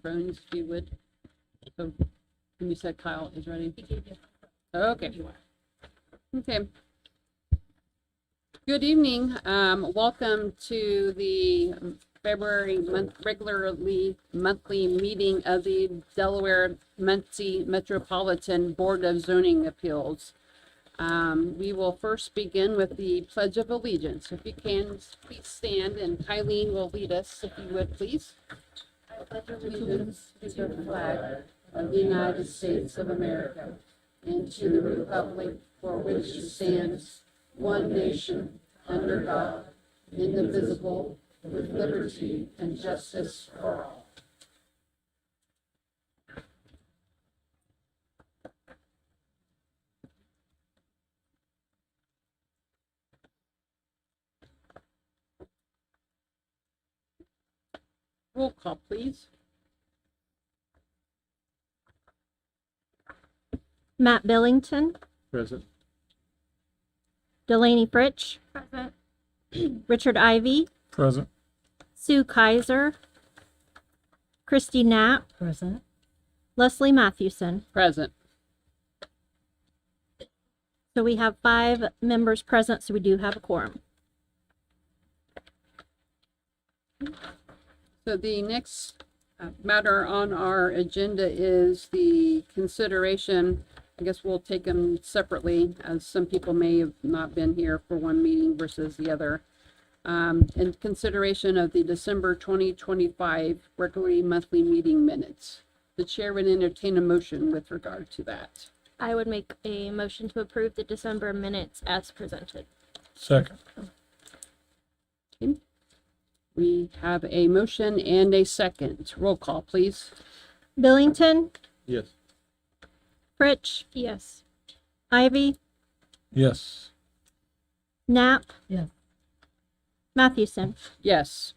microphones, if you would. So, and you said Kyle is ready? Okay. Okay. Good evening. Welcome to the February monthly meeting of the Delaware Muncie Metropolitan Board of Zoning Appeals. We will first begin with the Pledge of Allegiance. If you can, please stand, and Eileen will lead us, if you would, please. I pledge allegiance to the flag of the United States of America and to the republic for which it stands, one nation, under God, indivisible, with liberty and justice for all. Roll call, please. Matt Billington, Present. Delaney Fritsch, Present. Richard Ivy, Present. Sue Kaiser, Christy Knapp, Present. Leslie Mathewson. Present. So we have 5 members present, so we do have a quorum. So the next matter on our agenda is the consideration, I guess we'll take them separately, as some people may have not been here for one meeting versus the other. In consideration of the December 2025 regularly monthly meeting minutes. The chair would entertain a motion with regard to that. I would make a motion to approve the December minutes as presented. Second. Okay. We have a motion and a second. Roll call, please. Billington, Yes. Fritsch, Yes. Ivy, Yes. Knapp, Yes. Mathewson. Yes.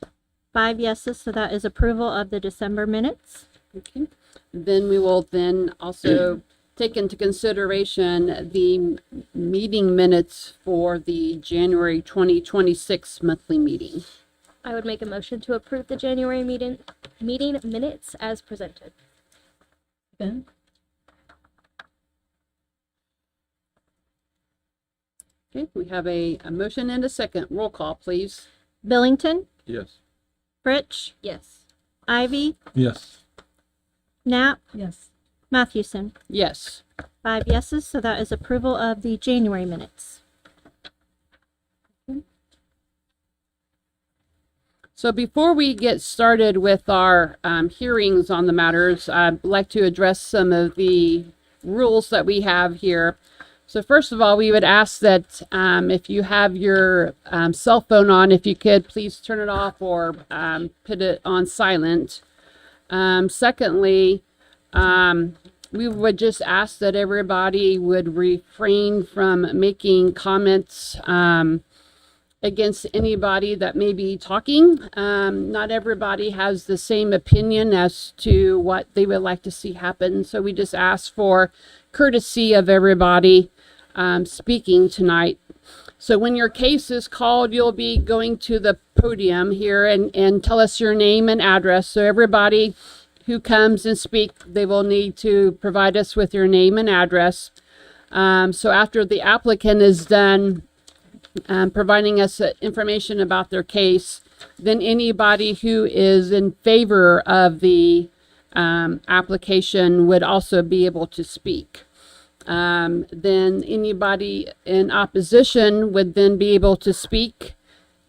5 yeses, so that is approval of the December minutes. Okay. Then we will then also take into consideration the meeting minutes for the January 2026 monthly meeting. I would make a motion to approve the January meeting minutes as presented. Ben? Okay, we have a motion and a second. Roll call, please. Billington, Yes. Fritsch, Yes. Ivy, Yes. Knapp, Yes. Mathewson. Yes. 5 yeses, so that is approval of the January minutes. So before we get started with our hearings on the matters, I'd like to address some of the rules that we have here. So first of all, we would ask that if you have your cell phone on, if you could please turn it off or put it on silent. Secondly, we would just ask that everybody would refrain from making comments against anybody that may be talking. Not everybody has the same opinion as to what they would like to see happen. So we just ask for courtesy of everybody speaking tonight. So when your case is called, you'll be going to the podium here and tell us your name and address. So everybody who comes and speak, they will need to provide us with your name and address. So after the applicant is done providing us information about their case, then anybody who is in favor of the application would also be able to speak. Then anybody in opposition would then be able to speak.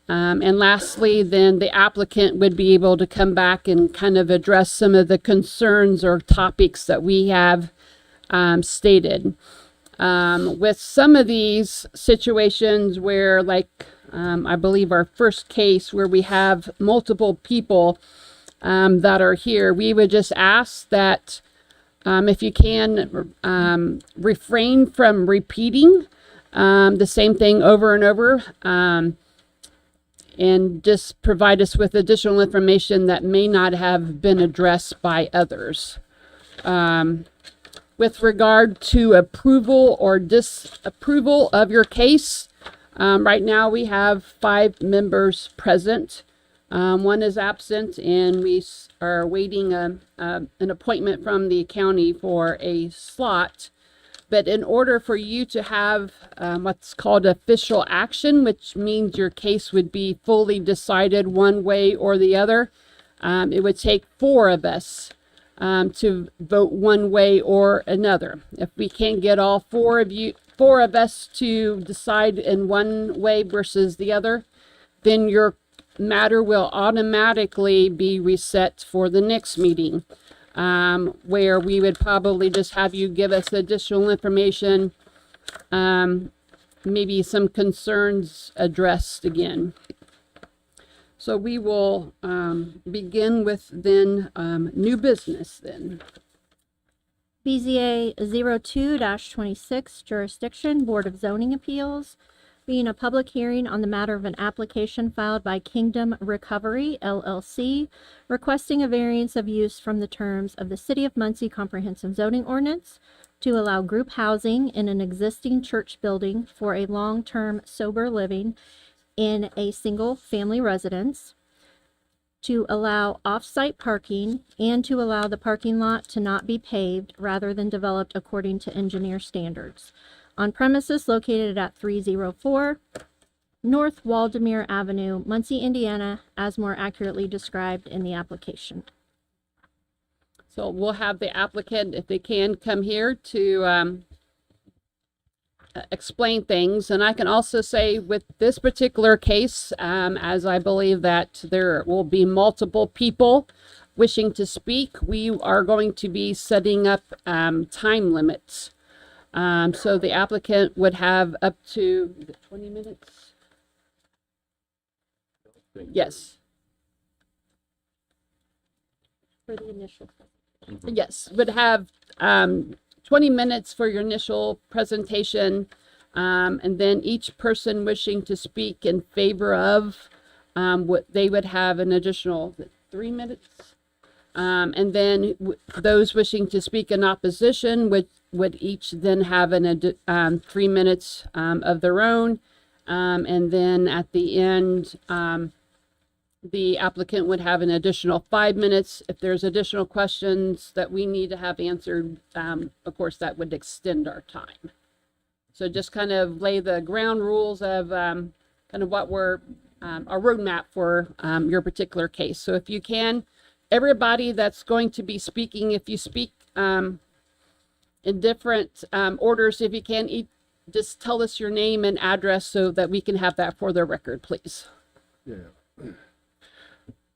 And lastly, then the applicant would be able to come back and kind of address some of the concerns or topics that we have stated. With some of these situations where, like, I believe our first case where we have multiple people that are here, we would just ask that if you can refrain from repeating the same thing over and over, and just provide us with additional information that may not have been addressed by others. With regard to approval or disapproval of your case, right now we have 5 members present. One is absent, and we are waiting an appointment from the county for a slot. But in order for you to have what's called official action, which means your case would be fully decided one way or the other, it would take 4 of us to vote one way or another. If we can't get all 4 of us to decide in one way versus the other, then your matter will automatically be reset for the next meeting, where we would probably just have you give us additional information, maybe some concerns addressed again. So we will begin with then new business then. BZA 02-26 Jurisdiction Board of Zoning Appeals, being a public hearing on the matter of an application filed by Kingdom Recovery LLC, requesting a variance of use from the terms of the City of Muncie Comprehensive Zoning Ordinance to allow group housing in an existing church building for a long-term sober living in a single-family residence, to allow off-site parking, and to allow the parking lot to not be paved rather than developed according to engineer standards, on premises located at 304 North Waldemere Avenue, Muncie, Indiana, as more accurately described in the application. So we'll have the applicant, if they can, come here to explain things. And I can also say with this particular case, as I believe that there will be multiple people wishing to speak, we are going to be setting up time limits. So the applicant would have up to 20 minutes. Yes. For the initial. Yes, would have 20 minutes for your initial presentation, and then each person wishing to speak in favor of what they would have an additional 3 minutes. And then those wishing to speak in opposition would each then have 3 minutes of their own. And then at the end, the applicant would have an additional 5 minutes. If there's additional questions that we need to have answered, of course, that would extend our time. So just kind of lay the ground rules of kind of what we're, our roadmap for your particular case. So if you can, everybody that's going to be speaking, if you speak in different orders, if you can, just tell us your name and address so that we can have that for the record, please. Yeah.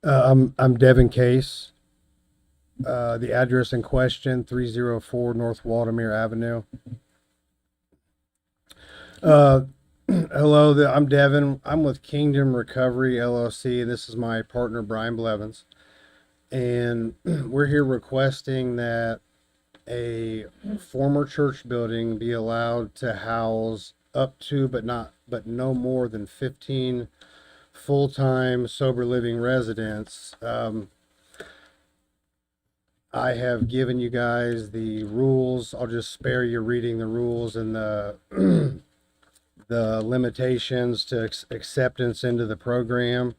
I'm Devin Case. The address in question, 304 North Waldemere Avenue. Hello, I'm Devin. I'm with Kingdom Recovery LLC, and this is my partner, Brian Blevins. And we're here requesting that a former church building be allowed to house up to, but no more than 15 full-time sober living residents. I have given you guys the rules. I'll just spare you reading the rules and the the limitations to acceptance into the program.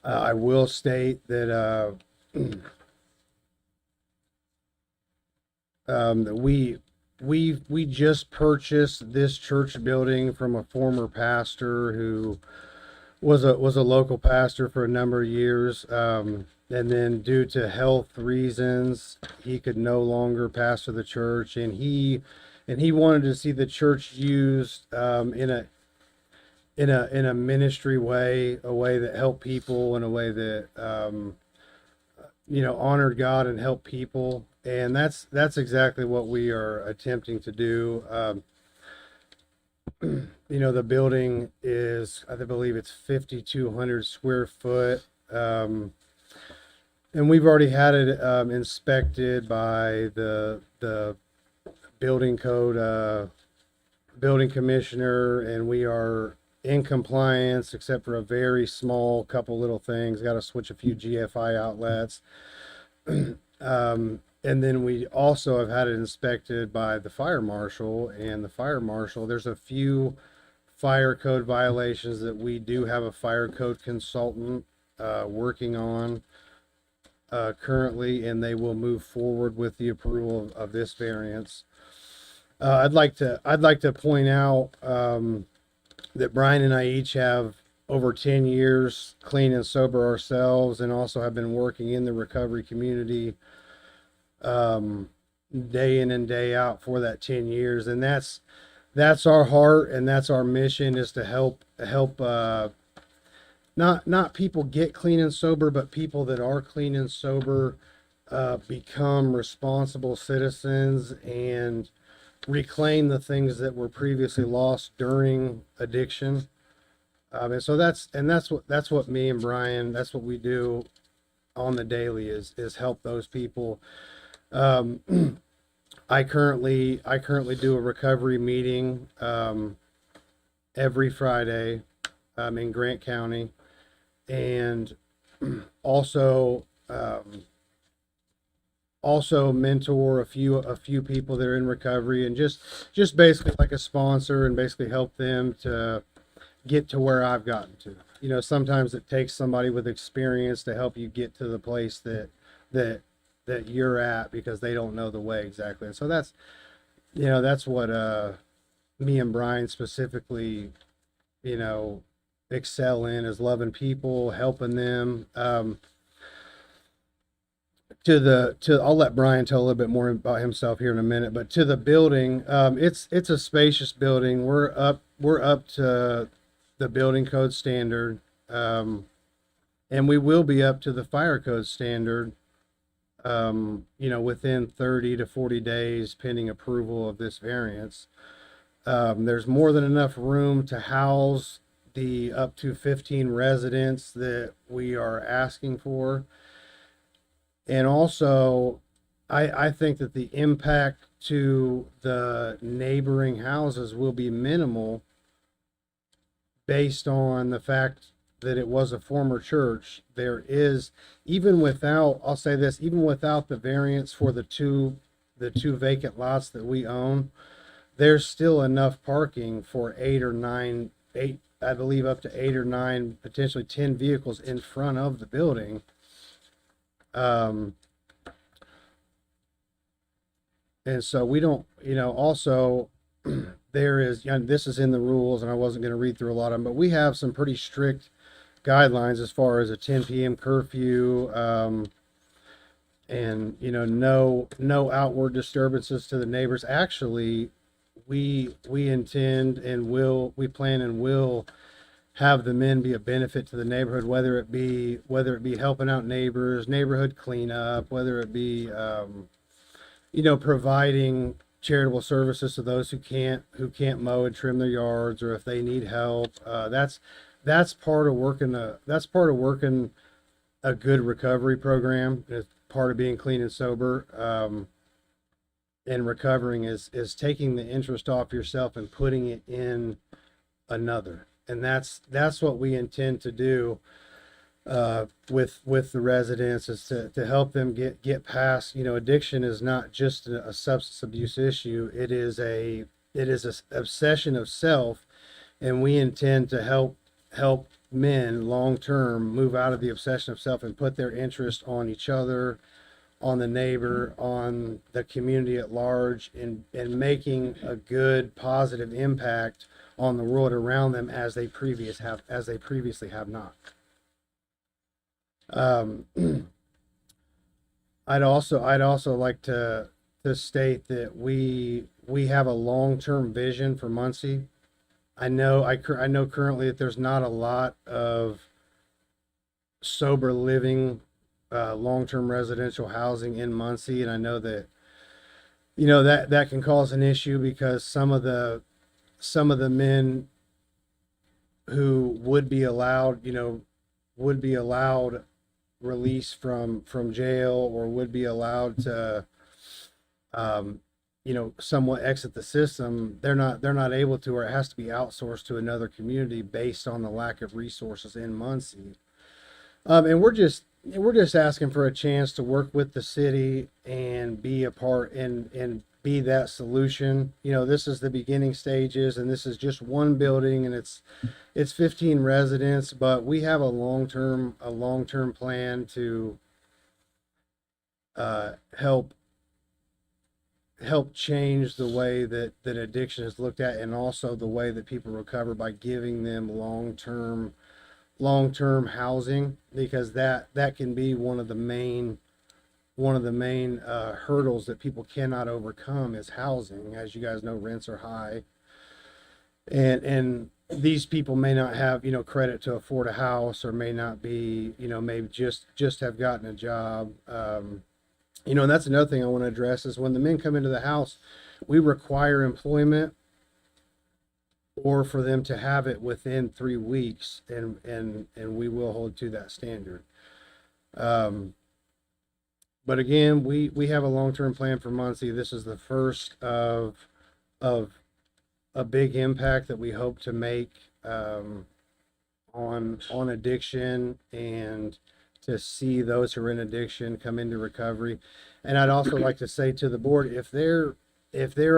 I will state that that we just purchased this church building from a former pastor who was a local pastor for a number of years, and then due to health reasons, he could no longer pastor the church, and he wanted to see the church used in a ministry way, a way that helped people, in a way that honored God and helped people, and that's exactly what we are attempting to do. The building is, I believe it's 5,200 square foot. And we've already had it inspected by the building code, building commissioner, and we are in compliance except for a very small couple little things. Got to switch a few GFI outlets. And then we also have had it inspected by the fire marshal, and the fire marshal, there's a few fire code violations that we do have a fire code consultant working on currently, and they will move forward with the approval of this variance. I'd like to point out that Brian and I each have over 10 years clean and sober ourselves, and also have been working in the recovery community day in and day out for that 10 years. And that's our heart, and that's our mission, is to help not people get clean and sober, but people that are clean and sober become responsible citizens and reclaim the things that were previously lost during addiction. And so that's what me and Brian, that's what we do on the daily, is help those people. I currently do a recovery meeting every Friday in Grant County, and also mentor a few people that are in recovery, and just basically like a sponsor, and basically help them to get to where I've gotten to. You know, sometimes it takes somebody with experience to help you get to the place that you're at, because they don't know the way exactly. And so that's what me and Brian specifically, excel in, is loving people, helping them. I'll let Brian tell a little bit more about himself here in a minute, but to the building, it's a spacious building. We're up to the building code standard, and we will be up to the fire code standard, within 30 to 40 days pending approval of this variance. There's more than enough room to house the up to 15 residents that we are asking for. And also, I think that the impact to the neighboring houses will be minimal, based on the fact that it was a former church. There is, even without the variance for the two vacant lots that we own, there's still enough parking for eight, I believe up to 8 or 9, potentially 10 vehicles in front of the building. And so we don't, also there is, this is in the rules, and I wasn't going to read through a lot of them, but we have some pretty strict guidelines as far as a 10 p.m. curfew, and no outward disturbances to the neighbors. Actually, we intend and we plan and will have the men be a benefit to the neighborhood, whether it be helping out neighbors, neighborhood cleanup, whether it be providing charitable services to those who can't mow and trim their yards, or if they need help. That's part of working a good recovery program. It's part of being clean and sober. And recovering is taking the interest off yourself and putting it in another. And that's what we intend to do with the residents, is to help them get past. Addiction is not just a substance abuse issue. It is a obsession of self, and we intend to help men long term move out of the obsession of self and put their interest on each other, on the neighbor, on the community at large, and making a good positive impact on the world around them as they previously have not. I'd also like to state that we have a long-term vision for Muncie. I know currently that there's not a lot of sober living, long-term residential housing in Muncie, and I know that that can cause an issue, because some of the men who would be allowed release from jail, or would be allowed to somewhat exit the system, they're not able to, or it has to be outsourced to another community based on the lack of resources in Muncie. And we're just asking for a chance to work with the city and be a part and be that solution. You know, this is the beginning stages, and this is just one building, and it's 15 residents, but we have a long-term plan to help change the way that addiction is looked at, and also the way that people recover by giving them long-term housing, because that can be one of the main hurdles that people cannot overcome is housing. As you guys know, rents are high, and these people may not have, you know, credit to afford a house, or may not be, you know, maybe just have gotten a job. You know, and that's another thing I want to address is when the men come into the house, we require employment or for them to have it within 3 weeks, and we will hold to that standard. But again, we have a long-term plan for Muncie. This is the first of a big impact that we hope to make on addiction, and to see those who are in addiction come into recovery. And I'd also like to say to the board, if there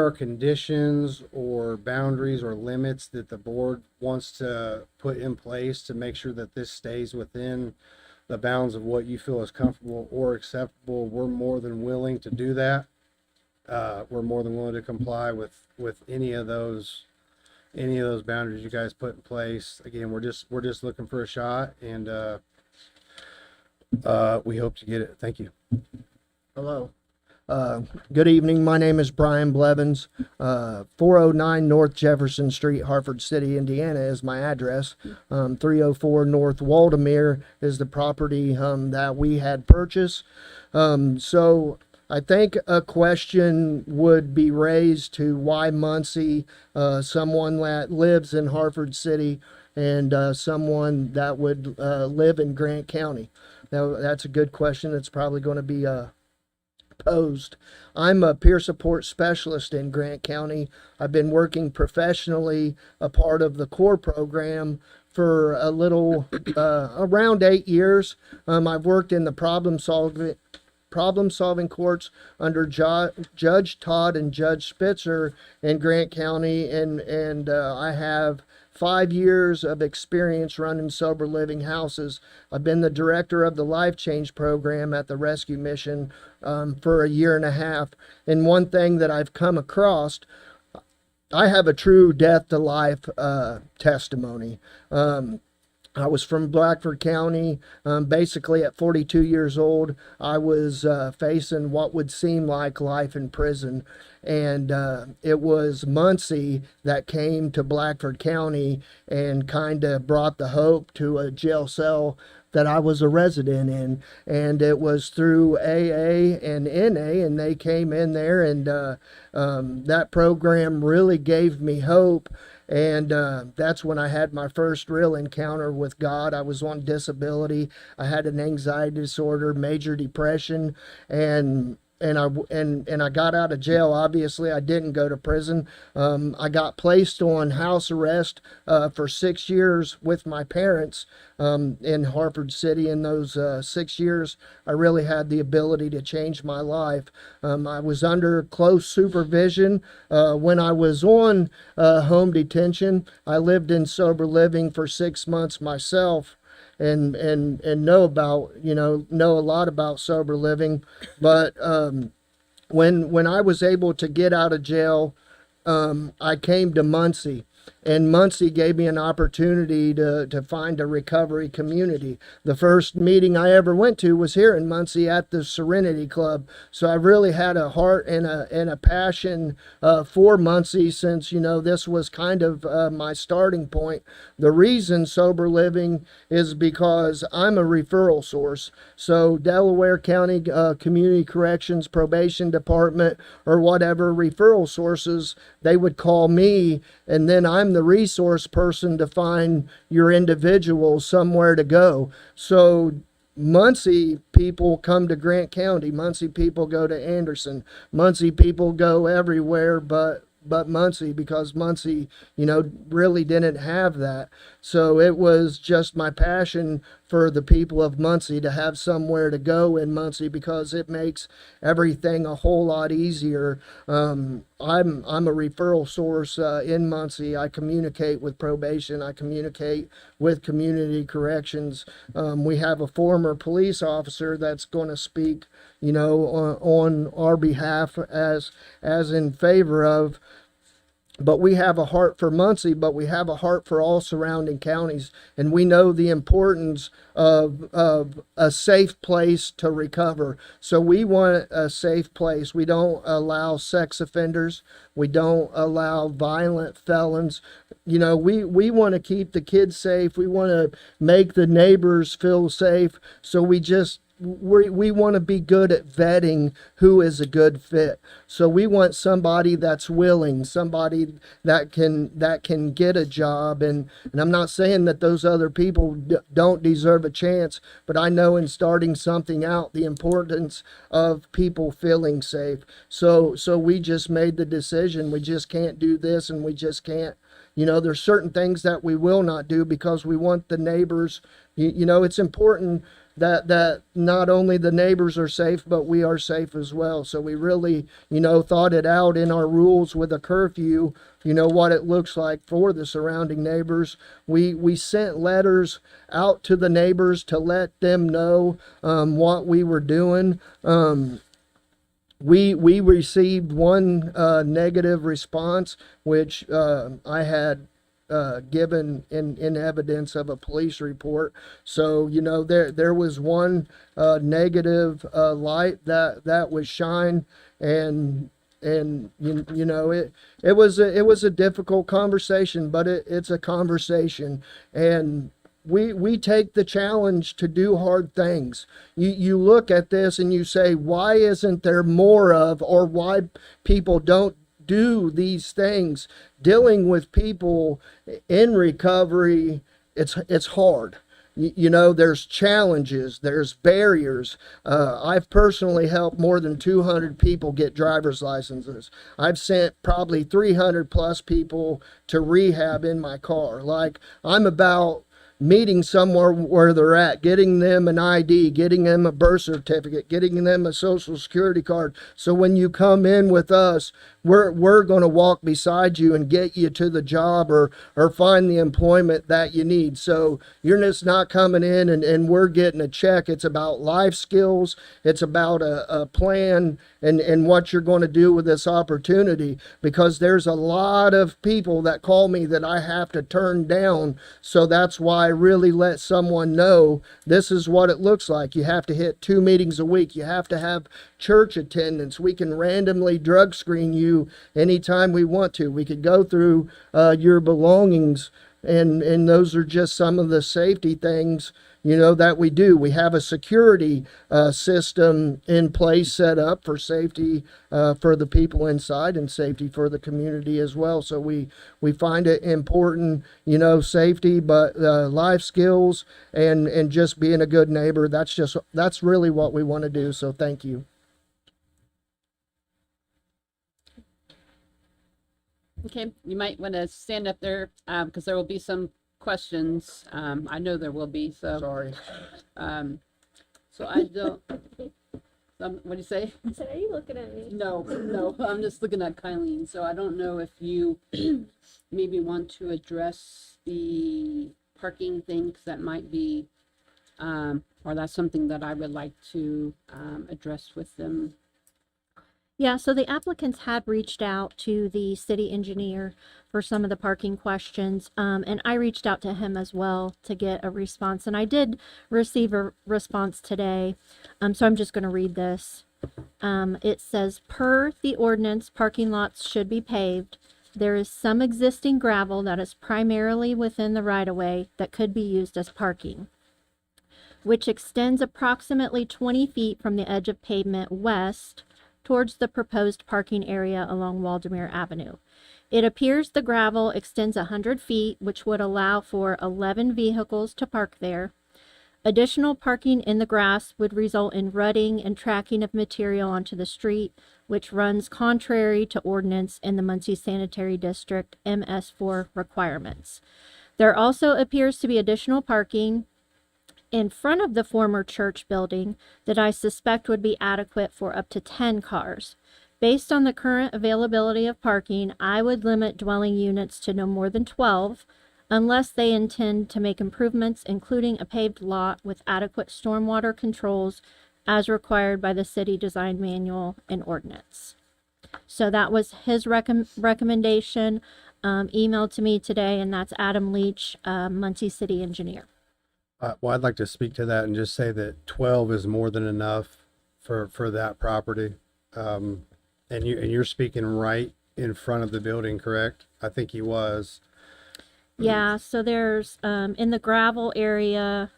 are conditions or boundaries or limits that the board wants to put in place to make sure that this stays within the bounds of what you feel is comfortable or acceptable, we're more than willing to do that. We're more than willing to comply with any of those boundaries you guys put in place. Again, we're just looking for a shot, and we hope to get it. Thank you. Hello. Good evening. My name is Brian Blevins. 409 North Jefferson Street, Hartford City, Indiana is my address. 304 North Waldemere is the property that we had purchased. So I think a question would be raised to why Muncie, someone that lives in Hartford City, and someone that would live in Grant County. Now, that's a good question. It's probably going to be posed. I'm a peer support specialist in Grant County. I've been working professionally, a part of the CORE program, for a little around 8 years. I've worked in the problem solving courts under Judge Todd and Judge Spitzer in Grant County, and I have 5 years of experience running sober living houses. I've been the director of the Life Change program at the Rescue Mission for 1.5 years. And one thing that I've come across, I have a true death to life testimony. I was from Blackford County. Basically, at 42 years old, I was facing what would seem like life in prison. And it was Muncie that came to Blackford County and kind of brought the hope to a jail cell that I was a resident in. And it was through AA and NA, and they came in there, and that program really gave me hope. And that's when I had my first real encounter with God. I was on disability. I had an anxiety disorder, major depression, and I got out of jail. Obviously, I didn't go to prison. I got placed on house arrest for 6 years with my parents in Hartford City. In those 6 years, I really had the ability to change my life. I was under close supervision. When I was on home detention, I lived in sober living for 6 months myself. And know a lot about sober living. But when I was able to get out of jail, I came to Muncie. And Muncie gave me an opportunity to find a recovery community. The first meeting I ever went to was here in Muncie at the Serenity Club. So I really had a heart and a passion for Muncie, since, this was kind of my starting point. The reason sober living is because I'm a referral source. So Delaware County Community Corrections Probation Department or whatever referral sources, they would call me, and then I'm the resource person to find your individual somewhere to go. So Muncie people come to Grant County. Muncie people go to Anderson. Muncie people go everywhere but Muncie, because Muncie, really didn't have that. So it was just my passion for the people of Muncie to have somewhere to go in Muncie, because it makes everything a whole lot easier. I'm a referral source in Muncie. I communicate with probation. I communicate with community corrections. We have a former police officer that's going to speak, you know, on our behalf as in favor of. But we have a heart for Muncie, but we have a heart for all surrounding counties. And we know the importance of a safe place to recover. So we want a safe place. We don't allow sex offenders. We don't allow violent felons. You know, we want to keep the kids safe. We want to make the neighbors feel safe. So we want to be good at vetting who is a good fit. So we want somebody that's willing, somebody that can get a job. And I'm not saying that those other people don't deserve a chance, but I know in starting something out, the importance of people feeling safe. So we just made the decision. We just can't do this, and we just can't. You know, there's certain things that we will not do because we want the neighbors. You know, it's important that not only the neighbors are safe, but we are safe as well. So we really, you know, thought it out in our rules with a curfew, you know, what it looks like for the surrounding neighbors. We sent letters out to the neighbors to let them know what we were doing. We received one negative response, which I had given in evidence of a police report. So, you know, there was one negative light that was shined, and you know, it was a difficult conversation, but it's a conversation. And we take the challenge to do hard things. You look at this and you say, why isn't there more of, or why people don't do these things? Dealing with people in recovery, it's hard. You know, there's challenges, there's barriers. I've personally helped more than 200 people get driver's licenses. I've sent probably 300 plus people to rehab in my car. Like, I'm about meeting somewhere where they're at, getting them an ID, getting them a birth certificate, getting them a social security card. So when you come in with us, we're going to walk beside you and get you to the job or find the employment that you need. So you're just not coming in and we're getting a check. It's about life skills. It's about a plan and what you're going to do with this opportunity, because there's a lot of people that call me that I have to turn down. So that's why I really let someone know this is what it looks like. You have to hit 2 meetings a week. You have to have church attendance. We can randomly drug screen you anytime we want to. We could go through your belongings, and those are just some of the safety things, you know, that we do. We have a security system in place set up for safety for the people inside and safety for the community as well. So we find it important, you know, safety, but life skills and just being a good neighbor. That's really what we want to do. So thank you. Okay, you might want to stand up there because there will be some questions. I know there will be. So Sorry. so I don't. What do you say? I said, are you looking at me? No, I'm just looking at Kylene. So I don't know if you maybe want to address the parking things that might be, or that's something that I would like to address with them. Yeah, so the applicants had reached out to the city engineer for some of the parking questions, and I reached out to him as well to get a response, and I did receive a response today, so I'm just going to read this. It says, per the ordinance, parking lots should be paved. There is some existing gravel that is primarily within the right-of-way that could be used as parking, which extends approximately 20 feet from the edge of pavement west towards the proposed parking area along Waldemere Avenue. It appears the gravel extends 100 feet, which would allow for 11 vehicles to park there. Additional parking in the grass would result in rutting and tracking of material onto the street, which runs contrary to ordinance in the Muncie Sanitary District MS4 requirements. There also appears to be additional parking in front of the former church building that I suspect would be adequate for up to 10 cars. Based on the current availability of parking, I would limit dwelling units to no more than 12 unless they intend to make improvements, including a paved lot with adequate stormwater controls as required by the city design manual and ordinance. So that was his recommendation, emailed to me today, and that's Adam Leach, Muncie City Engineer. Well, I'd like to speak to that and just say that 12 is more than enough for that property. And you're speaking right in front of the building, correct? I think he was. Yeah, so there's, in the gravel area,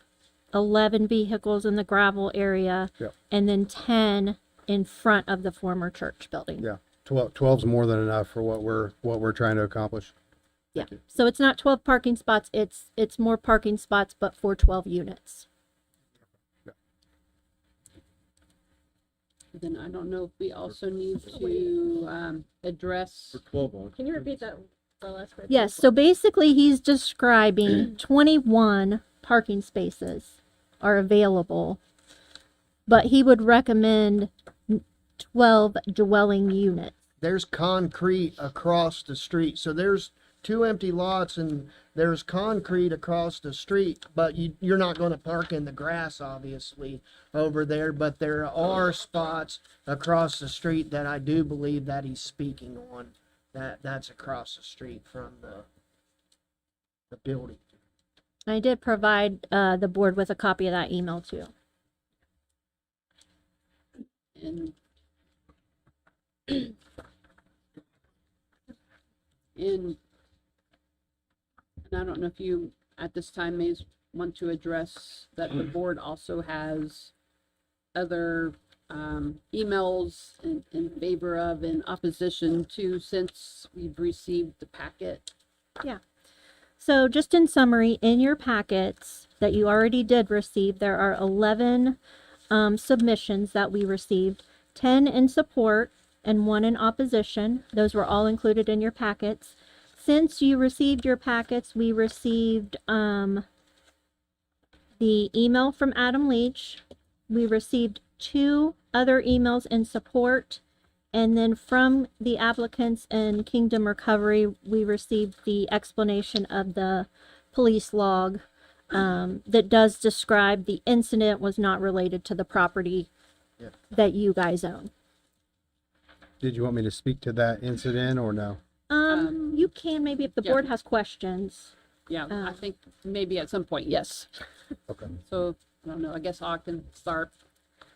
11 vehicles in the gravel area, Yep. and then 10 in front of the former church building. Yeah, 12's more than enough for what we're trying to accomplish. Yeah. So it's not 12 parking spots, it's more parking spots, but for 12 units. Then I don't know if we also need to address. 12 Can you repeat that? Yes, so basically he's describing 21 parking spaces are available, but he would recommend 12 dwelling units. There's concrete across the street. So there's 2 empty lots and there's concrete across the street, but you're not going to park in the grass, obviously, over there. But there are spots across the street that I do believe that he's speaking on. That's across the street from the building. I did provide the board with a copy of that email too. And and I don't know if you at this time may want to address that the board also has other emails in favor of and opposition to since we've received the packet. So just in summary, in your packets that you already did receive, there are 11 submissions that we received, 10 in support and 1 in opposition. Those were all included in your packets. Since you received your packets, we received the email from Adam Leach. We received 2 other emails in support. And then from the applicants in Kingdom Recovery, we received the explanation of the police log that does describe the incident was not related to the property that you guys own. Did you want me to speak to that incident or no? You can maybe if the yeah. board has questions. Yeah, I think maybe at some point, yes. Okay. So, I don't know, I guess I can start.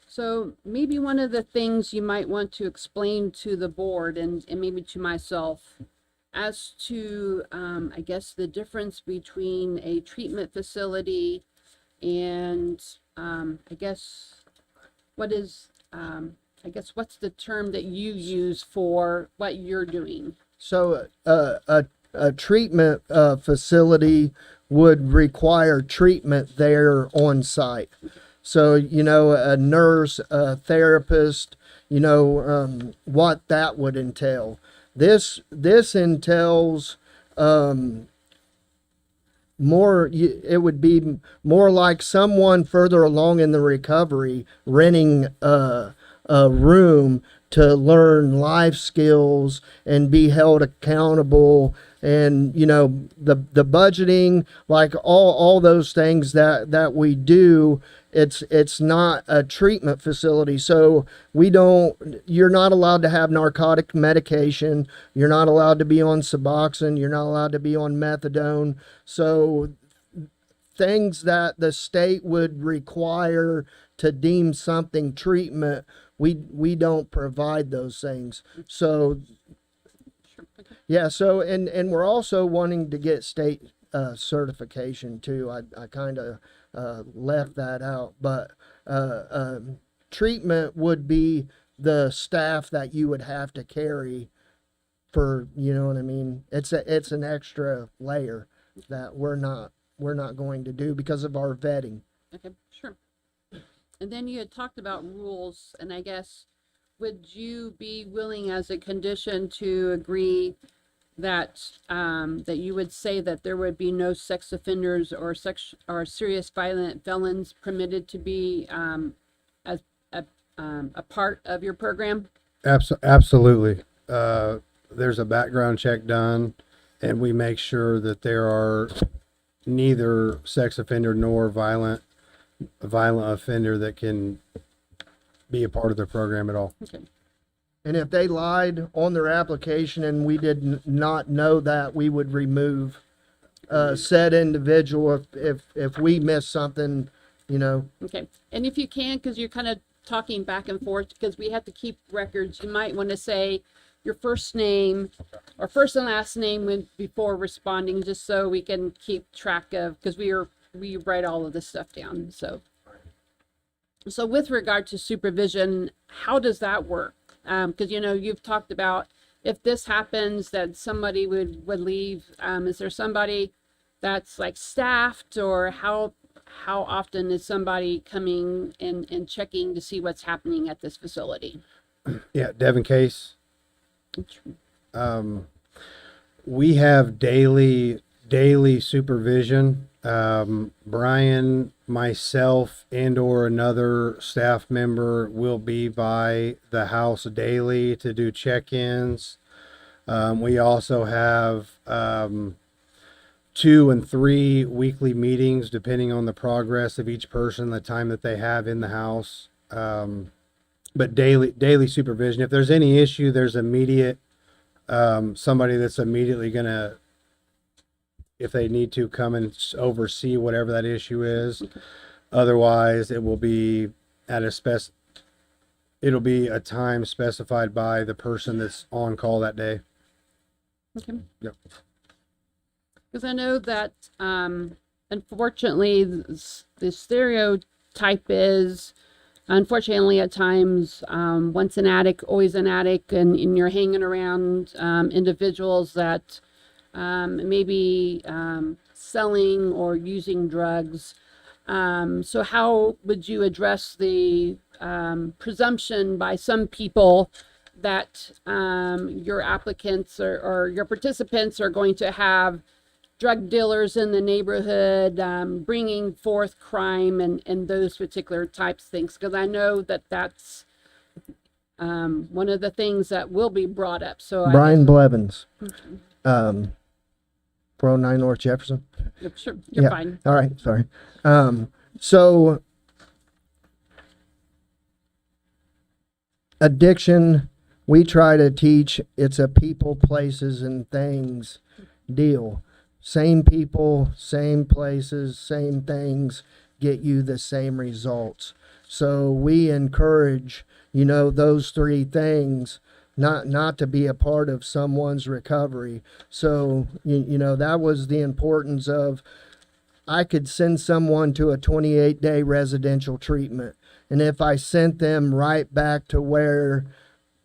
So maybe one of the things you might want to explain to the board and maybe to myself as to, I guess, the difference between a treatment facility and, I guess, what's the term that you use for what you're doing? So a treatment facility would require treatment there on site. So, a nurse, a therapist, what that would entail. This entails more, it would be more like someone further along in the recovery renting a room to learn life skills and be held accountable, and the budgeting, like all those things that we do. It's not a treatment facility, so you're not allowed to have narcotic medication, you're not allowed to be on Suboxone, you're not allowed to be on methadone. So things that the state would require to deem something treatment, we don't provide those things. So yeah, so and we're also wanting to get state certification too. I kind of left that out, but treatment would be the staff that you would have to carry for, you know what I mean? It's an extra layer that we're not going to do because of our vetting. Okay, sure. And then you had talked about rules, and I guess, would you be willing as a condition to agree that you would say that there would be no sex offenders or serious violent felons permitted to be as a part of your program? Absolutely. There's a background check done, and we make sure that there are neither sex offender nor violent offender that can be a part of the program at all. Okay. And if they lied on their application and we did not know that, we would remove said individual if we miss something, you know. Okay. And if you can, because you're kind of talking back and forth, because we have to keep records, you might want to say your first name or first and last name before responding, just so we can keep track of, because we write all of this stuff down. So with regard to supervision, how does that work? Because you've talked about if this happens that somebody would leave. Is there somebody that's like staffed, or how often is somebody coming and checking to see what's happening at this facility? Yeah, Devin Case. We have daily supervision. Brian, myself, and or another staff member will be by the house daily to do check-ins. We also have 2 and 3 weekly meetings depending on the progress of each person, the time that they have in the house. But daily supervision. If there's any issue, there's immediate somebody that's immediately gonna, if they need to, come and oversee whatever that issue is. Otherwise, it will be it'll be a time specified by the person that's on call that day. Okay. Yep. Because I know that unfortunately the stereotype is, unfortunately, at times, once an addict, always an addict, and you're hanging around individuals that maybe selling or using drugs. So how would you address the presumption by some people that your applicants or your participants are going to have drug dealers in the neighborhood, bringing forth crime and those particular types of things? Because I know that that's one of the things that will be brought up. So Brian Blevins, 409 North Jefferson. Sure, you're fine. All right, sorry. So addiction, we try to teach it's a people, places, and things deal. Same people, same places, same things get you the same results. So we encourage, those 3 things, not to be a part of someone's recovery. So, that was the importance of, I could send someone to a 28-day residential treatment. And if I sent them right back to where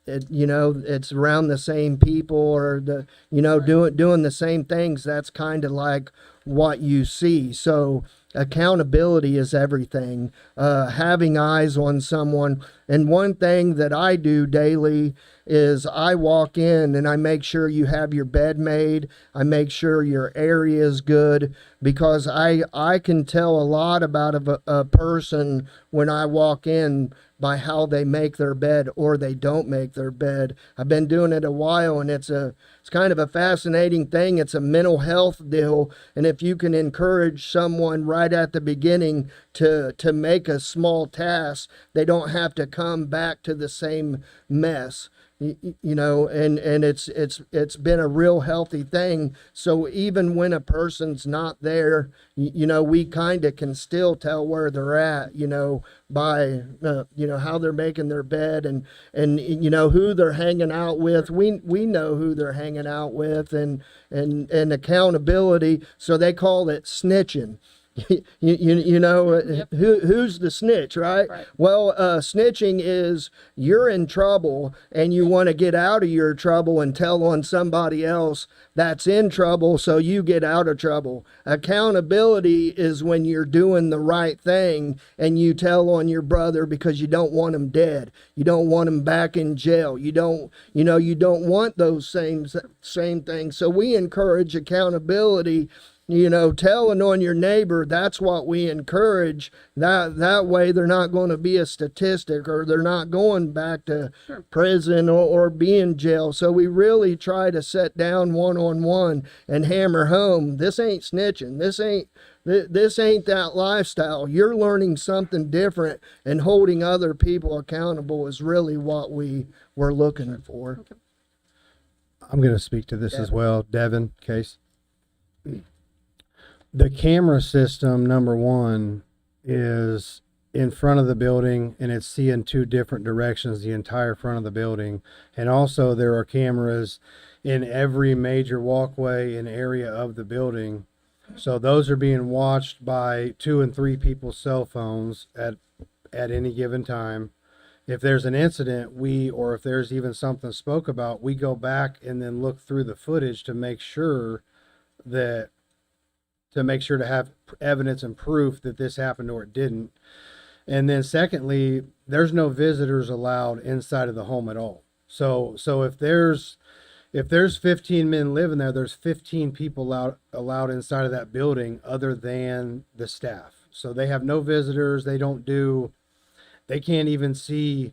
it's around the same people or doing the same things, that's kind of like what you see. So accountability is everything. Having eyes on someone. And one thing that I do daily is I walk in and I make sure you have your bed made. I make sure your area is good, because I can tell a lot about a person when I walk in by how they make their bed or they don't make their bed. I've been doing it a while, and it's kind of a fascinating thing. It's a mental health deal. And if you can encourage someone right at the beginning to make a small task, they don't have to come back to the same mess. And it's been a real healthy thing. So even when a person's not there, we kind of can still tell where they're at, by how they're making their bed and who they're hanging out with. We know who they're hanging out with, and accountability. So they call it snitching. you know, Yep. who's the snitch, right? Right. Well, snitching is you're in trouble and you want to get out of your trouble and tell on somebody else that's in trouble so you get out of trouble. Accountability is when you're doing the right thing and you tell on your brother because you don't want him dead. You don't want him back in jail. You don't want those same things. So we encourage accountability. Telling on your neighbor, that's what we encourage. That way they're not going to be a statistic or they're not going back to Sure. prison or be in jail. So we really try to sit down one-on-one and hammer home, this ain't snitching. This ain't that lifestyle. You're learning something different, and holding other people accountable is really what we're looking for. I'm going to speak to this as well. Devin, Case. The camera system, number one, is in front of the building and it's seeing two different directions the entire front of the building. And also there are cameras in every major walkway and area of the building. So those are being watched by 2 and 3 people's cell phones at any given time. If there's an incident, or if there's even something spoke about, we go back and then look through the footage to make sure to have evidence and proof that this happened or it didn't. And then secondly, there's no visitors allowed inside of the home at all. So if there's 15 men living there, there's 15 people allowed inside of that building other than the staff. So they have no visitors. They can't even see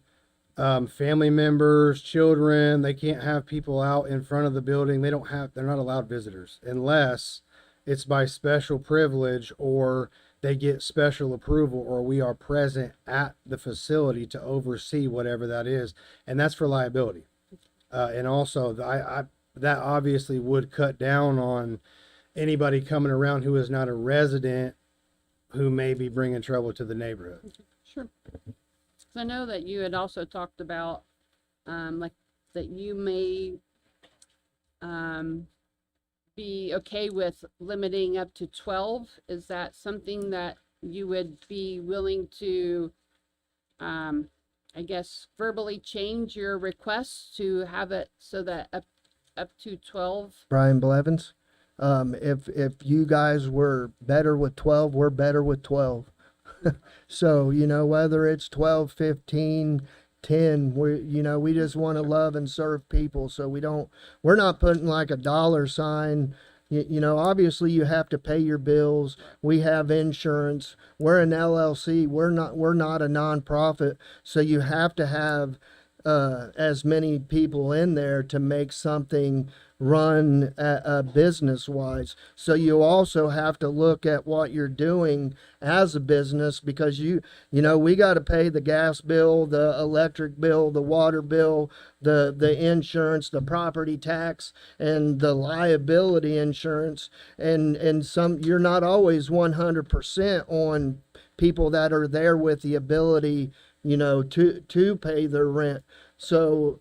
family members, children. They can't have people out in front of the building. They're not allowed visitors unless it's by special privilege or they get special approval or we are present at the facility to oversee whatever that is. And that's for liability. And also that obviously would cut down on anybody coming around who is not a resident who may be bringing trouble to the neighborhood. Sure. So I know that you had also talked about, like, that you may be okay with limiting up to 12. Is that something that you would be willing to, I guess, verbally change your request to have it so that up to 12? Brian Blevins, if you guys were better with 12, we're better with 12. So, whether it's 12, 15, 10, we just want to love and serve people. So we're not putting like a dollar sign. Obviously you have to pay your bills. We have insurance. We're an LLC. We're not a nonprofit. So you have to have as many people in there to make something run business wise. So you also have to look at what you're doing as a business, because we got to pay the gas bill, the electric bill, the water bill, the insurance, the property tax, and the liability insurance, and some, you're not always 100% on people that are there with the ability to pay their rent. So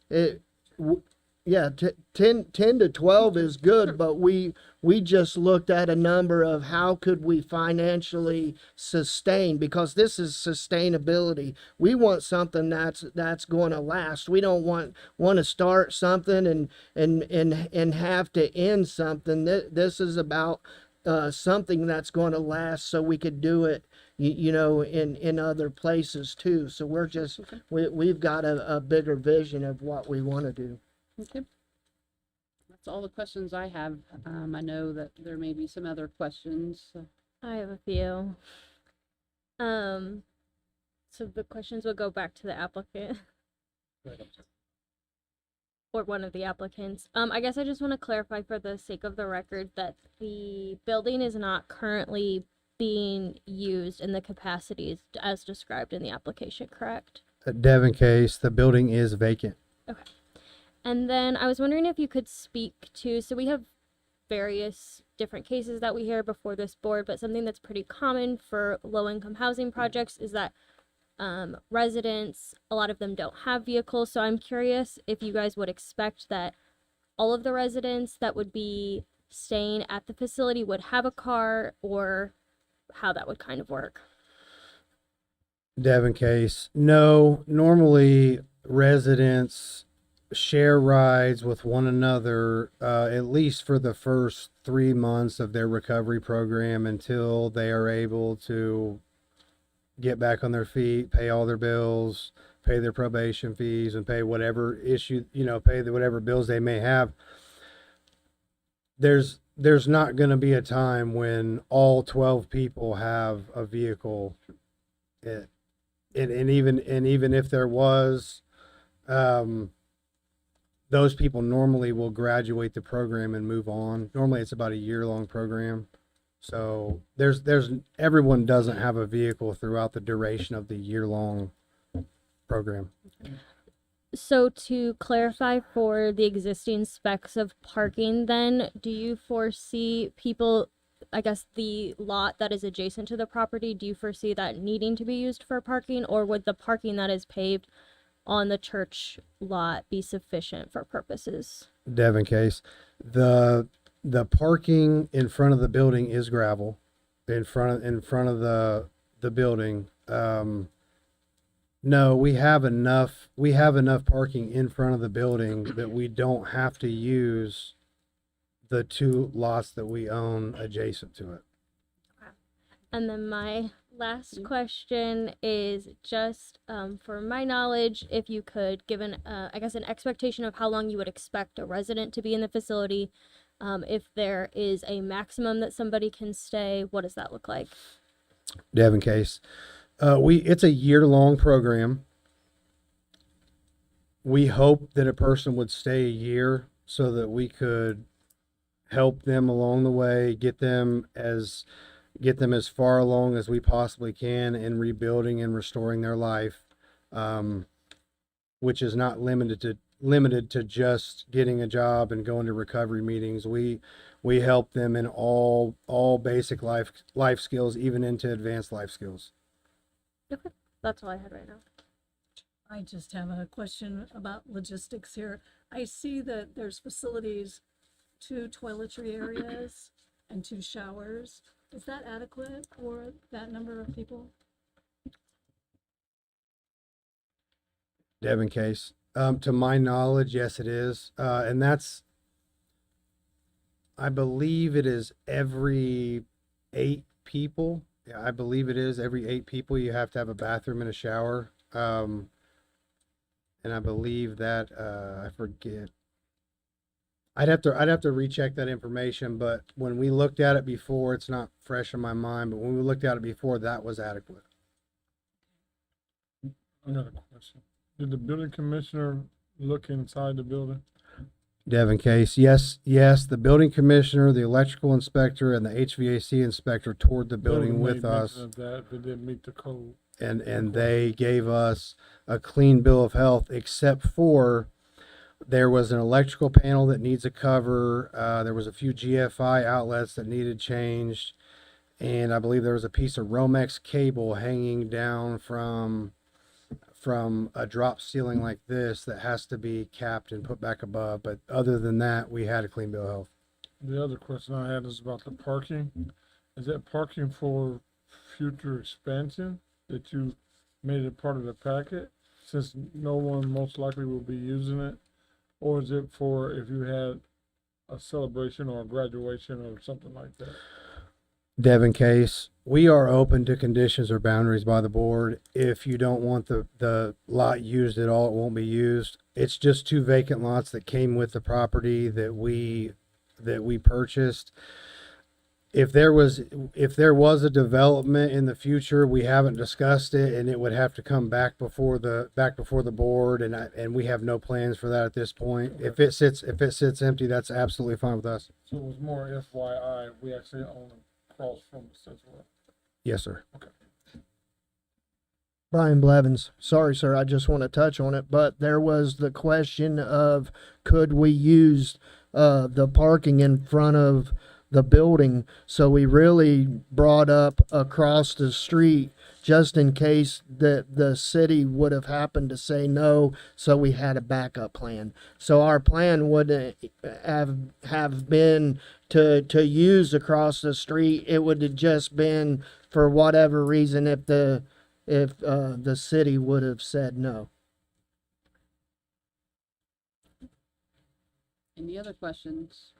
10 to 12 is good, but we just looked at a number of how could we financially sustain, because this is sustainability. We want something that's going to last. We don't want to start something and have to end something. This is about something that's going to last, so we could do it in other places too. So we've got a bigger vision of what we want to do. Okay. That's all the questions I have. I know that there may be some other questions. I have a few. So the questions will go back to the applicant or one of the applicants. I guess I just want to clarify for the sake of the record that the building is not currently being used in the capacities as described in the application, correct? Devin Case, the building is vacant. Okay. And then I was wondering if you could speak to, so we have various different cases that we hear before this board, but something that's pretty common for low-income housing projects is that residents, a lot of them don't have vehicles. So I'm curious if you guys would expect that all of the residents that would be staying at the facility would have a car, or how that would kind of work. Devin Case. No, normally residents share rides with one another, at least for the first 3 months of their recovery program until they are able to get back on their feet, pay all their bills, pay their probation fees, and pay whatever whatever bills they may have. There's not going to be a time when all 12 people have a vehicle. And even if there was, those people normally will graduate the program and move on. Normally it's about a year-long program. So everyone doesn't have a vehicle throughout the duration of the year-long program. So to clarify for the existing specs of parking, then, do you foresee people, I guess the lot that is adjacent to the property, do you foresee that needing to be used for parking, or would the parking that is paved on the church lot be sufficient for purposes? Devin Case, the parking in front of the building is gravel. In front of the building. No, we have enough parking in front of the building that we don't have to use the 2 lots that we own adjacent to it. And then my last question is just for my knowledge, if you could give an expectation of how long you would expect a resident to be in the facility. If there is a maximum that somebody can stay, what does that look like? Devin Case, it's a year-long program. We hope that a person would stay a year so that we could help them along the way, get them as far along as we possibly can in rebuilding and restoring their life, which is not limited to just getting a job and going to recovery meetings. We help them in all basic life skills, even into advanced life skills. Okay, that's all I had right now. I just have a question about logistics here. I see that there's facilities, 2 toiletry areas and 2 showers. Is that adequate for that number of people? Devin Case, to my knowledge, yes, it is. And I believe it is every 8 people. Yeah, I believe it is every 8 people. You have to have a bathroom and a shower. And I believe that, I forget. I'd have to recheck that information, but when we looked at it before, it's not fresh in my mind, but when we looked at it before, that was adequate. Another question. Did the building commissioner look inside the building? Devin Case, yes, the building commissioner, the electrical inspector, and the HVAC inspector toured the building with made us, mention of that, but didn't meet the code. and they gave us a clean bill of health, except for there was an electrical panel that needs a cover. There was a few GFI outlets that needed changed, and I believe there was a piece of Romex cable hanging down from a drop ceiling like this that has to be capped and put back above. But other than that, we had a clean bill of health. The other question I had is about the parking. Is that parking for future expansion that you made it part of the packet, since no one most likely will be using it? Or is it for if you had a celebration or a graduation or something like that? Devin Case, we are open to conditions or boundaries by the board. If you don't want the lot used at all, it won't be used. It's just 2 vacant lots that came with the property that we purchased. If there was a development in the future, we haven't discussed it, and it would have to come back before the board, and we have no plans for that at this point. If it sits empty, that's absolutely fine with us. So it was more FYI, we actually own across from the Central. Yes, sir. Brian Blevins. Sorry, sir, I just want to touch on it, but there was the question of could we use the parking in front of the building. So we really brought up across the street just in case the city would have happened to say no. So we had a backup plan. So our plan would have been to use across the street. It would have just been for whatever reason if the city would have said no. Any other questions?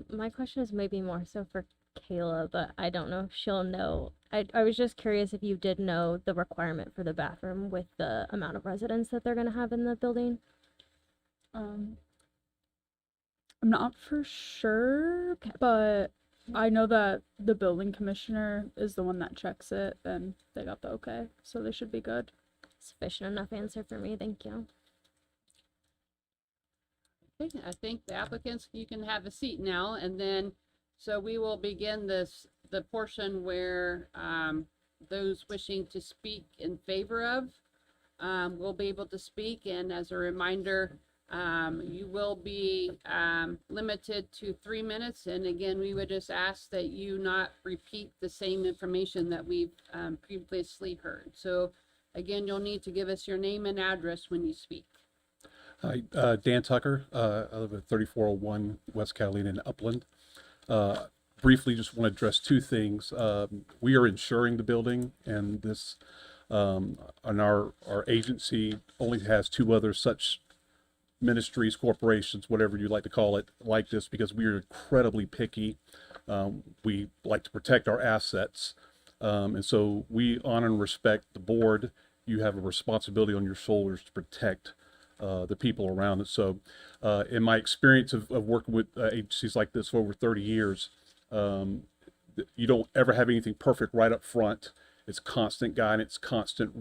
My question is maybe more so for Kayla, but I don't know if she'll know. I was just curious if you did know the requirement for the bathroom with the amount of residents that they're gonna have in the building. I'm not for sure, but I know that the building commissioner is the one that checks it, and they got the okay, so they should be good. Sufficient enough answer for me, thank you. Okay, I think the applicants, you can have a seat now, and then, so we will begin the portion where, those wishing to speak in favor of, will be able to speak, and as a reminder, you will be, limited to 3 minutes, and again, we would just ask that you not repeat the same information that we've, previously heard. So, again, you'll need to give us your name and address when you speak. Hi, Dan Tucker. I live at 3401 West Catalina in Upland. Briefly, just want to address two things. We are insuring the building, and this, and our agency only has two other such ministries, corporations, whatever you like to call it, like this, because we are incredibly picky. We like to protect our assets. And so we honor and respect the board. You have a responsibility on your shoulders to protect the people around it. So in my experience of working with agencies like this for over 30 years, you don't ever have anything perfect right up front. It's constant guidance, constant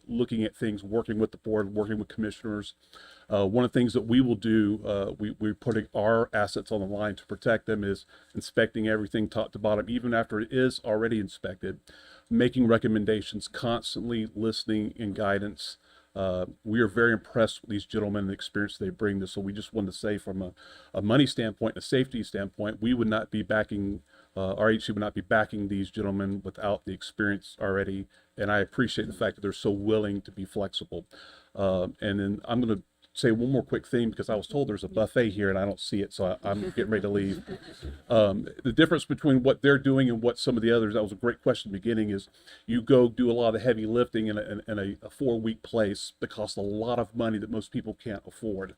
looking at things, working with the board, working with commissioners. One of the things that we will do, we're putting our assets on the line to protect them, is inspecting everything top to bottom, even after it is already inspected, making recommendations, constantly listening and guidance. We are very impressed with these gentlemen and the experience they bring this. So we just wanted to say, from a money standpoint, a safety standpoint, we would not be backing, our agency would not be backing these gentlemen without the experience already. And I appreciate the fact that they're so willing to be flexible. And then I'm going to say one more quick thing, because I was told there's a buffet here and I don't see it, so I'm getting ready to leave. The difference between what they're doing and what some of the others, that was a great question at the beginning, is you go do a lot of the heavy lifting in a 4-week place that costs a lot of money that most people can't afford.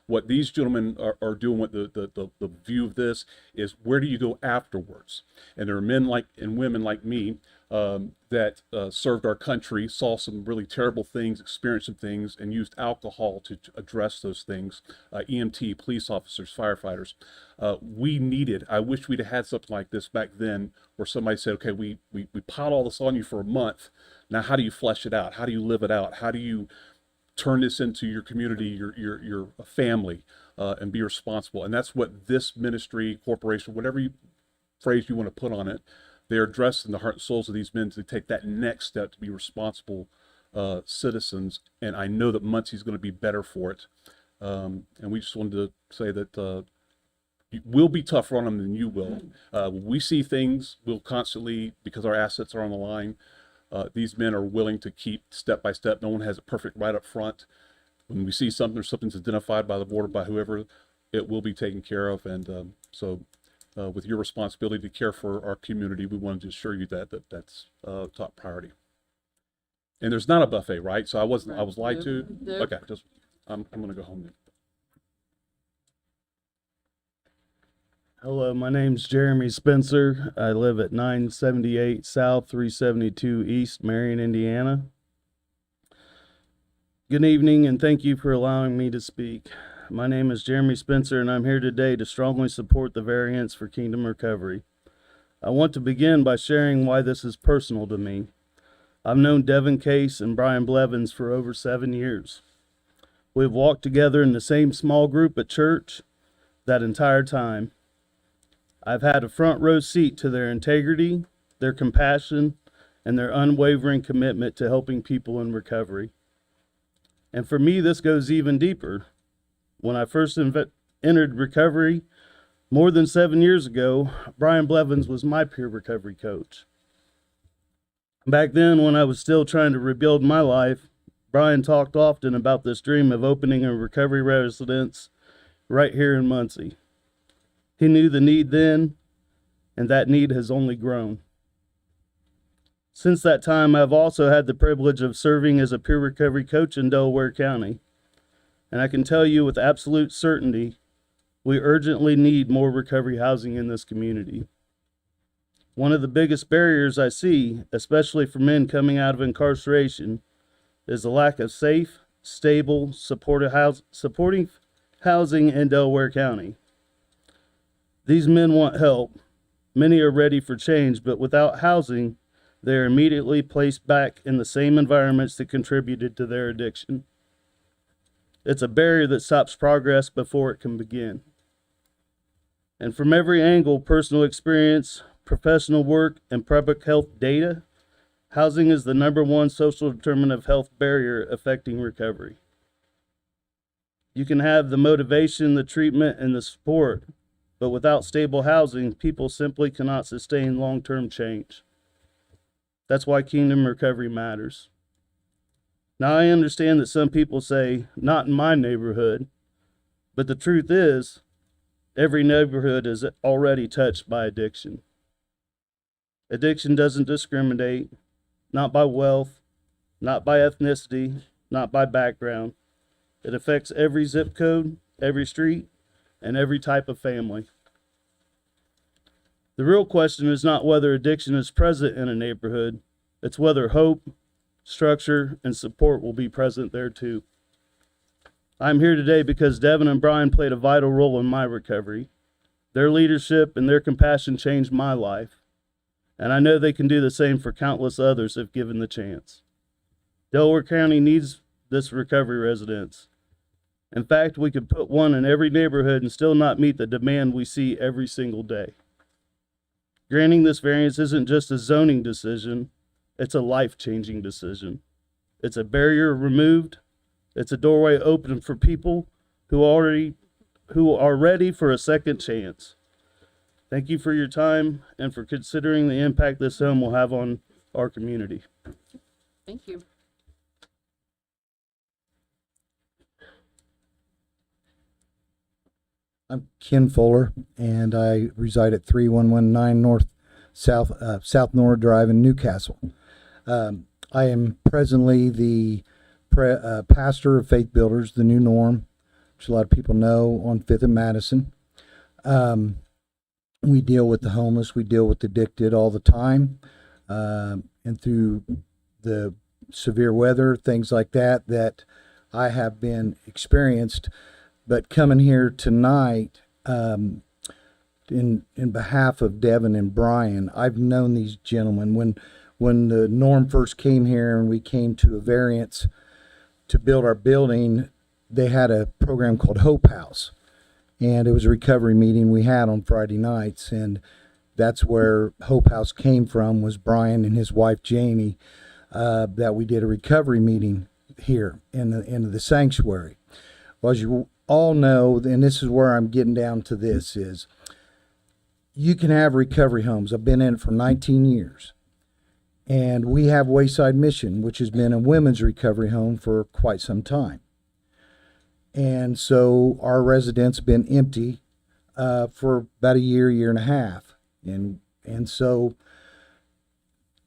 What these gentlemen are doing with the view of this is, where do you go afterwards? And there are men like and women like me that served our country, saw some really terrible things, experienced some things, and used alcohol to address those things. EMT, police officers, firefighters. I wish we'd have had something like this back then, where somebody said, okay, we piled all this on you for a month. Now, how do you flesh it out? How do you live it out? How do you turn this into your community, your family, and be responsible? And that's what this ministry, corporation, whatever phrase you want to put on it, they're addressing the heart and souls of these men to take that next step to be responsible citizens. And I know that Muncie's going to be better for it. And we just wanted to say that we'll be tougher on them than you will. We see things, we'll constantly, because our assets are on the line, these men are willing to keep step by step. No one has it perfect right up front. When we see something, or something's identified by the board or by whoever, it will be taken care of. And with your responsibility to care for our community, we wanted to assure you that's top priority. And there's not a buffet, right? So I was lied to. Nope. Okay, I'm going to go home then. Hello, my name's Jeremy Spencer. I live at 978 South, 372 East, Marion, Indiana. Good evening, and thank you for allowing me to speak. My name is Jeremy Spencer, and I'm here today to strongly support the variance for Kingdom Recovery. I want to begin by sharing why this is personal to me. I've known Devin Case and Brian Blevins for over 7 years. We've walked together in the same small group at church that entire time. I've had a front row seat to their integrity, their compassion, and their unwavering commitment to helping people in recovery. And for me, this goes even deeper. When I first entered recovery, More than 7 years ago, Brian Blevins was my peer recovery coach. Back then, when I was still trying to rebuild my life, Brian talked often about this dream of opening a recovery residence right here in Muncie. He knew the need then, and that need has only grown. Since that time, I've also had the privilege of serving as a peer recovery coach in Delaware County. And I can tell you with absolute certainty, we urgently need more recovery housing in this community. One of the biggest barriers I see, especially for men coming out of incarceration, is the lack of safe, stable, supporting housing in Delaware County. These men want help. Many are ready for change, but without housing, they are immediately placed back in the same environments that contributed to their addiction. It's a barrier that stops progress before it can begin. And from every angle, personal experience, professional work, and public health data, housing is the #1 social determinant of health barrier affecting recovery. You can have the motivation, the treatment, and the support, but without stable housing, people simply cannot sustain long-term change. That's why Kingdom Recovery matters. Now, I understand that some people say, not in my neighborhood, but the truth is, every neighborhood is already touched by addiction. Addiction doesn't discriminate, not by wealth, not by ethnicity, not by background. It affects every zip code, every street, and every type of family. The real question is not whether addiction is present in a neighborhood, it's whether hope, structure, and support will be present there too. I'm here today because Devin and Brian played a vital role in my recovery. Their leadership and their compassion changed my life, and I know they can do the same for countless others if given the chance. Delaware County needs this recovery residence. In fact, we could put one in every neighborhood and still not meet the demand we see every single day. Granting this variance isn't just a zoning decision, it's a life-changing decision. It's a barrier removed. It's a doorway open for people who are ready for a second chance. Thank you for your time and for considering the impact this home will have on our community. Thank you. I'm Ken Fuller, and I reside at 3119 South Nora Drive in Newcastle. I am presently the pastor of Faith Builders, the New Norm, which a lot of people know, on 5th and Madison. We deal with the homeless, we deal with the addicted all the time, and through the severe weather, things like that, that I have been experienced. But coming here tonight, in behalf of Devin and Brian, I've known these gentlemen when the Norm first came here and we came to a variance to build our building. They had a program called Hope House, and it was a recovery meeting we had on Friday nights, and that's where Hope House came from. Was Brian and his wife Jamie, that we did a recovery meeting here in the sanctuary. Well, as you all know, and this is where I'm getting down to this, is you can have recovery homes. I've been in it for 19 years. And we have Wayside Mission, which has been a women's recovery home for quite some time. And so our residence been empty for about a year and a half. And so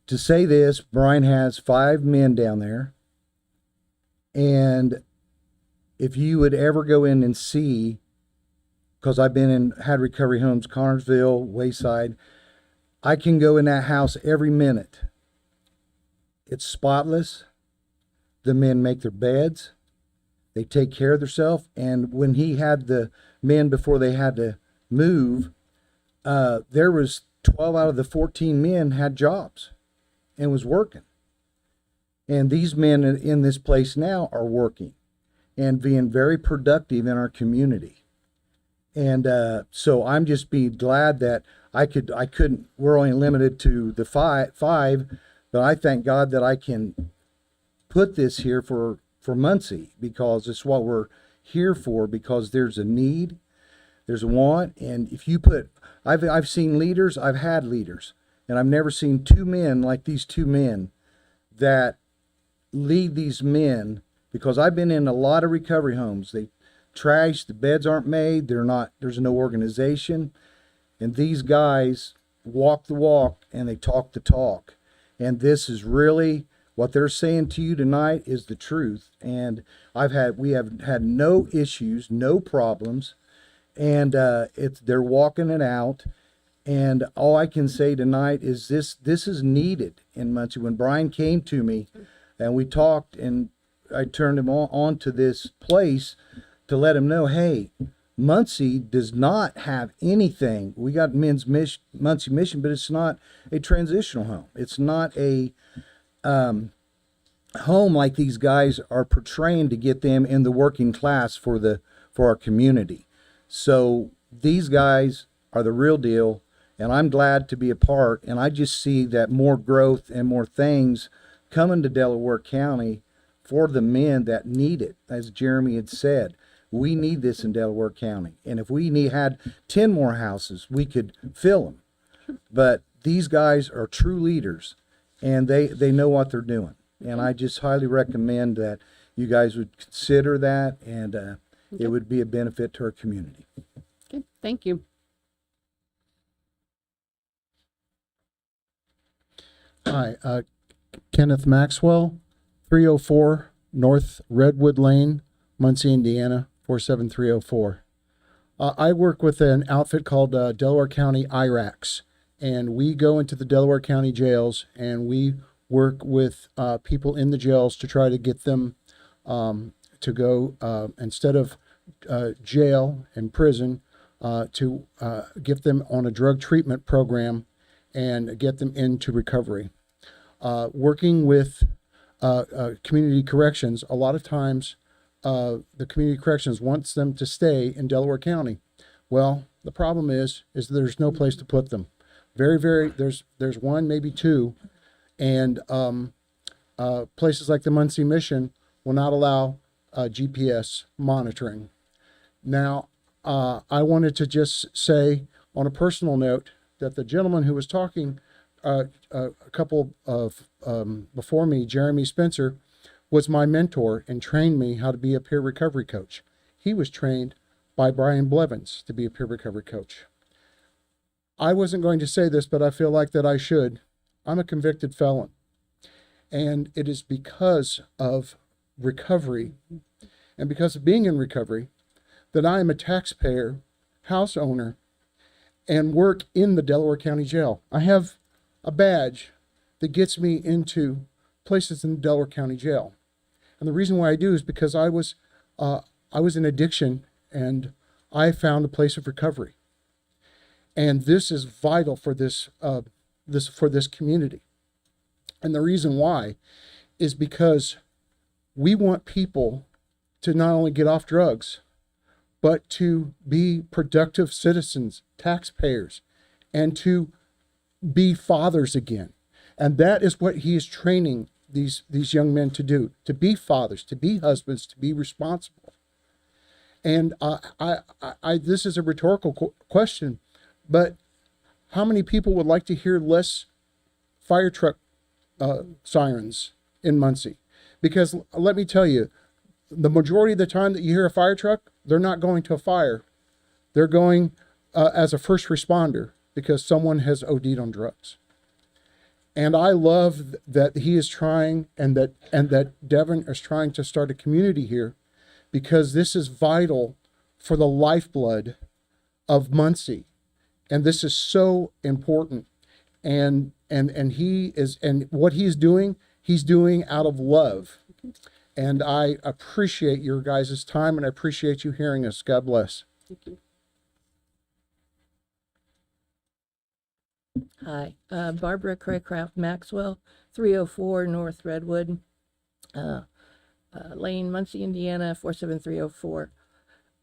to say this, Brian has 5 men down there. And if you would ever go in and see, because I've had recovery homes, Connorsville, Wayside, I can go in that house every minute. It's spotless. The men make their beds. They take care of themselves. And when he had the men before they had to move, there was 12 out of the 14 men had jobs and was working. And these men in this place now are working and being very productive in our community. And so I'm just be glad that we're only limited to the five, but I thank God that I can put this here for Muncie, because it's what we're here for, because there's a need. There's a want, and if you put, I've seen leaders, I've had leaders, and I've never seen two men like these two men that lead these men, because I've been in a lot of recovery homes. They trash, the beds aren't made, there's no organization, and these guys walk the walk and they talk the talk. And this is really what they're saying to you tonight is the truth. And we have had no issues, no problems, and they're walking it out. And all I can say tonight is this is needed in Muncie. When Brian came to me and we talked, and I turned him on to this place to let him know, hey, Muncie does not have anything. We got Muncie Mission, but it's not a transitional home. It's not a home like these guys are portraying to get them in the working class for our community. So these guys are the real deal, and I'm glad to be a part. And I just see that more growth and more things coming to Delaware County for the men that need it. As Jeremy had said, we need this in Delaware County. And if we had 10 more houses, we could fill them. But these guys are true leaders, and they know what they're doing. And I just highly recommend that you guys would consider that, and it would be a benefit to our community. Okay, thank you. Hi, Kenneth Maxwell, 304 North Redwood Lane, Muncie, Indiana, 47304. I work with an outfit called Delaware County IRACs, and we go into the Delaware County jails and we work with people in the jails to try to get them to go, instead of jail and prison, to get them on a drug treatment program and get them into recovery. Working with community corrections, a lot of times the community corrections wants them to stay in Delaware County. Well, the problem is there's no place to put them. There's one, maybe two, and places like the Muncie Mission will not allow GPS monitoring. Now, I wanted to just say on a personal note that the gentleman who was talking a couple of before me, Jeremy Spencer, was my mentor and trained me how to be a peer recovery coach. He was trained by Brian Blevins to be a peer recovery coach. I wasn't going to say this, but I feel like that I should. I'm a convicted felon. And it is because of recovery and because of being in recovery that I am a taxpayer, house owner, and work in the Delaware County Jail. I have a badge that gets me into places in the Delaware County Jail. And the reason why I do is because I was in addiction, and I found a place of recovery. And this is vital for this community. And the reason why is because we want people to not only get off drugs, but to be productive citizens, taxpayers, and to be fathers again. And that is what he is training these young men to do, to be fathers, to be husbands, to be responsible. And this is a rhetorical question, but how many people would like to hear less fire truck sirens in Muncie? Because let me tell you, the majority of the time that you hear a fire truck, they're not going to a fire. They're going as a first responder because someone has OD'd on drugs. And I love that he is trying, and that Devin is trying to start a community here, because this is vital for the lifeblood of Muncie. And this is so important. And he is, and what he's doing out of love. And I appreciate your guys' time, and I appreciate you hearing us. God bless. Thank you. Hi, Barbara Craycraft Maxwell, 304 North Redwood Lane, Muncie, Indiana, 47304.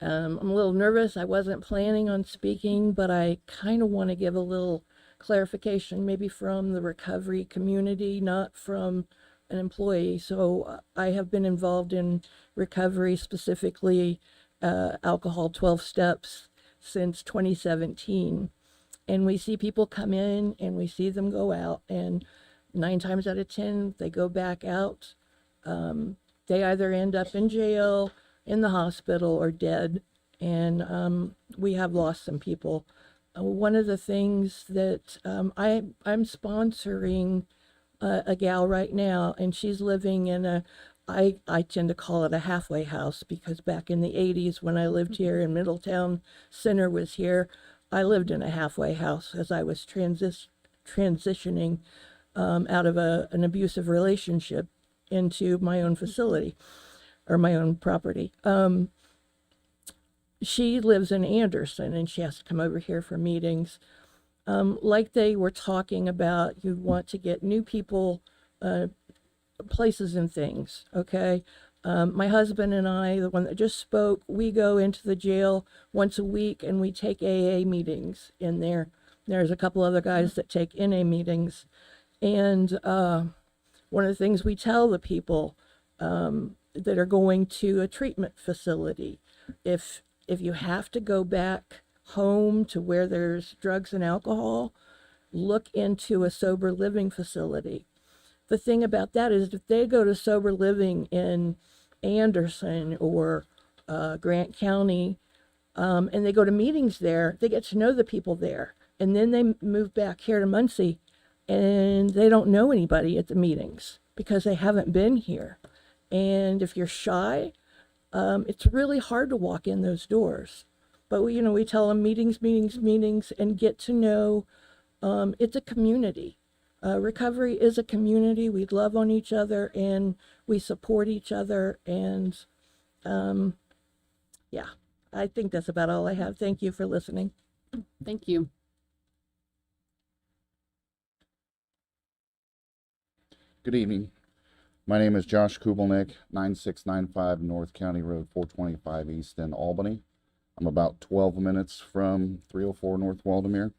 I'm a little nervous. I wasn't planning on speaking, but I kind of want to give a little clarification, maybe from the recovery community, not from an employee. So I have been involved in recovery, specifically alcohol 12 steps since 2017. And we see people come in and we see them go out, and 9 times out of 10, they go back out. They either end up in jail, in the hospital, or dead. And we have lost some people. One of the things that I'm sponsoring a gal right now, and she's living in I tend to call it a halfway house, because back in the 80s when I lived here and Middletown Center was here, I lived in a halfway house as I was transitioning out of an abusive relationship into my own facility or my own property. She lives in Anderson, and she has to come over here for meetings. Like they were talking about, you want to get new people places and things, okay? My husband and I, the one that just spoke, we go into the jail once a week and we take AA meetings in there. There's a couple other guys that take NA meetings. And one of the things we tell the people that are going to a treatment facility, if you have to go back home to where there's drugs and alcohol, look into a sober living facility. The thing about that is if they go to sober living in Anderson or Grant County, and they go to meetings there, they get to know the people there. And then they move back here to Muncie, and they don't know anybody at the meetings because they haven't been here. And if you're shy, it's really hard to walk in those doors. But we tell them meetings, and get to know. It's a community. Recovery is a community. We love on each other and we support each other. And yeah, I think that's about all I have. Thank you for listening. Thank you. Good evening. My name is Josh Kubelnick, 9695 North County Road 425 East in Albany. I'm about 12 minutes from 304 North Waldemere.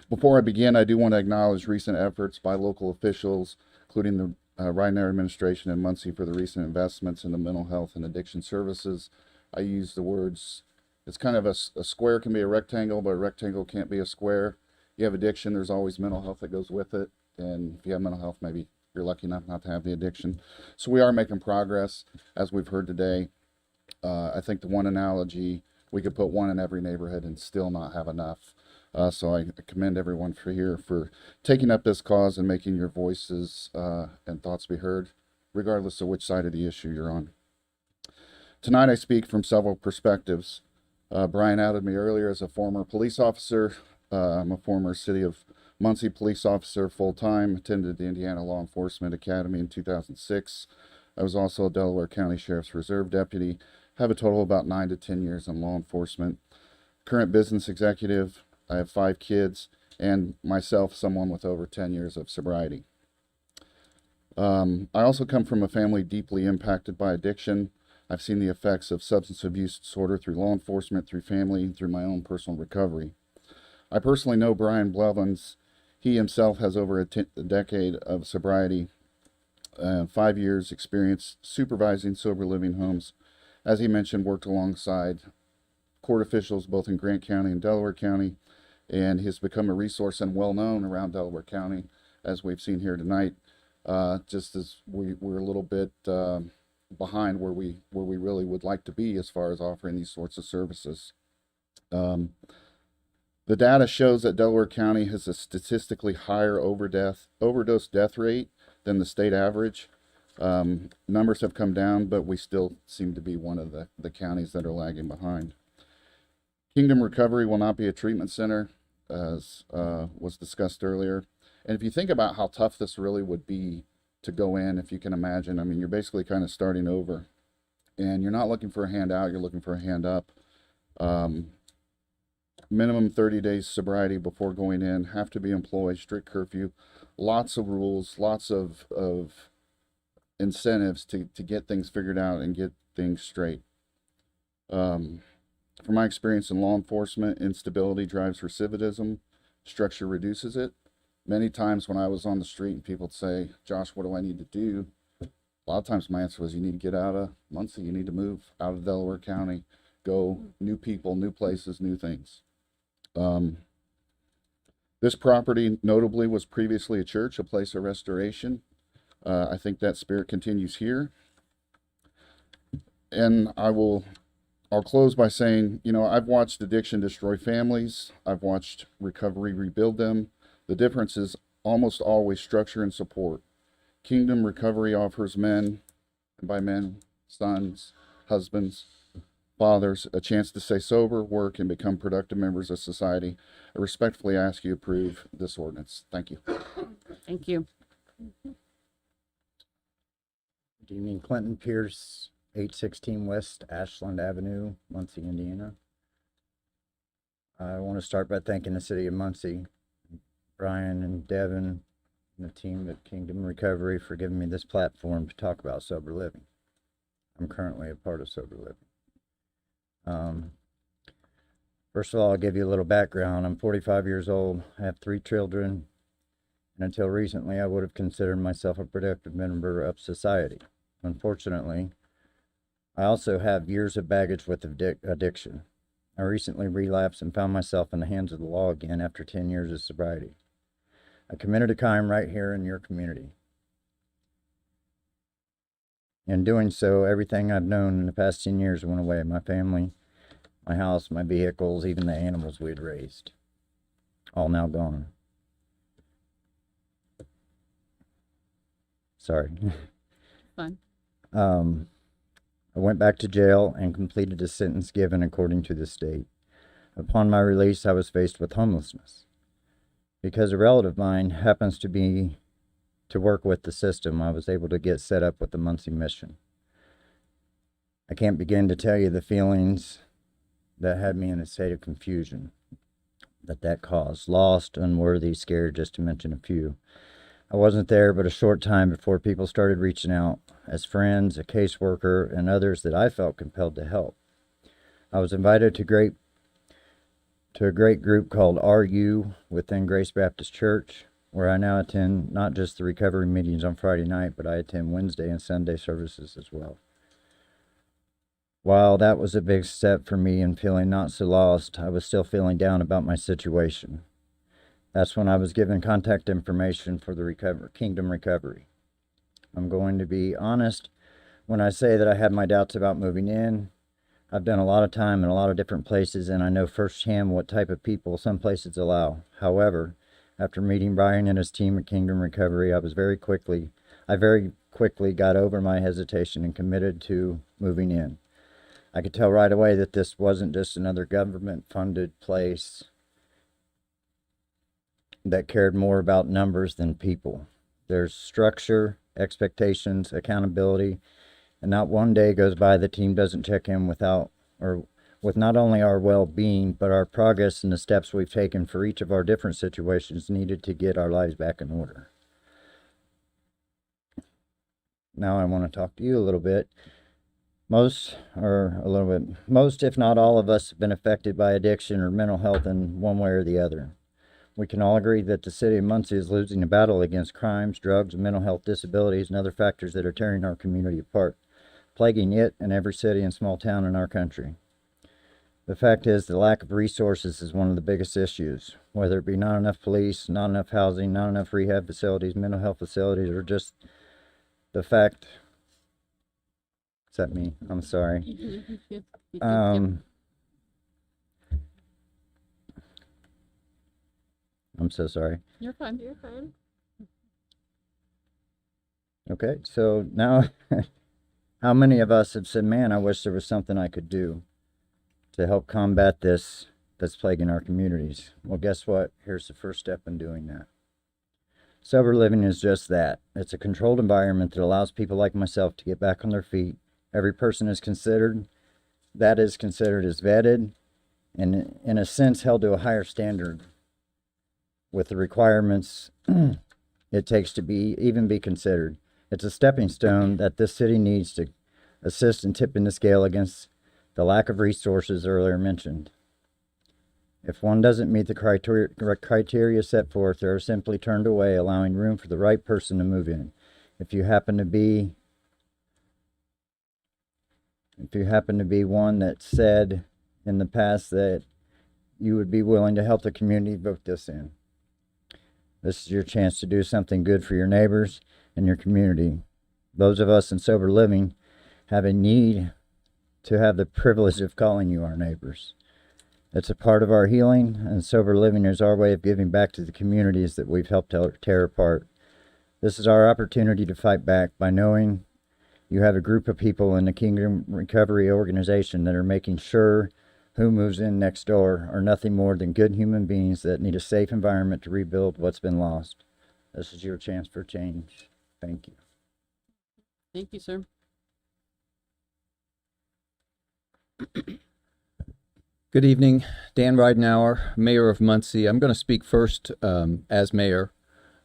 Before I begin, I do want to acknowledge recent efforts by local officials, including the Ryder administration in Muncie, for the recent investments in the mental health and addiction services. I use the words, it's kind of a square can be a rectangle, but a rectangle can't be a square. You have addiction, there's always mental health that goes with it. And if you have mental health, maybe you're lucky enough not to have the addiction. So we are making progress, as we've heard today. I think the one analogy, we could put one in every neighborhood and still not have enough. So I commend everyone for taking up this cause and making your voices and thoughts be heard, regardless of which side of the issue you're on. Tonight I speak from several perspectives. Brian outed me earlier as a former police officer. I'm a former City of Muncie police officer full-time, attended the Indiana Law Enforcement Academy in 2006. I was also a Delaware County Sheriff's Reserve Deputy. Have a total of about 9 to 10 years in law enforcement. Current business executive. I have 5 kids, and myself, someone with over 10 years of sobriety. I also come from a family deeply impacted by addiction. I've seen the effects of substance abuse disorder through law enforcement, through family, and through my own personal recovery. I personally know Brian Blevins. He himself has over a decade of sobriety, 5 years experience supervising sober living homes. As he mentioned, worked alongside court officials both in Grant County and Delaware County, and has become a resource and well known around Delaware County, as we've seen here tonight. Just as we're a little bit behind where we really would like to be as far as offering these sorts of services. The data shows that Delaware County has a statistically higher overdose death rate than the state average. Numbers have come down, but we still seem to be one of the counties that are lagging behind. Kingdom Recovery will not be a treatment center, as was discussed earlier. And if you think about how tough this really would be to go in, if you can imagine, I mean, you're basically kind of starting over. And you're not looking for a hand out, you're looking for a hand up. Minimum 30 days sobriety before going in, have to be employed, strict curfew, lots of rules, lots of incentives to get things figured out and get things straight. From my experience in law enforcement, instability drives recidivism, structure reduces it. Many times when I was on the street and people would say, Josh, what do I need to do? A lot of times my answer was, you need to get out of Muncie, you need to move out of Delaware County, go, new people, new places, new things. This property notably was previously a church, a place of restoration. I think that spirit continues here. And I'll close by saying, you know, I've watched addiction destroy families. I've watched recovery rebuild them. The difference is almost always structure and support. Kingdom Recovery offers men, and by men, sons, husbands, fathers, a chance to stay sober, work, and become productive members of society. I respectfully ask you to approve this ordinance. Thank you. Thank you. Good evening, Clinton Pierce, 816 West Ashland Avenue, Muncie, Indiana. I want to start by thanking the city of Muncie, Brian and Devin, and the team at Kingdom Recovery for giving me this platform to talk about sober living. I'm currently a part of sober living. First of all, I'll give you a little background. I'm 45 years old. I have 3 children. And until recently, I would have considered myself a productive member of society. Unfortunately, I also have years of baggage with addiction. I recently relapsed and found myself in the hands of the law again after 10 years of sobriety. I committed a crime right here in your community. In doing so, everything I've known in the past 10 years went away. My family, my house, my vehicles, even the animals we had raised. All now gone. Sorry. Fine. I went back to jail and completed a sentence given according to the state. Upon my release, I was faced with homelessness. Because a relative of mine happens to work with the system, I was able to get set up with the Muncie Mission. I can't begin to tell you the feelings that had me in a state of confusion that caused. Lost, unworthy, scared, just to mention a few. I wasn't there but a short time before people started reaching out as friends, a caseworker, and others that I felt compelled to help. I was invited to a great group called RU within Grace Baptist Church, where I now attend not just the recovery meetings on Friday night, but I attend Wednesday and Sunday services as well. While that was a big step for me in feeling not so lost, I was still feeling down about my situation. That's when I was given contact information for the Kingdom Recovery. I'm going to be honest when I say that I had my doubts about moving in. I've done a lot of time in a lot of different places, and I know firsthand what type of people some places allow. However, after meeting Brian and his team at Kingdom Recovery, I very quickly got over my hesitation and committed to moving in. I could tell right away that this wasn't just another government-funded place that cared more about numbers than people. There's structure, expectations, accountability, and not one day goes by the team doesn't check in with not only our well-being, but our progress and the steps we've taken for each of our different situations needed to get our lives back in order. Now I want to talk to you a little bit. Most, if not all of us have been affected by addiction or mental health in one way or the other. We can all agree that the city of Muncie is losing a battle against crimes, drugs, mental health disabilities, and other factors that are tearing our community apart, plaguing it and every city and small town in our country. The fact is the lack of resources is one of the biggest issues, whether it be not enough police, not enough housing, not enough rehab facilities, mental health facilities, or just the fact... Is that me? I'm sorry. I'm so sorry. You're fine. You're fine. Okay, so now, how many of us have said, man, I wish there was something I could do to help combat this that's plaguing our communities? Well, guess what? Here's the first step in doing that. Sober living is just that. It's a controlled environment that allows people like myself to get back on their feet. Every person is considered as vetted and in a sense held to a higher standard with the requirements it takes to be considered. It's a stepping stone that this city needs to assist in tipping the scale against the lack of resources earlier mentioned. If one doesn't meet the criteria set forth, they are simply turned away, allowing room for the right person to move in. If you happen to be if you happen to be one that said in the past that you would be willing to help the community, vote this in. This is your chance to do something good for your neighbors and your community. Those of us in sober living have a need to have the privilege of calling you our neighbors. It's a part of our healing, and sober living is our way of giving back to the communities that we've helped tear apart. This is our opportunity to fight back by knowing you have a group of people in the Kingdom Recovery Organization that are making sure who moves in next door are nothing more than good human beings that need a safe environment to rebuild what's been lost. This is your chance for change. Thank you. Thank you, sir. Good evening, Dan Ridenauer, Mayor of Muncie. I'm going to speak first as mayor.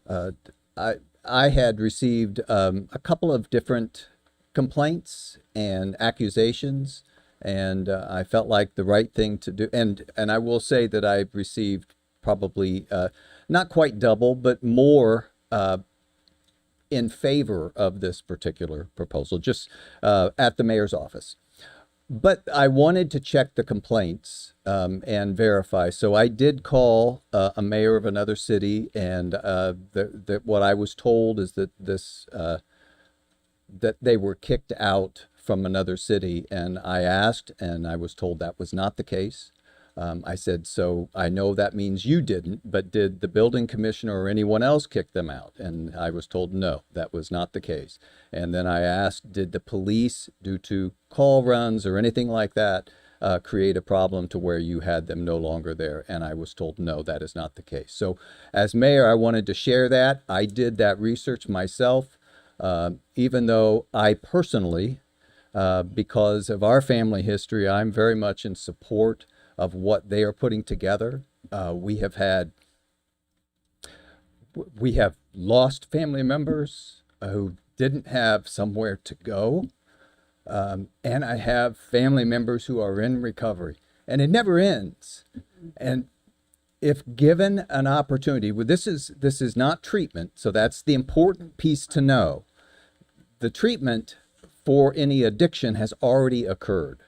I had received a couple of different complaints and accusations, and I felt like the right thing to do. And I will say that I've received probably not quite double, but more in favor of this particular proposal, just at the mayor's office. But I wanted to check the complaints and verify. So I did call a mayor of another city, and what I was told is that that they were kicked out from another city. And I asked, and I was told that was not the case. I said, so I know that means you didn't, but did the building commissioner or anyone else kick them out? And I was told, no, that was not the case. And then I asked, did the police, due to call runs or anything like that, create a problem to where you had them no longer there? And I was told, no, that is not the case. So as mayor, I wanted to share that. I did that research myself, even though I personally, because of our family history, I'm very much in support of what they are putting together. We have lost family members who didn't have somewhere to go. And I have family members who are in recovery, and it never ends. And if given an opportunity, this is not treatment, so that's the important piece to know. The treatment for any addiction has already occurred.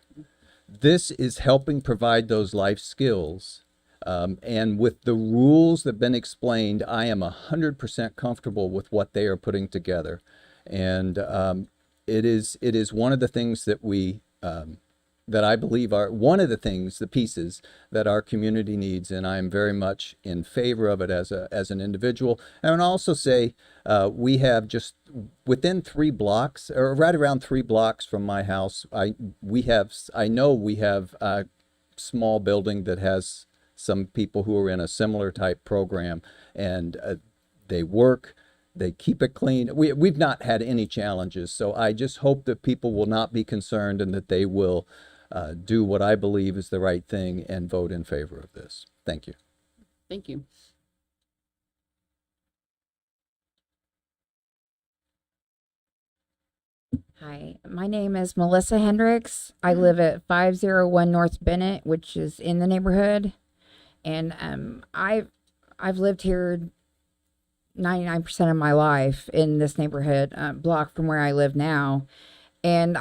This is helping provide those life skills. And with the rules that have been explained, I am 100% comfortable with what they are putting together. And it is one of the things that that I believe are one of the things, the pieces that our community needs, and I am very much in favor of it as an individual. And I would also say we have just within 3 blocks, or right around 3 blocks from my house, I know we have a small building that has some people who are in a similar type program, and they work. They keep it clean. We've not had any challenges, so I just hope that people will not be concerned and that they will do what I believe is the right thing and vote in favor of this. Thank you. Thank you. Hi, my name is Melissa Hendricks. I live at 501 North Bennett, which is in the neighborhood, and I've lived here 99% of my life in this neighborhood block from where I live now. And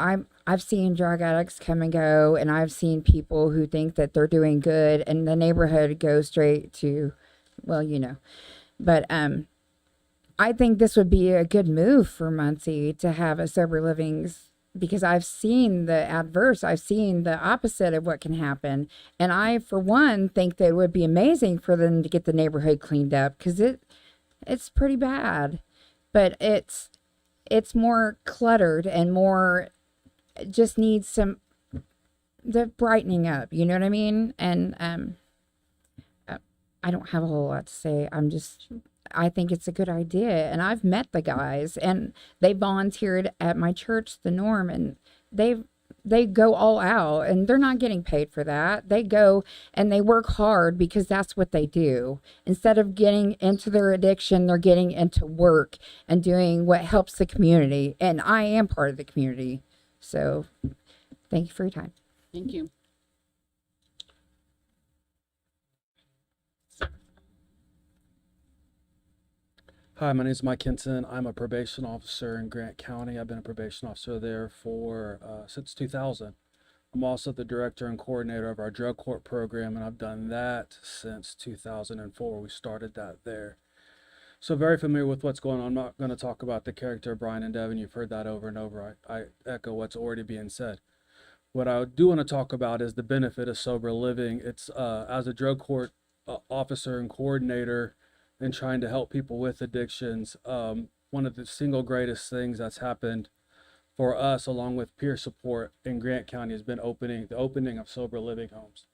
I've seen drug addicts come and go, and I've seen people who think that they're doing good, and the neighborhood goes straight to, well, you know. But I think this would be a good move for Muncie to have a sober livings, because I've seen the adverse, I've seen the opposite of what can happen. And I, for one, think that it would be amazing for them to get the neighborhood cleaned up, because it's pretty bad, but it's more cluttered and more, just needs the brightening up, you know what I mean? And I don't have a whole lot to say. I think it's a good idea, and I've met the guys, and they volunteered at my church, The Norm, and they go all out, and they're not getting paid for that. They go and they work hard because that's what they do. Instead of getting into their addiction, they're getting into work and doing what helps the community. And I am part of the community. So thank you for your time. Thank you. Hi, my name is Mike Hinton. I'm a probation officer in Grant County. I've been a probation officer there for since 2000. I'm also the director and coordinator of our drug court program, and I've done that since 2004. We started that there. So very familiar with what's going on. I'm not going to talk about the character of Brian and Devin. You've heard that over and over. I echo what's already being said. What I do want to talk about is the benefit of sober living. It's as a drug court officer and coordinator and trying to help people with addictions. One of the single greatest things that's happened for us, along with peer support in Grant County, has been the opening of sober living homes.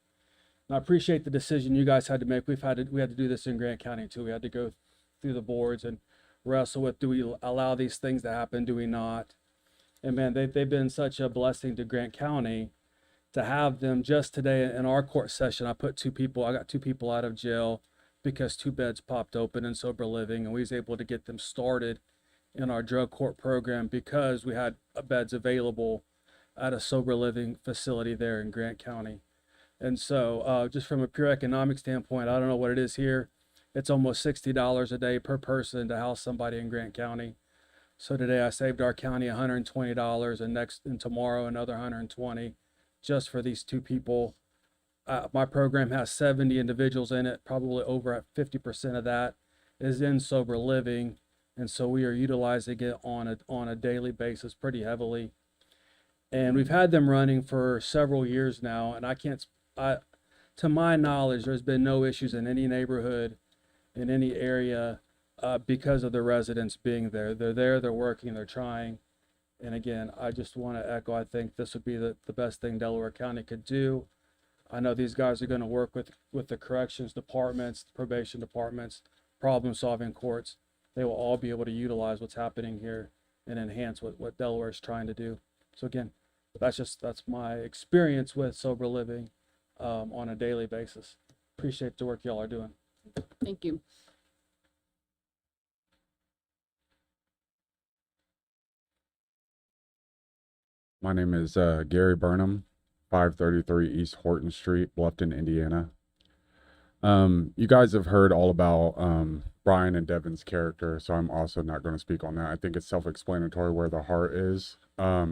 And I appreciate the decision you guys had to make. We had to do this in Grant County too. We had to go through the boards and wrestle with, do we allow these things to happen? Do we not? And man, they've been such a blessing to Grant County to have them. Just today in our court session, I got 2 people out of jail because 2 beds popped open in sober living, and we was able to get them started in our drug court program because we had beds available at a sober living facility there in Grant County. And so just from a pure economic standpoint, I don't know what it is here. It's almost $60 a day per person to house somebody in Grant County. So today I saved our county $120, and tomorrow another $120 just for these 2 people. My program has 70 individuals in it. Probably over 50% of that is in sober living, and so we are utilizing it on a daily basis pretty heavily. And we've had them running for several years now, and to my knowledge, there's been no issues in any neighborhood, in any area, because of the residents being there. They're there, they're working, they're trying. And again, I just want to echo, I think this would be the best thing Delaware County could do. I know these guys are going to work with the corrections departments, the probation departments, problem-solving courts. They will all be able to utilize what's happening here and enhance what Delaware is trying to do. So again, that's my experience with sober living on a daily basis. Appreciate the work y'all are doing. Thank you. My name is Gary Burnham, 533 East Horton Street, Bluffton, Indiana. You guys have heard all about Brian and Devin's character, so I'm also not going to speak on that. I think it's self-explanatory where the heart is. I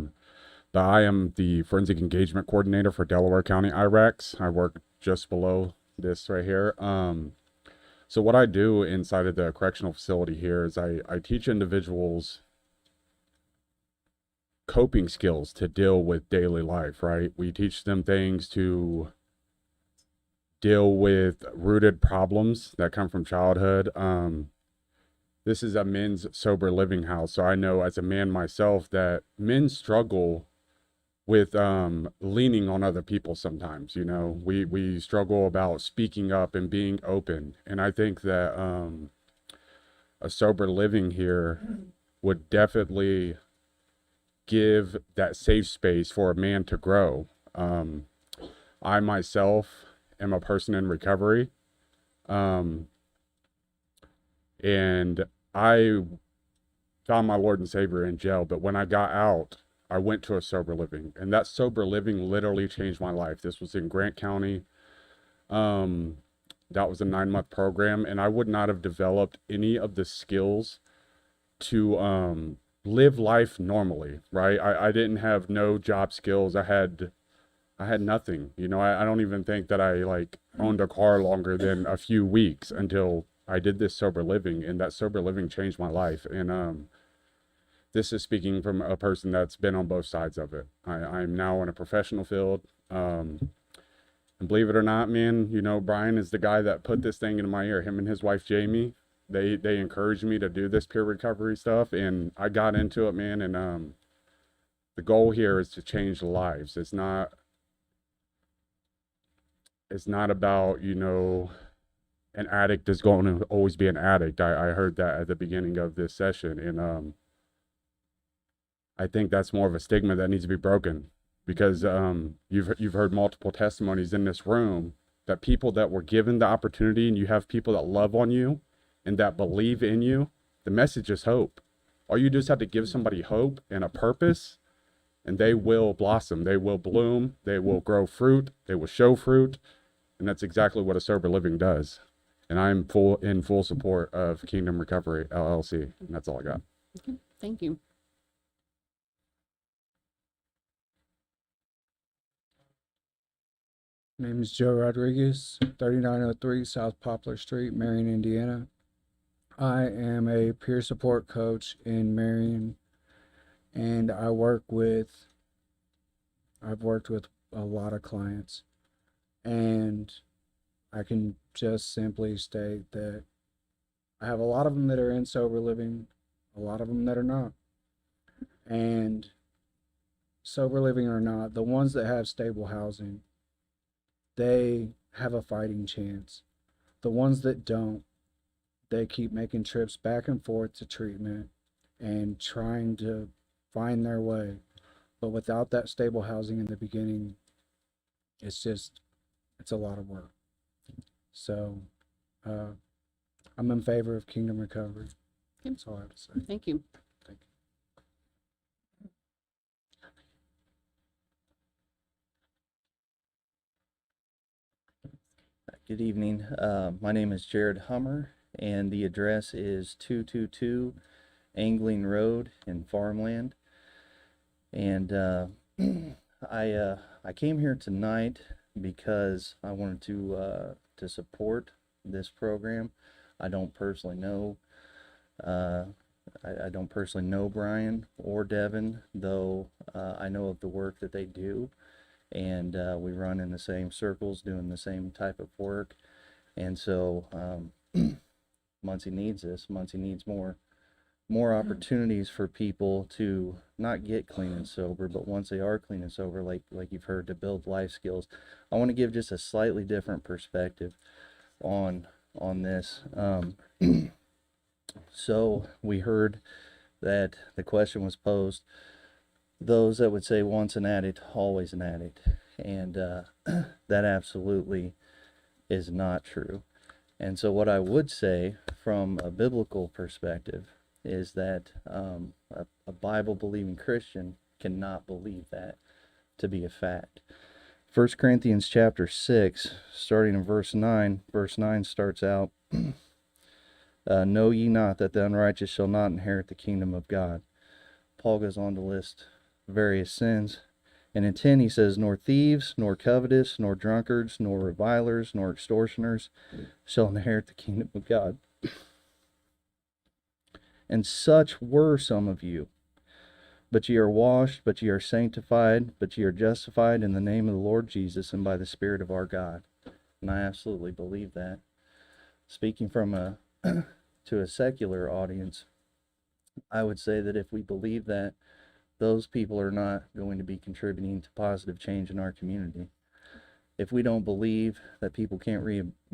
am the Forensic Engagement Coordinator for Delaware County IRACs. I work just below this right here. So what I do inside of the correctional facility here is I teach individuals coping skills to deal with daily life, right? We teach them things to deal with rooted problems that come from childhood. This is a men's sober living house, so I know as a man myself that men struggle with leaning on other people sometimes. You know, we struggle about speaking up and being open, and I think that a sober living here would definitely give that safe space for a man to grow. I myself am a person in recovery, and I found my Lord and Savior in jail, but when I got out, I went to a sober living, and that sober living literally changed my life. This was in Grant County. That was a 9-month program, and I would not have developed any of the skills to live life normally, right? I didn't have no job skills. I had nothing. You know, I don't even think that I owned a car longer than a few weeks until I did this sober living, and that sober living changed my life. And this is speaking from a person that's been on both sides of it. I'm now in a professional field. And believe it or not, man, you know, Brian is the guy that put this thing in my ear. Him and his wife, Jamie, they encouraged me to do this peer recovery stuff, and I got into it, man. And the goal here is to change lives. It's not about, you know, an addict is going to always be an addict. I heard that at the beginning of this session, and I think that's more of a stigma that needs to be broken, because you've heard multiple testimonies in this room that people that were given the opportunity, and you have people that love on you and that believe in you. The message is hope. All you do is have to give somebody hope and a purpose, and they will blossom, they will bloom, they will grow fruit, they will show fruit. And that's exactly what a sober living does. And I'm in full support of Kingdom Recovery LLC. And that's all I got. Okay, thank you. My name is Joe Rodriguez, 3903 South Poplar Street, Marion, Indiana. I am a peer support coach in Marion, and I've worked with a lot of clients, and I can just simply state that I have a lot of them that are in sober living, a lot of them that are not. And sober living or not, the ones that have stable housing, they have a fighting chance. The ones that don't, they keep making trips back and forth to treatment and trying to find their way. But without that stable housing in the beginning, it's a lot of work. So I'm in favor of Kingdom Recovery. That's all I have to say. Thank you. Thank you. Good evening. My name is Jared Hummer, and the address is 222 Angling Road in Farmland. And I came here tonight because I wanted to support this program. I don't personally know I don't personally know Brian or Devin, though I know of the work that they do. And we run in the same circles doing the same type of work. And so Muncie needs this. Muncie needs more opportunities for people to not get clean and sober, but once they are clean and sober, like you've heard, to build life skills. I want to give just a slightly different perspective on this. So we heard that the question was posed, those that would say once an addict, always an addict. And that absolutely is not true. And so what I would say from a biblical perspective is that a Bible-believing Christian cannot believe that to be a fact. 1 Corinthians chapter 6, starting in verse 9 starts out, know ye not that the unrighteous shall not inherit the kingdom of God. Paul goes on to list various sins. And in 10 he says, nor thieves, nor covetous, nor drunkards, nor revilers, nor extortioners shall inherit the kingdom of God. And such were some of you. But ye are washed, but ye are sanctified, but ye are justified in the name of the Lord Jesus and by the Spirit of our God. And I absolutely believe that. Speaking from to a secular audience, I would say that if we believe that, those people are not going to be contributing to positive change in our community. If we don't believe that people can't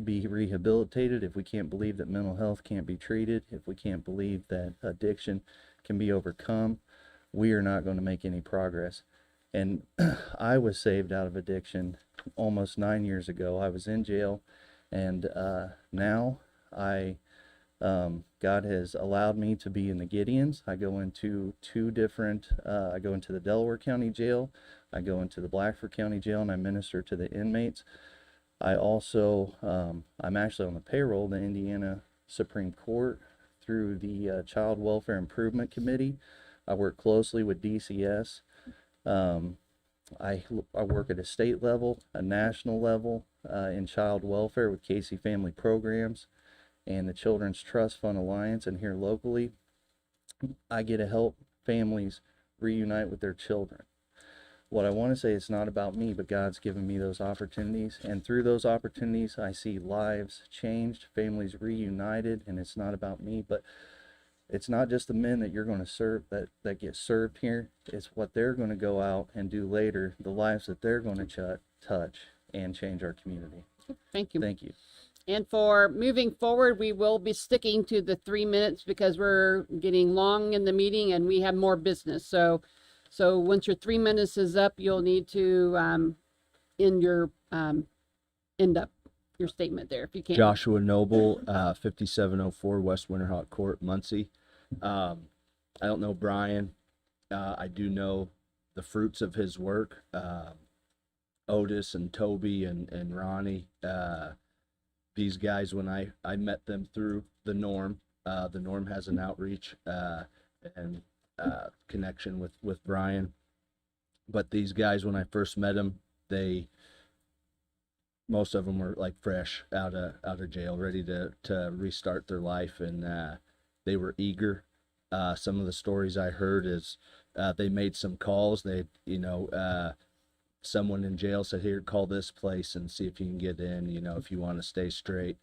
be rehabilitated, if we can't believe that mental health can't be treated, if we can't believe that addiction can be overcome, we are not going to make any progress. And I was saved out of addiction almost 9 years ago. I was in jail, and now God has allowed me to be in the Gideons. I go into I go into the Delaware County Jail, I go into the Blackford County Jail, and I minister to the inmates. I also, I'm actually on the payroll of the Indiana Supreme Court through the Child Welfare Improvement Committee. I work closely with DCS. I work at a state level, a national level, in child welfare with Casey Family Programs and the Children's Trust Fund Alliance. And here locally, I get to help families reunite with their children. What I want to say, it's not about me, but God's given me those opportunities. And through those opportunities, I see lives changed, families reunited, and it's not about me, but it's not just the men that you're going to serve that get served here. It's what they're going to go out and do later, the lives that they're going to touch and change our community. Thank you. Thank you. And for moving forward, we will be sticking to the 3 minutes because we're getting long in the meeting and we have more business. So once your 3 minutes is up, you'll need to end up your statement there if you can. Joshua Noble, 5704 West Winterhawk Court, Muncie. I don't know Brian. I do know the fruits of his work. Otis and Toby and Ronnie these guys, when I met them through the Norm has an outreach and connection with Brian. But these guys, when I first met them, most of them were like fresh out of jail, ready to restart their life, and they were eager. Some of the stories I heard is they made some calls. Someone in jail said, "Here, call this place and see if you can get in, if you want to stay straight."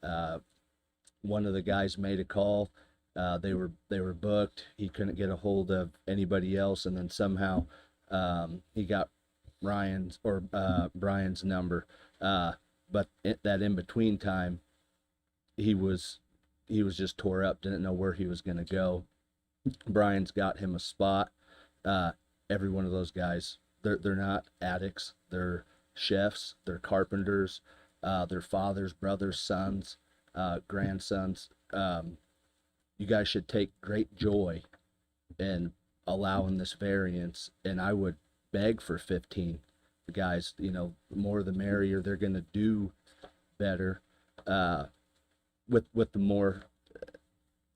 One of the guys made a call. They were booked. He couldn't get a hold of anybody else, and then somehow he got Brian's number. But that in between time, he was just tore up, didn't know where he was going to go. Brian's got him a spot. Every one of those guys, they're not addicts. They're chefs. They're carpenters. They're fathers, brothers, sons, grandsons. You guys should take great joy in allowing this variance, and I would beg for 15 guys. The more the merrier. They're going to do better with the more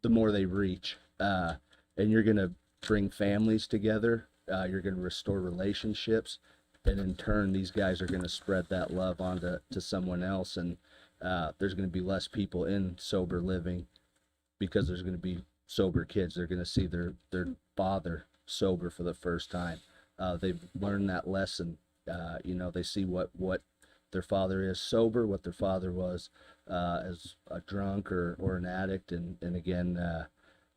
they reach, and you're going to bring families together. You're going to restore relationships, and in turn, these guys are going to spread that love onto someone else, and there's going to be less people in sober living because there's going to be sober kids. They're going to see their father sober for the first time. They've learned that lesson. They see what their father is sober, what their father was as a drunk or an addict, and again,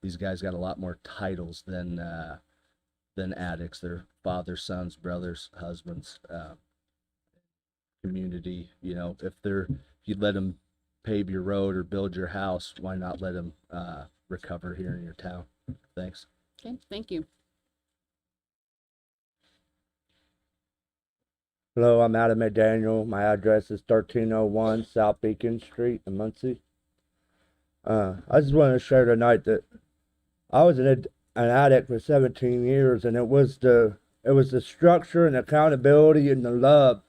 these guys got a lot more titles than addicts. They're fathers, sons, brothers, husbands, community. If you let them pave your road or build your house, why not let them recover here in your town? Thanks. Okay, thank you. Hello, I'm Adam McDaniel. My address is 1301 South Beacon Street in Muncie. I just want to share tonight that I was an addict for 17 years, and it was the structure and accountability and the love.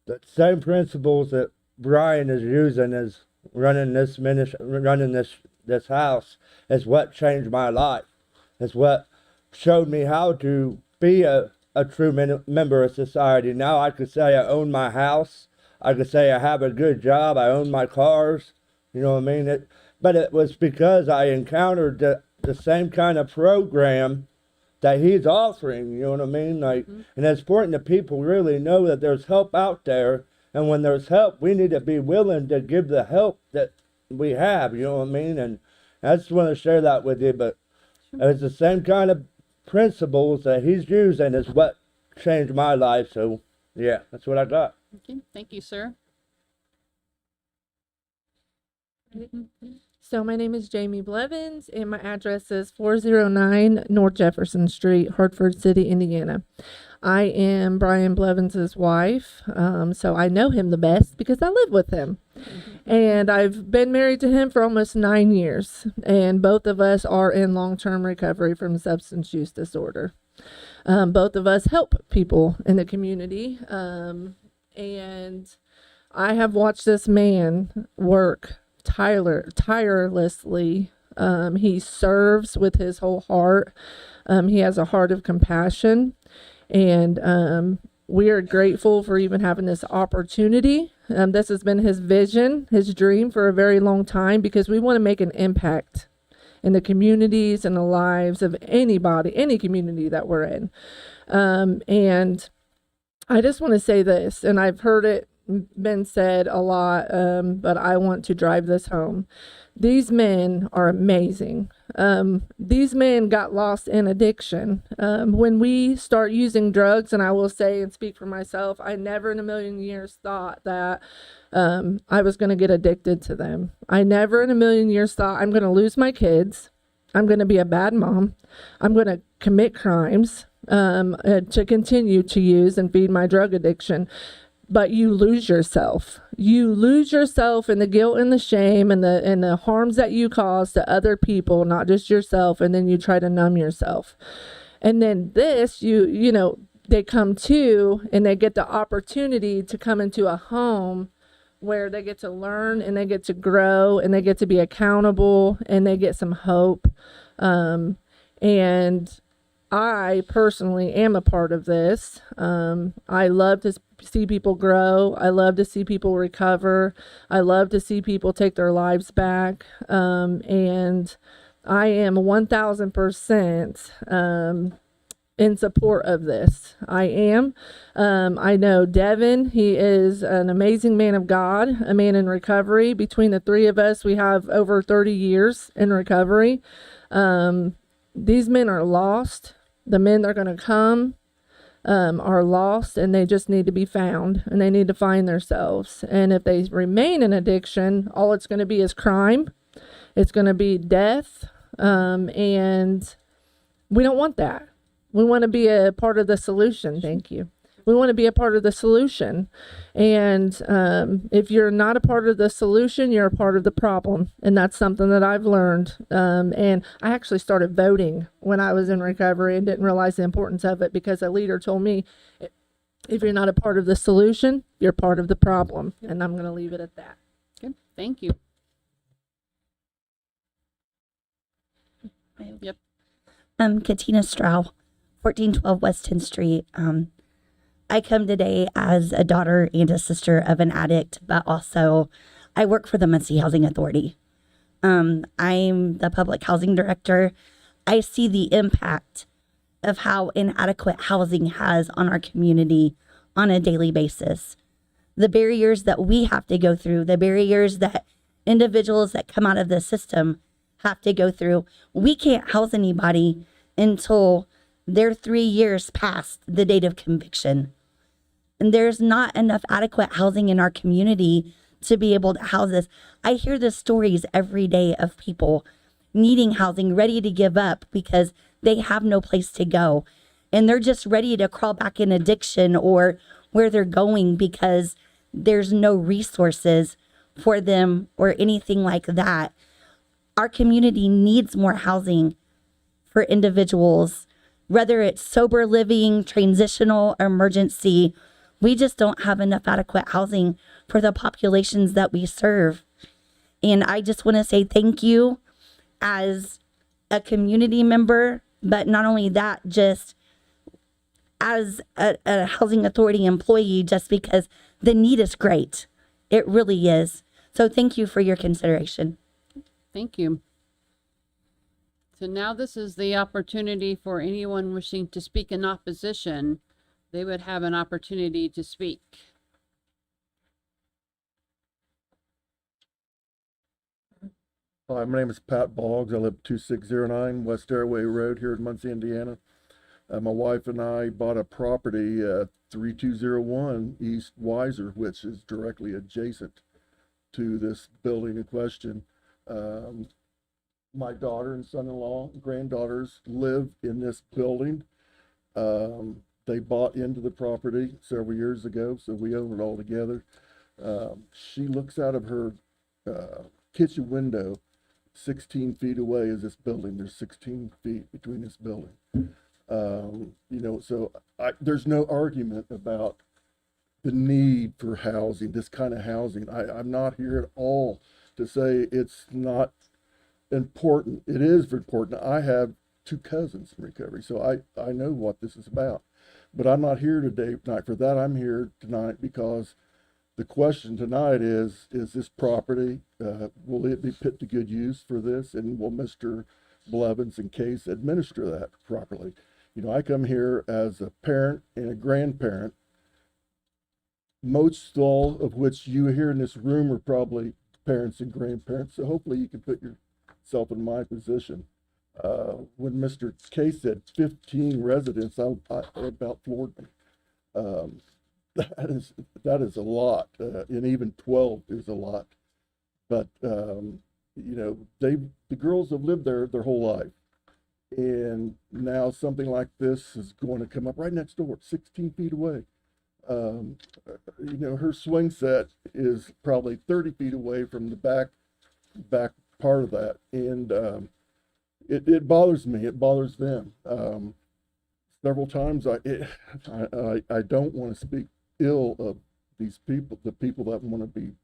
The same principles that Brian is using as running this house is what changed my life. It's what showed me how to be a true member of society. Now I could say I own my house. I could say I have a good job. I own my cars. You know what I mean? But it was because I encountered the same kind of program that he's offering. You know what I mean? And it's important that people really know that there's help out there. And when there's help, we need to be willing to give the help that we have. You know what I mean? And I just want to share that with you. But it's the same kind of principles that he's using is what changed my life. So yeah, that's what I got. Okay, thank you, sir. So my name is Jamie Blevins, and my address is 409 North Jefferson Street, Hartford City, Indiana. I am Brian Blevins' wife, so I know him the best because I live with him. And I've been married to him for almost 9 years, and both of us are in long-term recovery from substance use disorder. Both of us help people in the community, and I have watched this man work tirelessly. He serves with his whole heart. He has a heart of compassion, and we are grateful for even having this opportunity. This has been his vision, his dream for a very long time, because we want to make an impact in the communities and the lives of anybody, any community that we're in. And I just want to say this, and I've heard it been said a lot, but I want to drive this home. These men are amazing. These men got lost in addiction. When we start using drugs, and I will say and speak for myself, I never in a million years thought that I was going to get addicted to them. I never in a million years thought I'm going to lose my kids. I'm going to be a bad mom. I'm going to commit crimes to continue to use and feed my drug addiction. But you lose yourself. You lose yourself in the guilt and the shame and the harms that you cause to other people, not just yourself, and then you try to numb yourself. And then this, they come to and they get the opportunity to come into a home where they get to learn and they get to grow and they get to be accountable and they get some hope. And I personally am a part of this. I love to see people grow. I love to see people recover. I love to see people take their lives back. And I am 1000% in support of this. I am. I know Devin, he is an amazing man of God, a man in recovery. Between the three of us, we have over 30 years in recovery. These men are lost. The men that are going to come are lost, and they just need to be found, and they need to find themselves. And if they remain in addiction, all it's going to be is crime. It's going to be death. And we don't want that. We want to be a part of the solution. Thank you. We want to be a part of the solution. And if you're not a part of the solution, you're a part of the problem. And that's something that I've learned. And I actually started voting when I was in recovery and didn't realize the importance of it because a leader told me, if you're not a part of the solution, you're part of the problem. And I'm going to leave it at that. Okay, thank you. Yep. Katina Strau, 1412 West 10th Street. I come today as a daughter and a sister of an addict, but also I work for the Muncie Housing Authority. I'm the public housing director. I see the impact of how inadequate housing has on our community on a daily basis. The barriers that we have to go through, the barriers that individuals that come out of the system have to go through. We can't house anybody until they're 3 years past the date of conviction. And there's not enough adequate housing in our community to be able to house this. I hear the stories every day of people needing housing, ready to give up because they have no place to go. And they're just ready to crawl back in addiction or where they're going because there's no resources for them or anything like that. Our community needs more housing for individuals, whether it's sober living, transitional, or emergency. We just don't have enough adequate housing for the populations that we serve. And I just want to say thank you as a community member, but not only that, just as a housing authority employee, just because the need is great. It really is. So thank you for your consideration. Thank you. So now this is the opportunity for anyone wishing to speak in opposition. They would have an opportunity to speak. Hi, my name is Pat Boggs. I live 2609 West Airway Road here in Muncie, Indiana. My wife and I bought a property at 3201 East Weiser, which is directly adjacent to this building in question. My daughter and son-in-law, granddaughters live in this building. They bought into the property several years ago, so we own it all together. She looks out of her kitchen window. 16 feet away is this building. There's 16 feet between this building. So there's no argument about the need for housing, this kind of housing. I'm not here at all to say it's not important. It is important. I have 2 cousins in recovery, so I know what this is about. But I'm not here tonight for that. I'm here tonight because the question tonight is this property, will it be put to good use for this? And will Mr. Blevins and Case administer that properly? I come here as a parent and a grandparent, most all of which you here in this room are probably parents and grandparents. So hopefully you can put yourself in my position. When Mr. Case said 15 residents, I about floored me. That is a lot, and even 12 is a lot. But the girls have lived there their whole life, and now something like this is going to come up right next door, 16 feet away. Her swing set is probably 30 feet away from the back part of that, and it bothers me. It bothers them. Several times I don't want to speak ill of these people, the people that want to be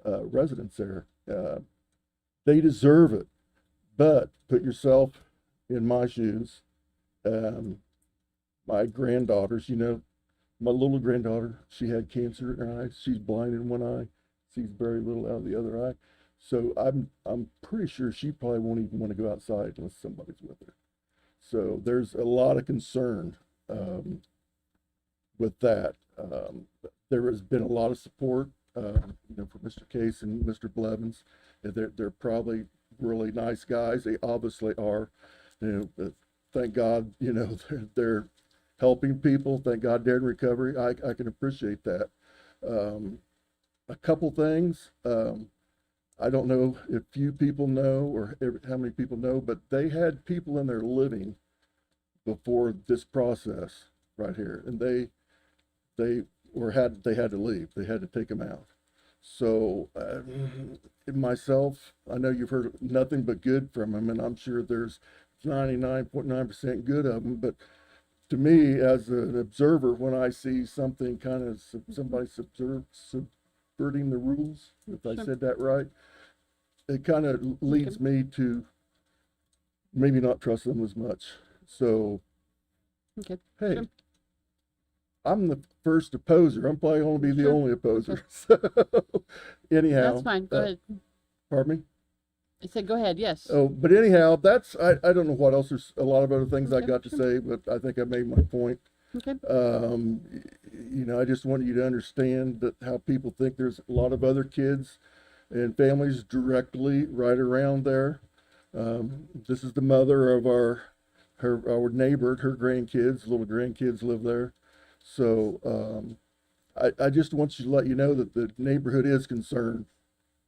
residents there. They deserve it, but put yourself in my shoes. My granddaughters, you know, my little granddaughter, she had cancer in her eye. She's blind in one eye, sees very little out of the other eye. So I'm pretty sure she probably won't even want to go outside unless somebody's with her. So there's a lot of concern with that. There has been a lot of support, you know, for Mr. Case and Mr. Blevins. They're probably really nice guys. They obviously are. You know, thank God, you know, they're helping people. Thank God they're in recovery. I can appreciate that. A couple things. I don't know if few people know or how many people know, but they had people in there living before this process right here, and they had to leave. They had to take them out. So myself, I know you've heard nothing but good from them, and I'm sure there's 99.9% good of them. But to me, as an observer, when I see something kind of somebody subverting the rules, if I said that right, it kind of leads me to maybe not trust them as much. So, Okay. hey, Sure. I'm the first opposer. I'm probably going to be the only opposer. So, anyhow. That's fine. Go ahead. Pardon me? I said, go ahead. Yes. Oh, but anyhow, I don't know what else. There's a lot of other things I Okay, got to sure. say, but I think I made my point. Okay. You know, I just want you to understand that how people think there's a lot of other kids and families directly right around there. This is the mother of our neighbor, her grandkids, little grandkids live there. So I just want you to let you know that the neighborhood is concerned,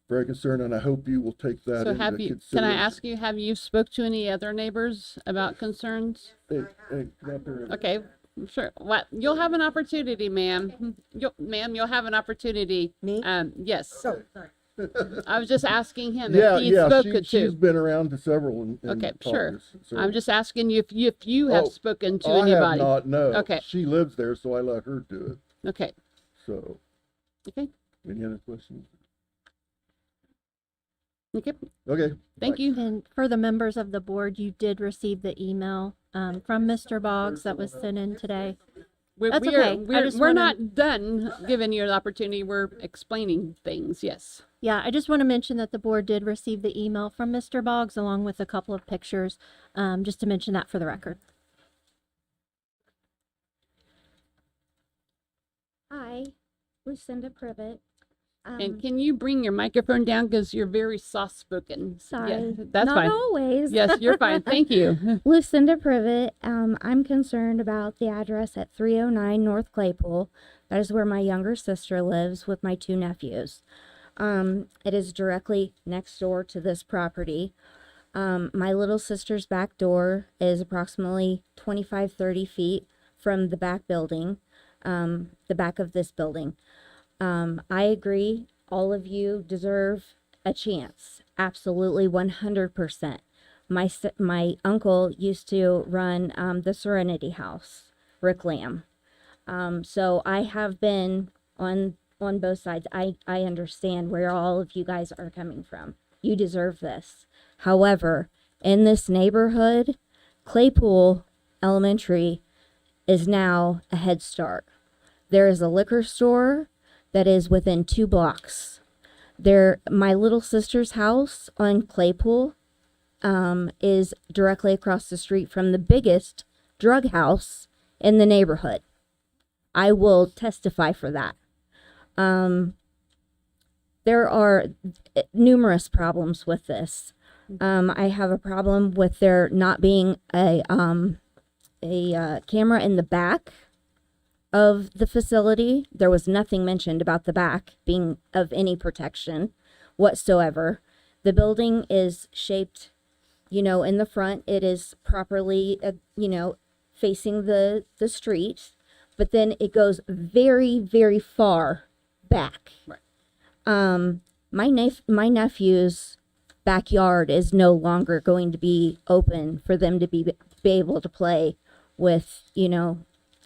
very concerned, and I hope you will take that So into have you, consideration. can I ask you, have you spoke to any other neighbors about concerns? Hey, come up here. Okay, sure. What, you'll have an opportunity, ma'am. You'll have an opportunity. Me? Yes. Sorry. I was just asking him Yeah, if he yeah, spoke to. she's been around to several. And Okay, talked sure. to us, so- I'm just asking you if you have Oh, spoken to I anybody. have not, no. Okay. She lives there, so I let her do it. Okay. So, Okay. any other questions? Okay. Okay. Thank you. And for the members of the board, you did receive the email from Mr. Boggs that was sent in today. That's okay. I We're just wanna- not done giving you the opportunity. We're explaining things. Yes. Yeah, I just want to mention that the board did receive the email from Mr. Boggs along with a couple of pictures, just to mention that for the record. Hi, Lucinda Privet. And can you bring your microphone down because you're very soft spoken? Sorry, Yeah, that's not fine. always. Yes, you're fine. Thank you. Lucinda Privet. I'm concerned about the address at 309 North Claypool. That is where my younger sister lives with my two nephews. It is directly next door to this property. My little sister's back door is approximately 25-30 feet from the back building, the back of this building. I agree. All of you deserve a chance. Absolutely 100%. My uncle used to run the Serenity House, Rick Lamb. So I have been on both sides. I understand where all of you guys are coming from. You deserve this. However, in this neighborhood, Claypool Elementary is now a Head Start. There is a liquor store that is within 2 blocks. My little sister's house on Claypool is directly across the street from the biggest drug house in the neighborhood. I will testify for that. There are numerous problems with this. I have a problem with there not being a camera in the back of the facility. There was nothing mentioned about the back being of any protection whatsoever. The building is shaped, in the front, it is properly, facing the street, but then it goes very, very far back. Right. My nephew's backyard is no longer going to be open for them to be able to play with,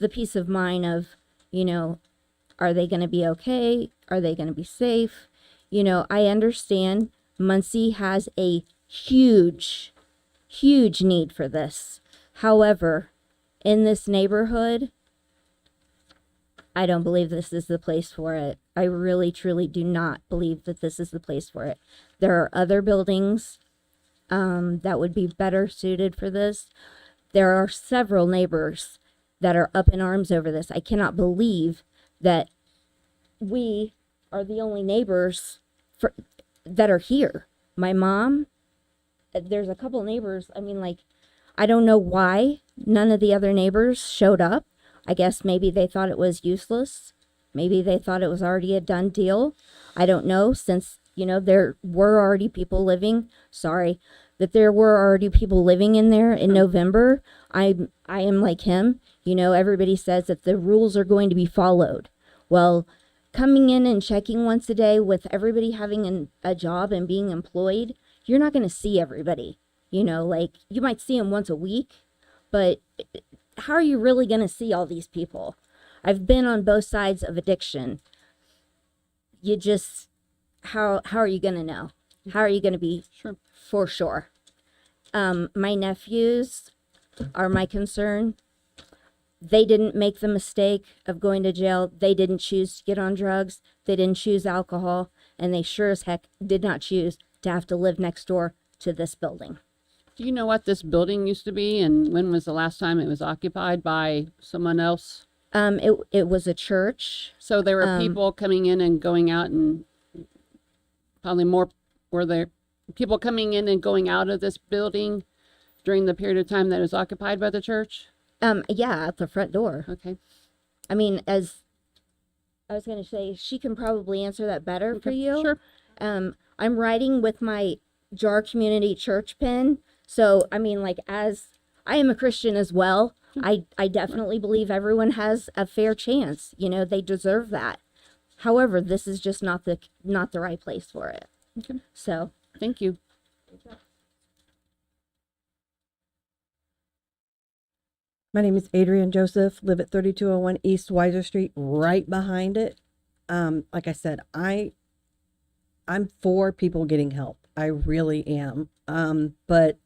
the peace of mind of, are they going to be okay? Are they going to be safe? You know, I understand Muncie has a huge, huge need for this. However, in this neighborhood, I don't believe this is the place for it. I really, truly do not believe that this is the place for it. There are other buildings that would be better suited for this. There are several neighbors that are up in arms over this. I cannot believe that we are the only neighbors that are here. My mom, there's a couple neighbors. I mean, like, I don't know why none of the other neighbors showed up. I guess maybe they thought it was useless. Maybe they thought it was already a done deal. I don't know, since, you know, there were already people living. Sorry, that there were already people living in there in November. I am like him. You know, everybody says that the rules are going to be followed. Well, coming in and checking once a day with everybody having a job and being employed, you're not going to see everybody. You know, like, you might see them once a week, but how are you really going to see all these people? I've been on both sides of addiction. You just, how are you going to know? How are you going to be for sure? My nephews are my concern. They didn't make the mistake of going to jail. They didn't choose to get on drugs. They didn't choose alcohol. And they sure as heck did not choose to have to live next door to this building. Do you know what this building used to be, and when was the last time it was occupied by someone else? It was a church. So there were people coming in and going out, and probably more, were there people coming in and going out of this building during the period of time that it was occupied by the church? Yeah, at the front door. Okay. I mean, as I was going to say, she can probably answer that better for you. Sure. I'm writing with my JAR Community Church pen. So, I mean, like, as I am a Christian as well, I definitely believe everyone has a fair chance. You know, they deserve that. However, this is just not the right place for it. Okay. So, thank you. My name is Adrian Joseph, live at 3201 East Weiser Street, right behind it. Like I said, I'm for people getting help. I really am. But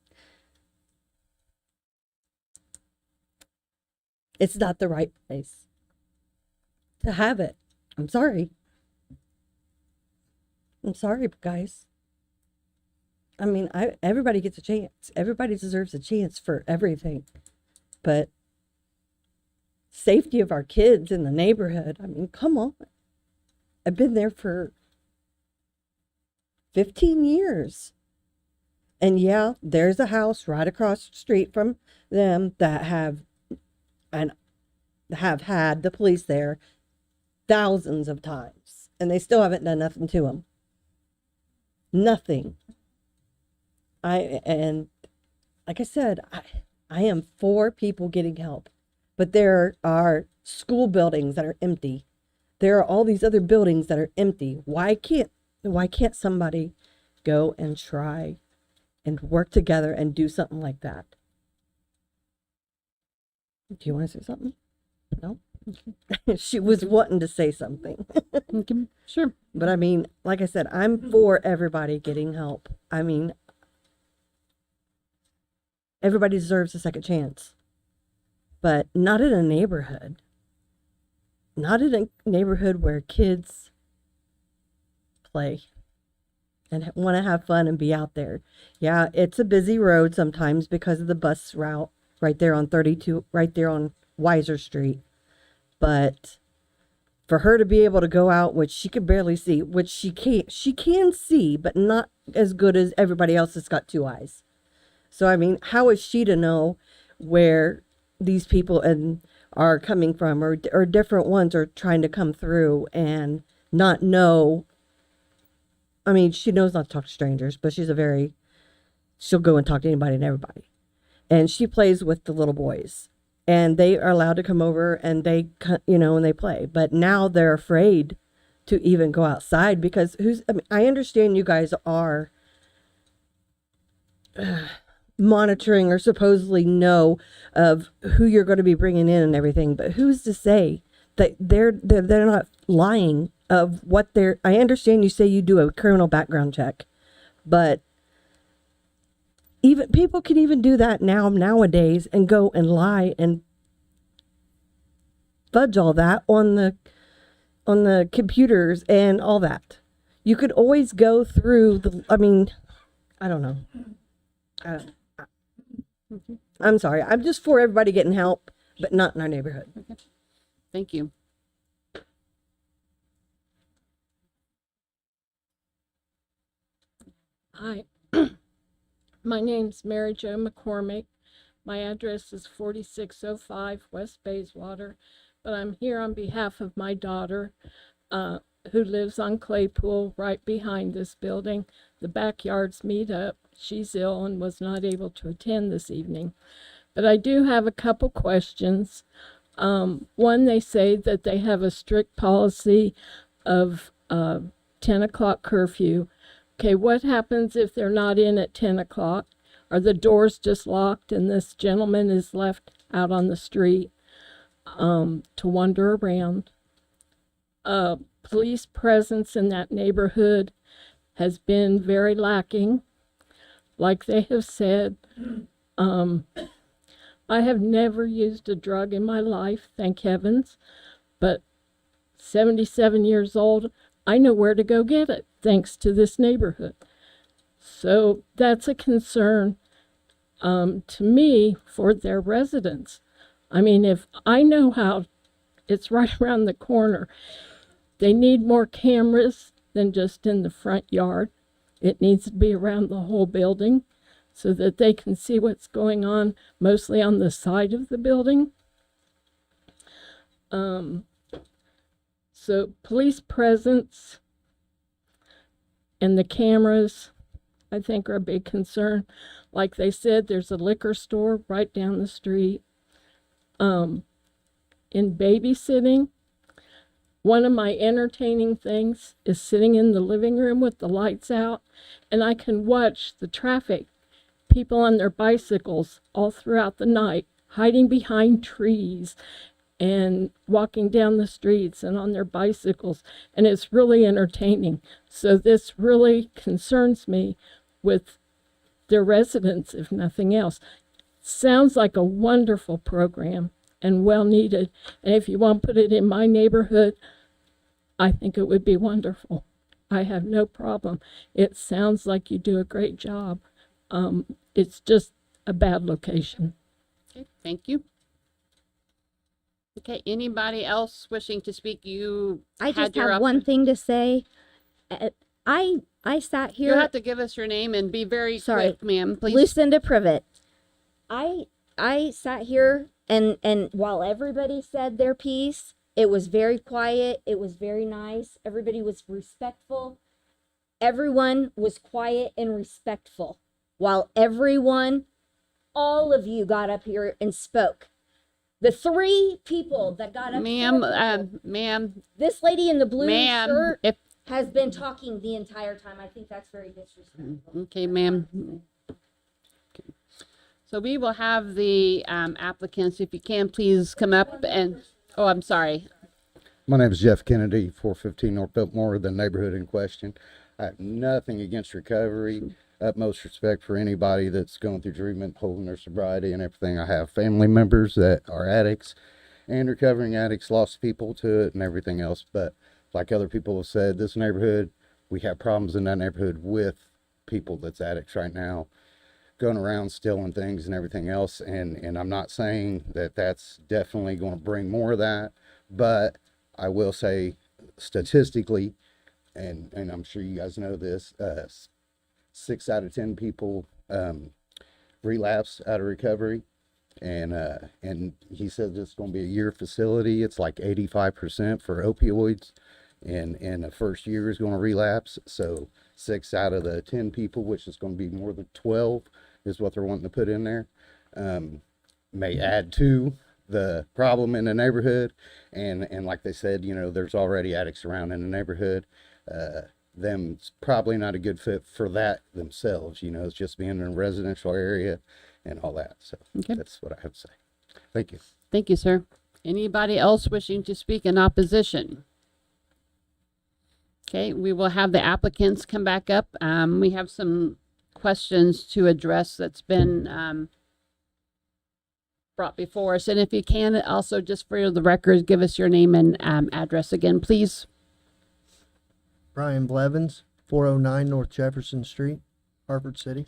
it's not the right place to have it. I'm sorry. I'm sorry, guys. I mean, everybody gets a chance. Everybody deserves a chance for everything. But safety of our kids in the neighborhood, I mean, come on. I've been there for 15 years. And yeah, there's a house right across the street from them that have had the police there thousands of times, and they still haven't done nothing to them. Nothing. And like I said, I am for people getting help, but there are school buildings that are empty. There are all these other buildings that are empty. Why can't somebody go and try and work together and do something like that? Do you want to say something? No? She was wanting to say something. Sure. But I mean, like I said, I'm for everybody getting help. I mean, everybody deserves a second chance. But not in a neighborhood. Not in a neighborhood where kids play and want to have fun and be out there. Yeah, it's a busy road sometimes because of the bus route right there on 32, right there on Weiser Street. But for her to be able to go out, which she can barely see, which she can see, but not as good as everybody else that's got two eyes. So, I mean, how is she to know where these people are coming from, or different ones are trying to come through and not know? I mean, she knows not to talk to strangers, but she'll go and talk to anybody and everybody. And she plays with the little boys, and they are allowed to come over and they, and they play. But now they're afraid to even go outside because I understand you guys are monitoring or supposedly know of who you're going to be bringing in and everything, but who's to say that they're not lying of what they're, I understand you say you do a criminal background check, but even people can even do that nowadays and go and lie and fudge all that on the computers and all that. You could always go through the, I mean, I don't know. I'm sorry. I'm just for everybody getting help, but not in our neighborhood. Thank you. Hi, my name's Mary Jo McCormick. My address is 4605 West Bayswater, but I'm here on behalf of my daughter, who lives on Claypool, right behind this building. The backyards meet up. She's ill and was not able to attend this evening. But I do have a couple questions. One, they say that they have a strict policy of 10 o'clock curfew. Okay, what happens if they're not in at 10 o'clock? Are the doors just locked and this gentleman is left out on the street to wander around? Police presence in that neighborhood has been very lacking. Like they have said, I have never used a drug in my life, thank heavens, but 77 years old, I know where to go get it, thanks to this neighborhood. So that's a concern to me for their residents. I mean, if I know how it's right around the corner, they need more cameras than just in the front yard. It needs to be around the whole building so that they can see what's going on, mostly on the side of the building. So police presence and the cameras, I think, are a big concern. Like they said, there's a liquor store right down the street. In babysitting, one of my entertaining things is sitting in the living room with the lights out, and I can watch the traffic, people on their bicycles all throughout the night, hiding behind trees and walking down the streets and on their bicycles, and it's really entertaining. So this really concerns me with their residents, if nothing else. Sounds like a wonderful program and well needed, and if you want to put it in my neighborhood, I think it would be wonderful. I have no problem. It sounds like you do a great job. It's just a bad location. Okay, thank you. Okay, anybody else wishing to speak? I just have one thing to say. I sat here. You have to give us your name and be very quick, ma'am, please. Lucinda Privet. I sat here and while everybody said their piece, it was very quiet. It was very nice. Everybody was respectful. Everyone was quiet and respectful. While all of you got up here and spoke. The three people that got up here. Ma'am. This lady in the blue shirt has been talking the entire time. I think that's very disrespectful. Okay, ma'am. Okay. So we will have the applicants, if you can, please come up and, oh, I'm sorry. My name is Jeff Kennedy, 415 North Biltmore, the neighborhood in question. I have nothing against recovery. Utmost respect for anybody that's going through treatment, holding their sobriety and everything. I have family members that are addicts and recovering addicts, lost people to it and everything else. But like other people have said, this neighborhood, we have problems in that neighborhood with people that's addicts right now, going around stealing things and everything else. And I'm not saying that that's definitely going to bring more of that, but I will say statistically, and I'm sure you guys know this, 6 out of 10 people relapse out of recovery, and he says it's going to be a year facility. It's like 85% for opioids, and the first year is going to relapse. So 6 out of the 10 people, which is going to be more than 12, is what they're wanting to put in there. May add to the problem in the neighborhood, and like they said, you know, there's already addicts around in the neighborhood. Them's probably not a good fit for that themselves, you know, it's just being in a residential area and all that. So that's what I have to say. Thank you. Thank you, sir. Anybody else wishing to speak in opposition? Okay, we will have the applicants come back up. We have some questions to address that's been brought before us. And if you can, also just for the record, give us your name and address again, please. Brian Blevins, 409 North Jefferson Street, Hartford City.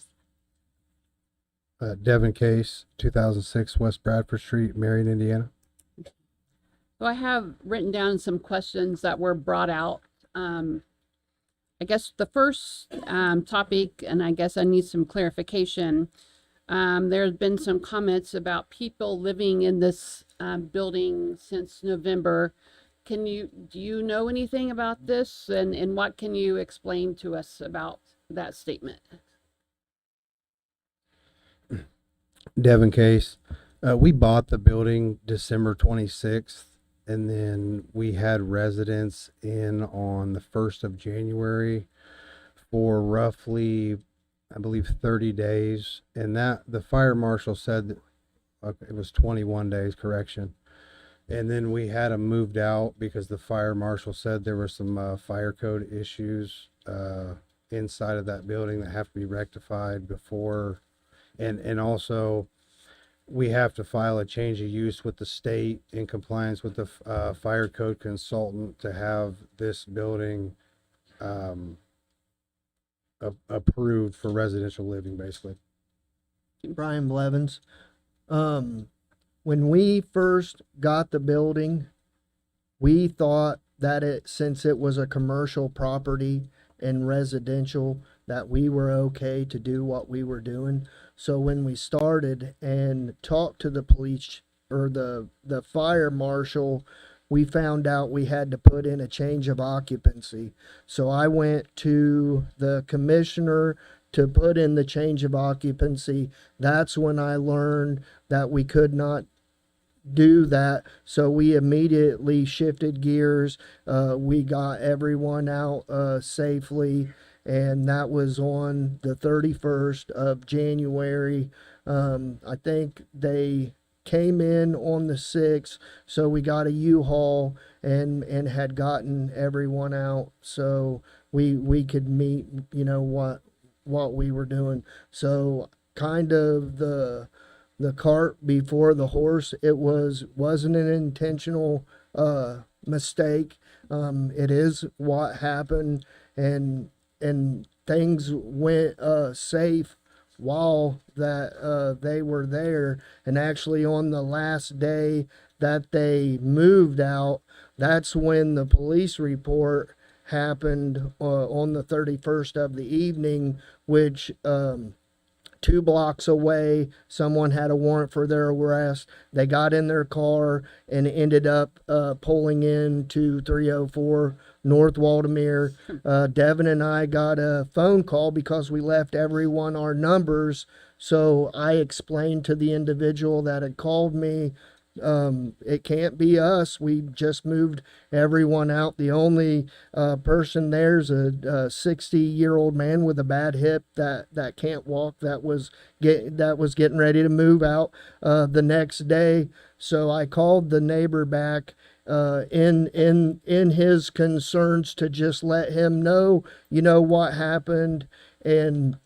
Devin Case, 2006 West Bradford Street, Marion, Indiana. So I have written down some questions that were brought out. I guess the first topic, and I guess I need some clarification. There's been some comments about people living in this building since November. Do you know anything about this, and what can you explain to us about that statement? Devin Case. We bought the building December 26th, and then we had residents in on the 1st of January for roughly, I believe, 30 days. And that the fire marshal said it was 21 days, correction. And then we had them moved out because the fire marshal said there were some fire code issues inside of that building that have to be rectified before. And also, we have to file a change of use with the state in compliance with the fire code consultant to have this building approved for residential living, basically. Brian Blevins. When we first got the building, we thought that since it was a commercial property and residential, that we were okay to do what we were doing. So when we started and talked to the police or the fire marshal, we found out we had to put in a change of occupancy. So I went to the commissioner to put in the change of occupancy. That's when I learned that we could not do that. So we immediately shifted gears. We got everyone out safely. And that was on the 31st of January. I think they came in on the 6th, so we got a U-Haul and had gotten everyone out so we could meet, what we were doing. So kind of the cart before the horse. It wasn't an intentional mistake. It is what happened, and things went safe while that they were there. And actually on the last day that they moved out, that's when the police report happened on the 31st of the evening, which 2 blocks away, someone had a warrant for their arrest. They got in their car and ended up pulling into 304 North Waldemere. Devin and I got a phone call because we left everyone our numbers. So I explained to the individual that had called me, it can't be us. We just moved everyone out. The only person there's a 60-year-old man with a bad hip that can't walk. That was getting ready to move out the next day. So I called the neighbor back in his concerns to just let him know, what happened. And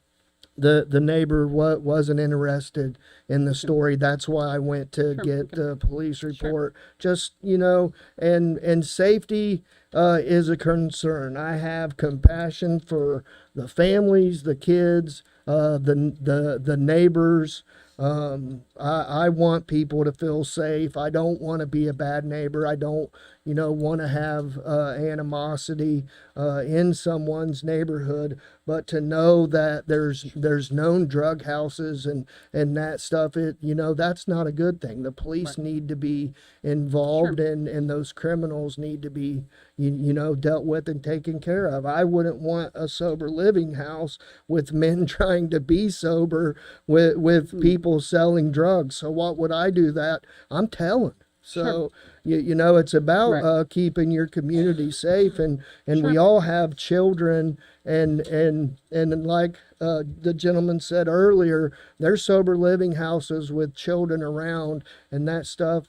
the neighbor wasn't interested in the story. That's why I went to get the police report. Just, and safety is a concern. I have compassion for the families, the kids, the neighbors. I want people to feel safe. I don't want to be a bad neighbor. I don't, want to have animosity in someone's neighborhood. But to know that there's known drug houses and that stuff, that's not a good thing. The police need to be involved, and those criminals need to be, dealt with and taken care of. I wouldn't want a sober living house with men trying to be sober with people selling drugs. So what would I do that? I'm telling. So, it's about keeping your community safe, and we all have children, and like the gentleman said earlier, there's sober living houses with children around, and that stuff,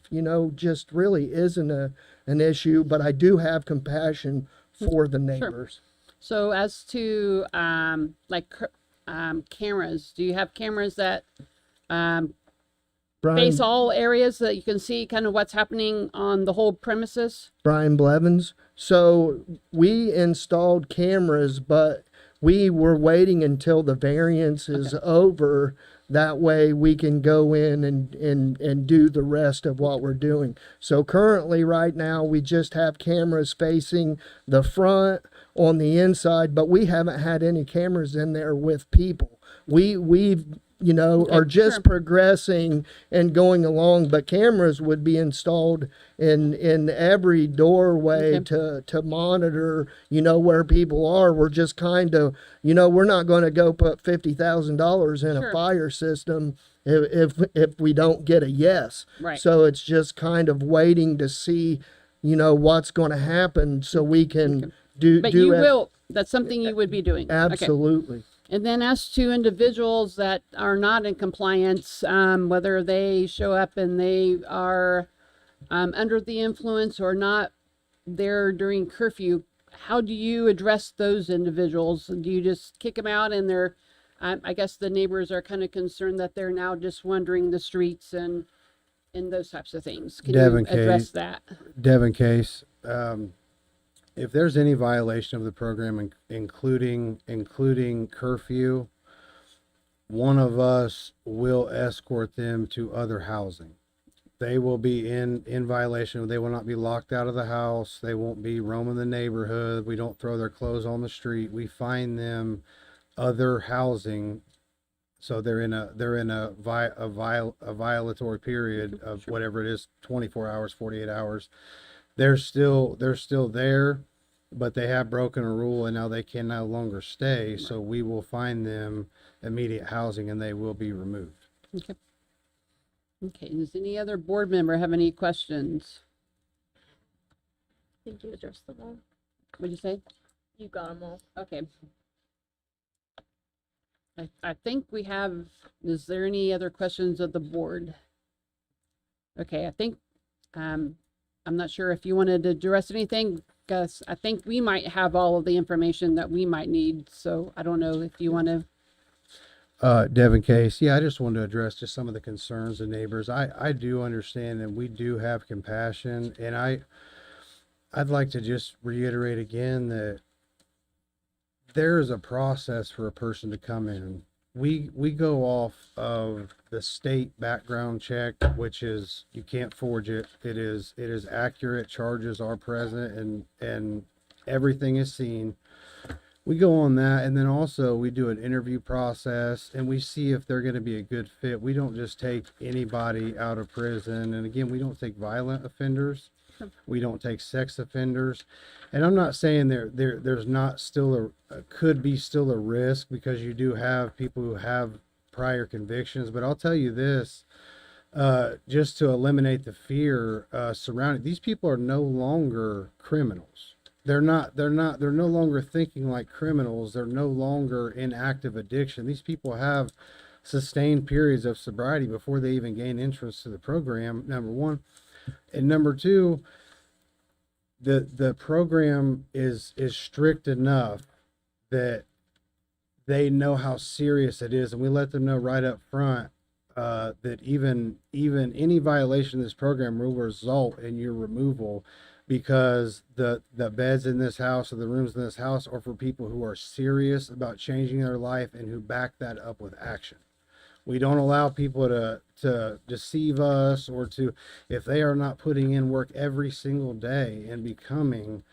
just really isn't an issue. But I do have compassion for the neighbors. So as to cameras, do you have cameras that face all areas that you can see kind of what's happening on the whole premises? Brian Blevins. So we installed cameras, but we were waiting until the variance is over. That way we can go in and do the rest of what we're doing. So currently right now we just have cameras facing the front on the inside, but we haven't had any cameras in there with people. We've are just progressing and going along, but cameras would be installed in every doorway to monitor, where people are. We're just kind of, we're not going to go put $50,000 in a fire system if we don't get a yes. Right. So it's just kind of waiting to see, what's going to happen so we can do. But that's something you would be doing. Absolutely. Okay. And then as to individuals that are not in compliance, whether they show up and they are under the influence or not there during curfew, how do you address those individuals? Do you just kick them out and they're, I guess the neighbors are kind of concerned that they're now just wandering the streets and those types of things. Can you address that? Devin Case. If there's any violation of the program, including curfew, one of us will escort them to other housing. They will be in violation. They will not be locked out of the house. They won't be roaming the neighborhood. We don't throw their clothes on the street. We find them other housing. So they're in a violatory period of whatever it is, 24 hours, 48 hours. They're still there, but they have broken a rule and now they can no longer stay. So we will find them immediate housing and they will be removed. Okay. Okay. Does any other board member have any questions? I think you addressed them all. What'd you say? You got them all. Okay. I think we have, is there any other questions of the board? Okay, I think, I'm not sure if you wanted to address anything, Gus. I think we might have all of the information that we might need, so I don't know if you want to. Devin Case. Yeah, I just wanted to address just some of the concerns of neighbors. I do understand and we do have compassion, and I'd like to just reiterate again that there is a process for a person to come in. We go off of the state background check, which is, you can't forge it. It is accurate. Charges are present and everything is seen. We go on that, and then also we do an interview process and we see if they're going to be a good fit. We don't just take anybody out of prison. And again, we don't take violent offenders. We don't take sex offenders. And I'm not saying there's not still could be still a risk, because you do have people who have prior convictions. But I'll tell you this, just to eliminate the fear surrounding these people, are no longer criminals. They're no longer thinking like criminals. They're no longer in active addiction. These people have sustained periods of sobriety before they even gain interest to the program, number one. And number two, the program is strict enough that they know how serious it is, and we let them know right up front that even any violation of this program will result in your removal, because the beds in this house or the rooms in this house are for people who are serious about changing their life and who back that up with action. We don't allow people to deceive us, or to, if they are not putting in work every single day and becoming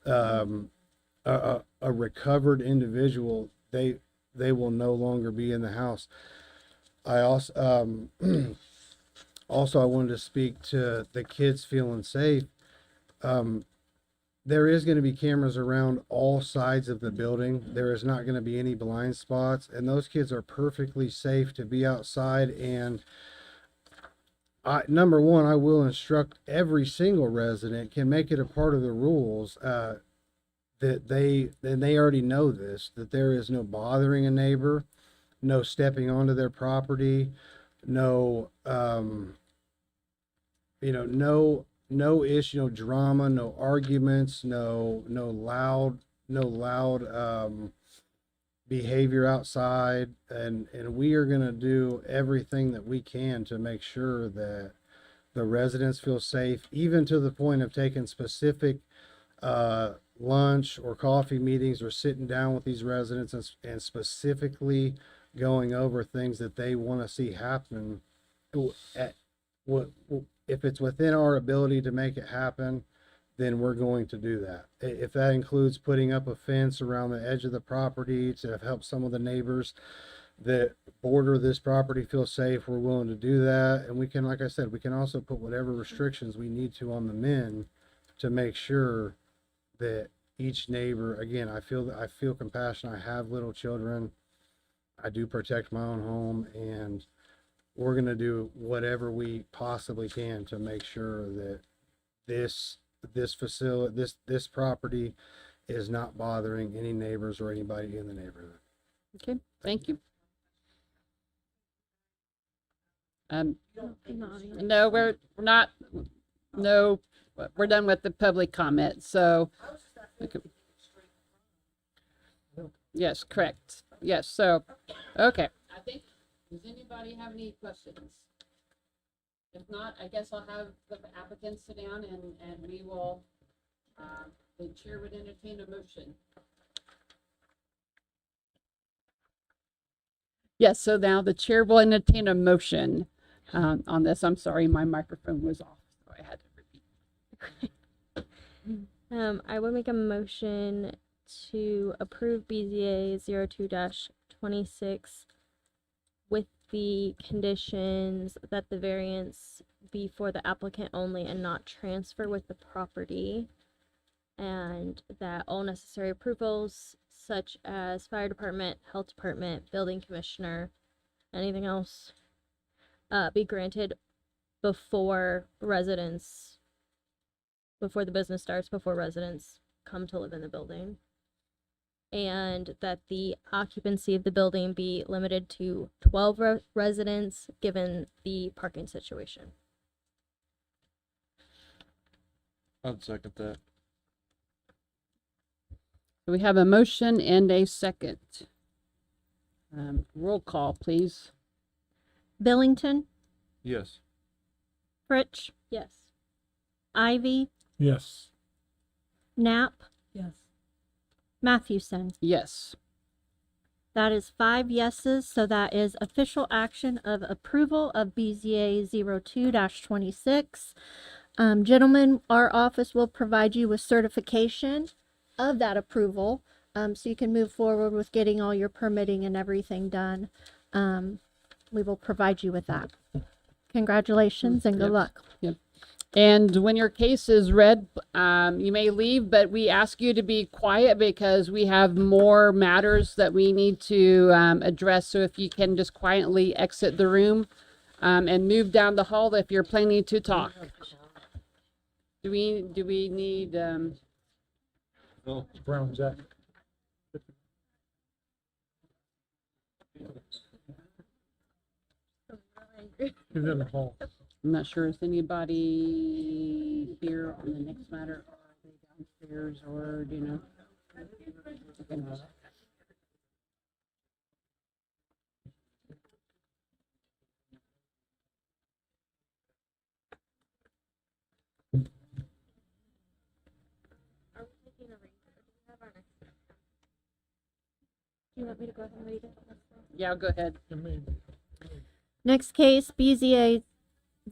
a recovered individual, they will no longer be in the house. I also I wanted to speak to the kids feeling safe. There is going to be cameras around all sides of the building. There is not going to be any blind spots, and those kids are perfectly safe to be outside. And number one, I will instruct every single resident, can make it a part of the rules, that they already know this, that there is no bothering a neighbor, no stepping onto their property, no no issue, no drama, no arguments, no loud behavior outside, and we are going to do everything that we can to make sure that the residents feel safe, even to the point of taking specific lunch or coffee meetings or sitting down with these residents and specifically going over things that they want to see happen. At what, if it's within our ability to make it happen, then we're going to do that. If that includes putting up a fence around the edge of the property to help some of the neighbors that border this property feel safe, we're willing to do that. And we can, like I said, we can also put whatever restrictions we need to on the men to make sure that each neighbor, again, I feel compassion. I have little children. I do protect my own home, and we're going to do whatever we possibly can to make sure that this facility, this property is not bothering any neighbors or anybody in the neighborhood. Okay, thank you. No, we're not. No, we're done with the public comment. So, okay. Yes, correct. Yes. So, okay. I think. Does anybody have any questions? If not, I guess I'll have the applicants sit down and we will. The chair would entertain a motion. Yes. So now the chair will entertain a motion. On this, I'm sorry, my microphone was off, so I had to repeat. I would make a motion to approve BZA 02-26 with the conditions that the variance be for the applicant only and not transfer with the property, and that all necessary approvals such as fire department, health department, building commissioner, anything else be granted before the business starts, before residents come to live in the building. And that the occupancy of the building be limited to 12 residents given the parking situation. I'd second that. We have a motion and a second. Roll call, please. Billington, Yes. Fritsch, Yes. Ivy, Yes. Knapp, Yes. Mathewson. Yes. That is 5 yeses, so that is official action of approval of BZA 02-26. Gentlemen, our office will provide you with certification of that approval, so you can move forward with getting all your permitting and everything done. We will provide you with that. Congratulations and good luck. Yep. And when your case is read, you may leave, but we ask you to be quiet because we have more matters that we need to address. So if you can just quietly exit the room and move down the hall if you're planning to talk. Do we need? No, Brown Jack. He's in the hall. I'm not sure. Is anybody here on the next matter? Or are they downstairs, or do you know? Okay. Do you want me to go ahead and read it? Yeah, go ahead. Next case, BZA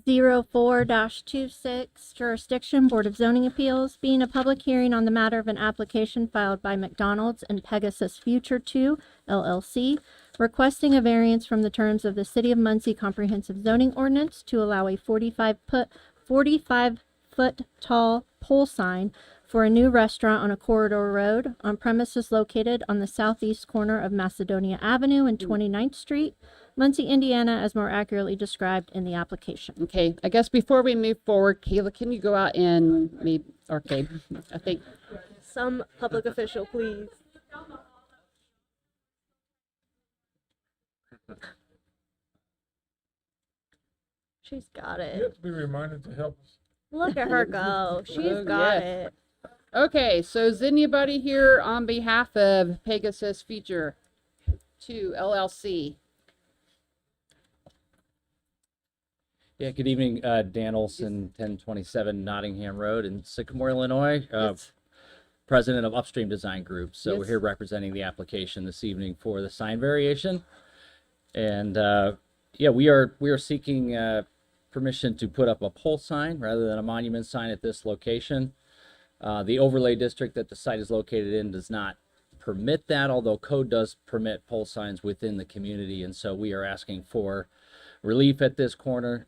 04-26, Jurisdiction, Board of Zoning Appeals, being a public hearing on the matter of an application filed by McDonald's and Pegasus Future 2, LLC, requesting a variance from the terms of the City of Muncie Comprehensive Zoning Ordinance to allow a 45-foot tall pole sign for a new restaurant on a corridor road on premises located on the southeast corner of Macedonia Avenue and 29th Street, Muncie, Indiana, as more accurately described in the application. Okay, I guess before we move forward, Kayla, can you go out and maybe, okay, I think. Some public official, please. She's got You it. have to be reminded to help us. Look at her go. She's Oh, got yes. it. Okay, so is anybody here on behalf of Pegasus Future 2 LLC? Yeah, good evening, Dan Olson, 1027 Nottingham Road in Sycamore, Illinois, president of Upstream Design Group. So we're Yes. here representing the application this evening for the sign variation. And yeah, we are seeking permission to put up a pole sign rather than a monument sign at this location. The overlay district that the site is located in does not permit that, although code does permit pole signs within the community. And so we are asking for relief at this corner.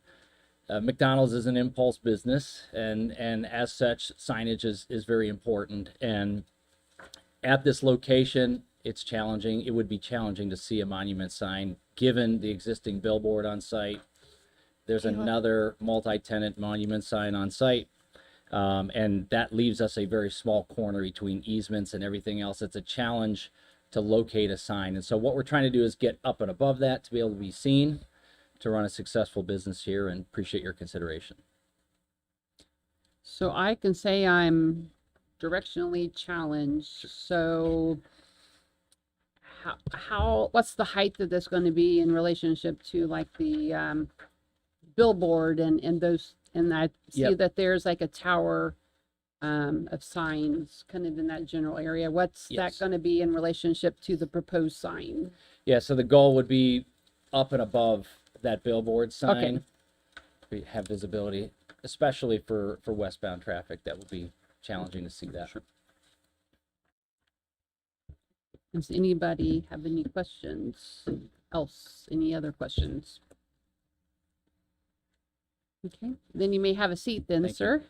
McDonald's is an impulse business, and as such, signage is very important. And at this location, it's challenging. It would be challenging to see a monument sign, given the existing billboard on site. There's another multi-tenant monument sign on site, and that leaves us a very small corner between easements and everything else. It's a challenge to locate a sign. And so what we're trying to do is get up and above that to be able to be seen, to run a successful business here, and appreciate your consideration. So I can say I'm directionally challenged. So what's the height of this going to be in relationship to like the billboard and those, and I see Yep. that there's like a tower of signs kind of in that general area. What's Yes. that going to be in relationship to the proposed sign? Yeah, so the goal would be up and above that billboard sign. We have visibility, especially for westbound traffic. That would be challenging to see that. Does anybody have any questions else? Any other questions? Okay, then you may have a seat then, Thank you. sir.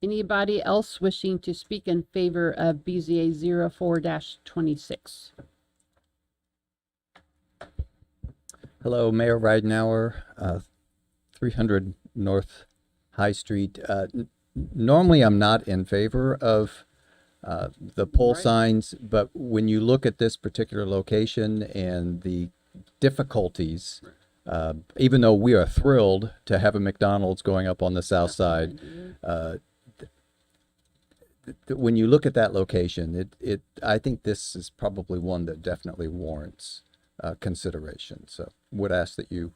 Anybody else wishing to speak in favor of BZA 04-26? Hello, Mayor Ridenauer, 300 North High Street. Normally, I'm not in favor of the pole signs, but when you look at this particular location and the difficulties, even though we are thrilled to have a McDonald's going up on the south side, when you look at that location, I think this is probably one that definitely warrants consideration. So would ask that you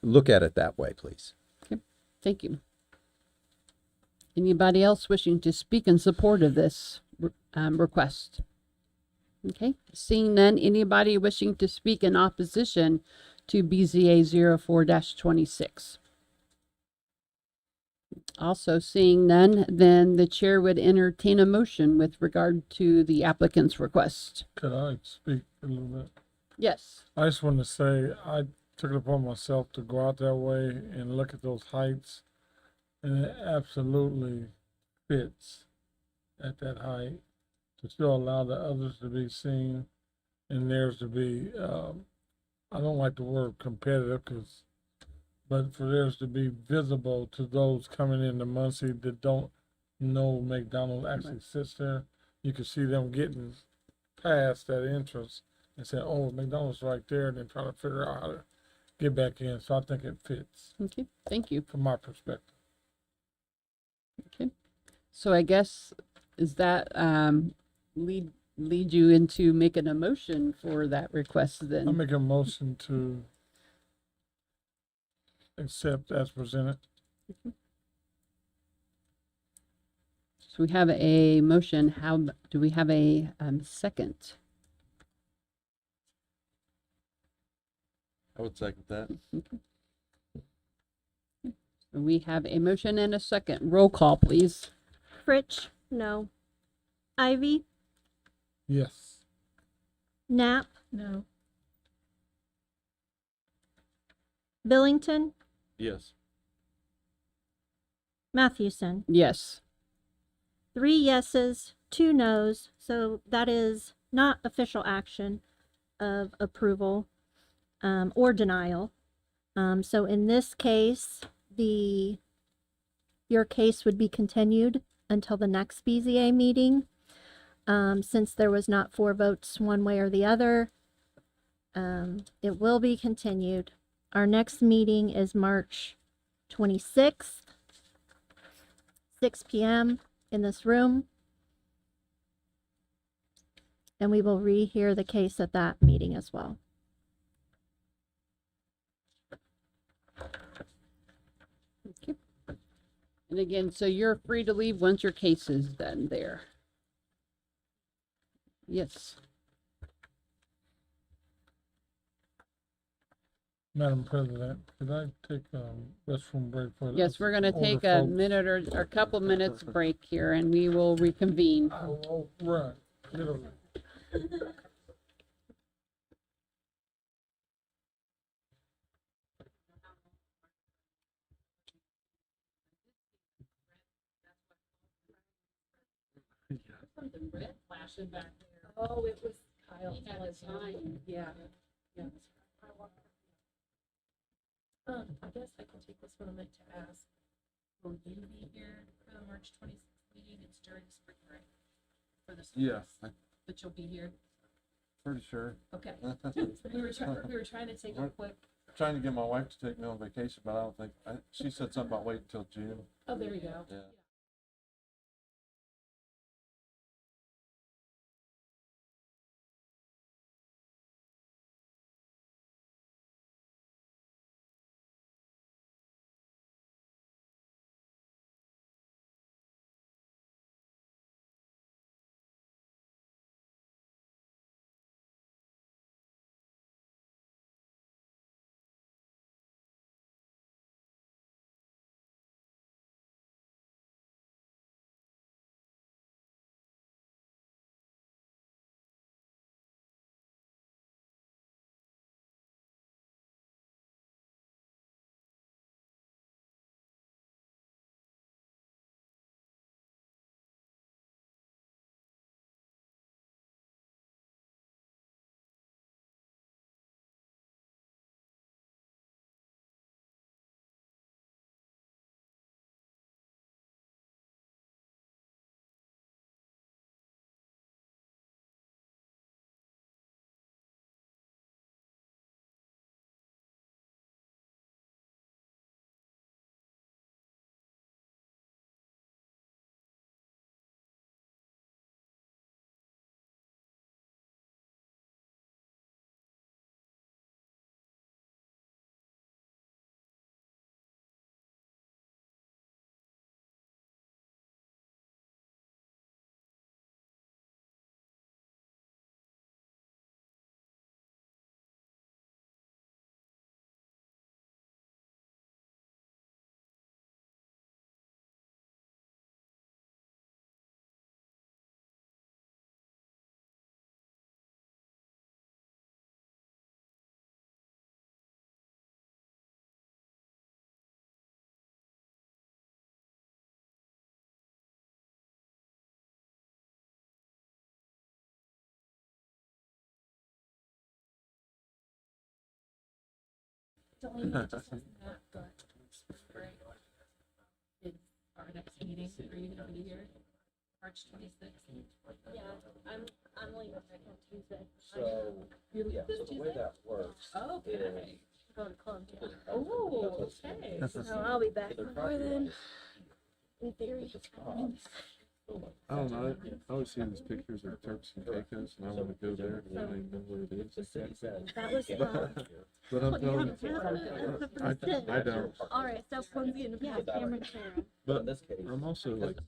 look at it that way, please. Okay, thank you. Anybody else wishing to speak in support of this request? Okay, seeing none, anybody wishing to speak in opposition to BZA 04-26? Also seeing none, then the chair would entertain a motion with regard to the applicant's request. Could I speak a little bit? Yes. I just want to say I took it upon myself to go out that way and look at those heights, and it absolutely fits at that height to still allow the others to be seen and theirs to be, I don't like the word competitive, but for theirs to be visible to those coming into Muncie that don't know McDonald's actually sits there. You can see them getting past that entrance and say, oh, McDonald's right there, and then try to figure out how to get back in. So I think it fits. Okay, thank you. From my perspective. Okay, so I guess, is that lead you into making a motion for that request then? I make a motion to accept as presented. So we have a motion. How do we have a second? I would second that. We have a motion and a second. Roll call, please. Fritsch, no. Ivy, Yes. Knapp, No. Billington, Yes. Mathewson. Yes. 3 yeses, 2 nos, so that is not official action of approval or denial. So in this case, your case would be continued until the next BZA meeting. Since there was not 4 votes one way or the other, it will be continued. Our next meeting is March 26th. 6 p.m. in this room. And we will rehear the case at that meeting as well. Okay. And again, so you're free to leave once your case is done there. Yes. Madam President, could I take a restroom break for this? Yes, we're going to take a minute or a couple minutes break here and we will reconvene. Oh, right, literally. Something red flashing back there. Oh, it was Kyle telling. Yeah. Yeah. I guess I can take this moment to ask, will you be here for the March 26th meeting? It's during spring break for the students. Yeah. But you'll be here? Pretty sure. Okay. We were trying to take a quick. Trying to get my wife to take me on vacation, but I don't think, she said something about waiting until June. Oh, there you go. Yeah. Delaney, just asking that, but spring break is our next meeting. Are you gonna be here? March 26th? Yeah, I'm leaving on Tuesday. So, You're yeah, leaving so the Tuesday? way that works. Oh, is- okay. Going to Columbia. Oh, okay. So I'll be back before then, in theory. I don't know. I always see these pictures of Turks and Caicos, and I want to go there, and I don't even know where it is. That was, But I'm telling I don't. all right, so Columbia and Cameron Sarah. But I'm also like,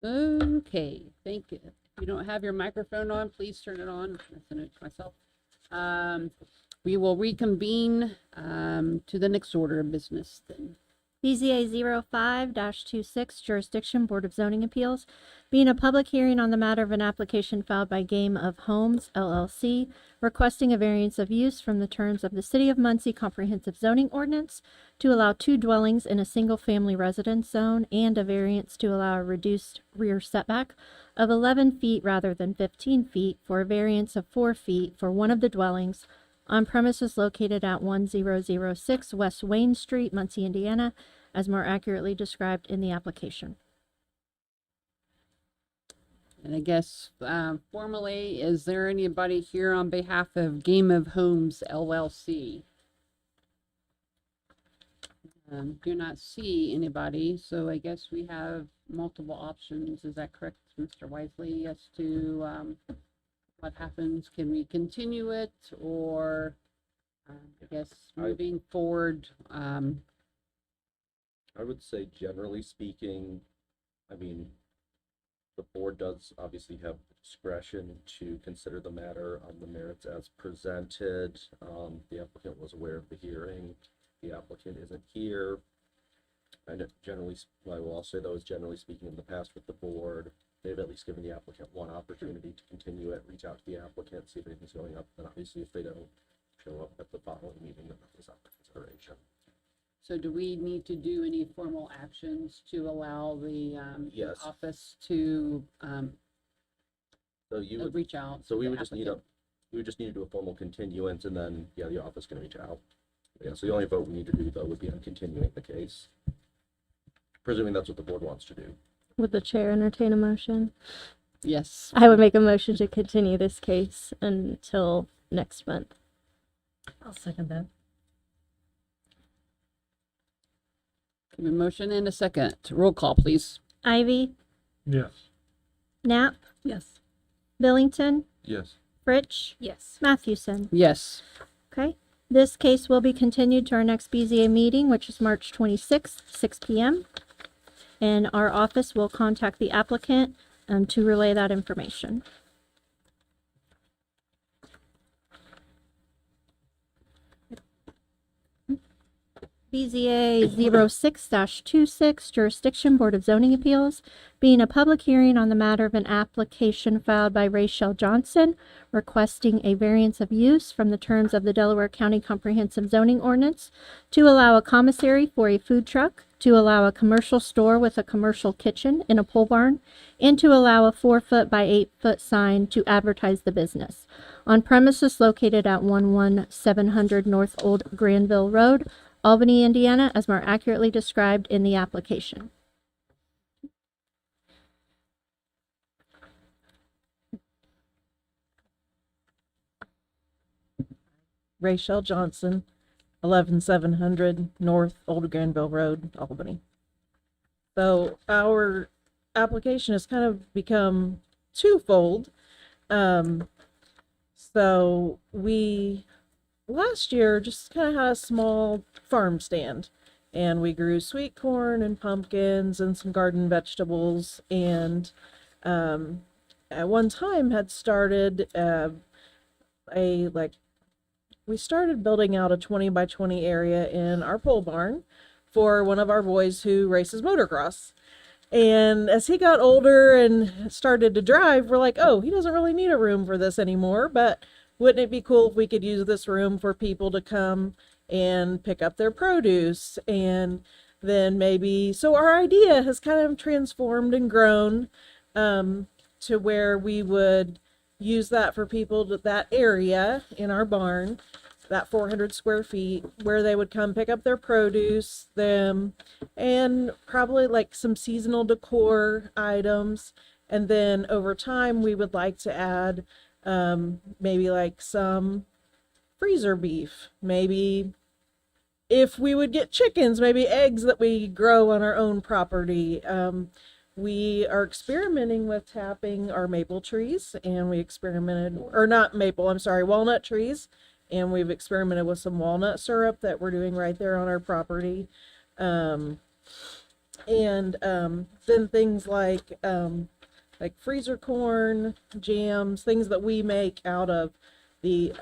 Okay, thank you. If you don't have your microphone on, please turn it on. I sent it to myself. We will reconvene to the next order of business then. BZA 05-26 Jurisdiction Board of Zoning Appeals, being a public hearing on the matter of an application filed by Game of Homes LLC, requesting a variance of use from the terms of the City of Muncie Comprehensive Zoning Ordinance to allow 2 dwellings in a single-family residence zone and a variance to allow a reduced rear setback of 11 feet rather than 15 feet for a variance of 4 feet for one of the dwellings on premises located at 1006 West Wayne Street, Muncie, Indiana, as more accurately described in the application. And I guess formally, is there anybody here on behalf of Game of Homes LLC? Do not see anybody, so I guess we have multiple options. Is that correct, Mr. Wisely, as to what happens? Can we continue it, or I guess moving forward? I would say, generally speaking, I mean, the board does obviously have discretion to consider the matter on the merits as presented. The applicant was aware of the hearing. The applicant isn't here. And I will also say, though, is generally speaking, in the past with the board, they've at least given the applicant one opportunity to continue it, reach out to the applicant, see if anything's going up. And obviously, if they don't show up at the following meeting, then that is up for consideration. So do we need to do any formal actions to allow the Yes. office to So you would reach out? So we to would the just need applicant? we would just need to do a formal continuance, and then the office can reach out. Yeah. So the only vote we need to do though would be on continuing the case, presuming that's what the board wants to do. Would the chair entertain a motion? Yes. I would make a motion to continue this case until next month. I'll second that. Give me a motion and a second. Roll call, please. Ivy, Yes. Knapp, Yes. Billington, Yes. Fritsch, Yes. Mathewson. Yes. Okay. This case will be continued to our next BZA meeting, which is March 26th, 6 p.m. And our office will contact the applicant to relay that information. BZA 06-26 Jurisdiction Board of Zoning Appeals, being a public hearing on the matter of an application filed by Rachel Johnson requesting a variance of use from the terms of the Delaware County Comprehensive Zoning Ordinance to allow a commissary for a food truck, to allow a commercial store with a commercial kitchen in a pole barn, and to allow a 4-foot by 8-foot sign to advertise the business on premises located at 11700 North Old Granville Road, Albany, Indiana, as more accurately described in the application. Rachel Johnson, 11700 North Old Granville Road, Albany. So our application has kind of become twofold. So we last year just kind of had a small farm stand, and we grew sweet corn and pumpkins and some garden vegetables, and at one time had started we started building out a 20 by 20 area in our pole barn for one of our boys who races motocross. And as he got older and started to drive, we're like, oh, he doesn't really need a room for this anymore, but wouldn't it be cool if we could use this room for people to come and pick up their produce? And then maybe, so our idea has kind of transformed and grown to where we would use that for people to that area in our barn, that 400 square feet, where they would come pick up their produce, and probably like some seasonal decor items. And then over time, we would like to add maybe like some freezer beef, maybe if we would get chickens, maybe eggs that we grow on our own property. We are experimenting with tapping our maple trees, and we experimented, or not maple, I'm sorry, walnut trees. And we've experimented with some walnut syrup that we're doing right there on our property. And then things like freezer corn, jams, things that we make out of the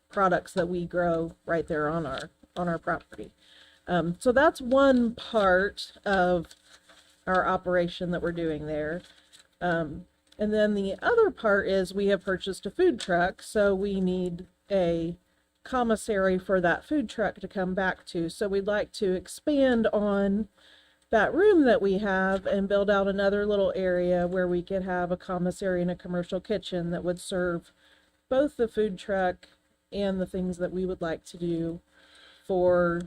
products that we grow right there on our property. So that's one part of our operation that we're doing there. And then the other part is we have purchased a food truck, so we need a commissary for that food truck to come back to. So we'd like to expand on that room that we have and build out another little area where we could have a commissary and a commercial kitchen that would serve both the food truck and the things that we would like to do for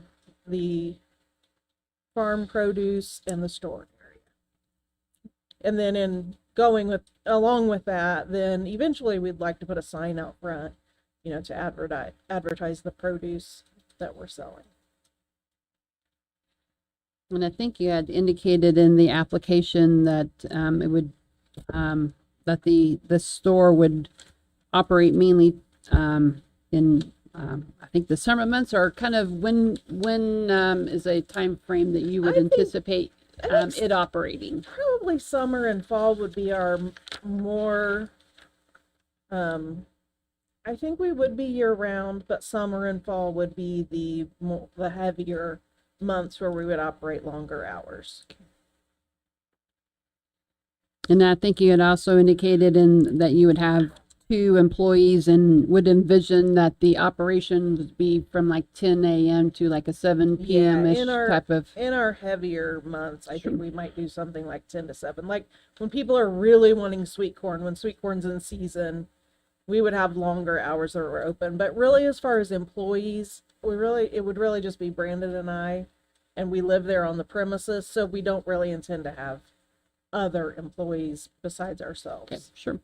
the farm produce and the store area. And then along with that, then eventually we'd like to put a sign out front, to advertise the produce that we're selling. And I think you had indicated in the application that it would that the store would operate mainly in I think the summer months, or kind of when is a time frame that you would anticipate it operating? Probably summer and fall would be our more. I think we would be year round, but summer and fall would be the heavier months where we would operate longer hours. And I think you had also indicated that you would have 2 employees and would envision that the operation would be from like 10 a.m. to like a 7 p.m.-ish type of. In our heavier months, I think we might do something like 10 to 7. Like when people are really wanting sweet corn, when sweet corn's in season, we would have longer hours that were open. But really, as far as employees, it would really just be Brandon and I, and we live there on the premises, so we don't really intend to have other employees besides ourselves. Okay, sure.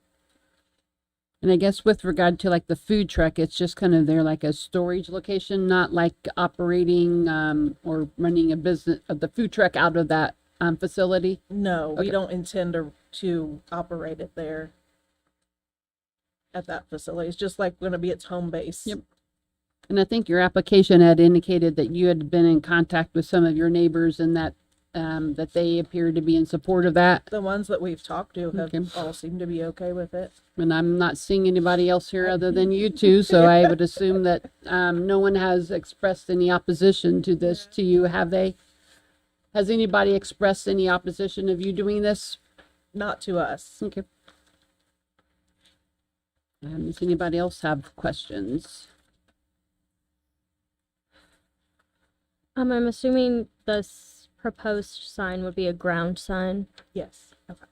And I guess with regard to like the food truck, it's just kind of there like a storage location, not like operating or running a business of the food truck out of that facility? No, we Okay. don't intend to operate it there at that facility. It's just like going to be its home base. Yep. And I think your application had indicated that you had been in contact with some of your neighbors and that that they appeared to be in support of that. The ones that we've talked to have Okay. all seemed to be okay with it. And I'm not seeing anybody else here other than you two, so I would assume that no one has expressed any opposition to this to you, have they? Has anybody expressed any opposition of you doing this? Not to us. Okay. Does anybody else have questions? I'm assuming this proposed sign would be a ground sign. Yes. Okay.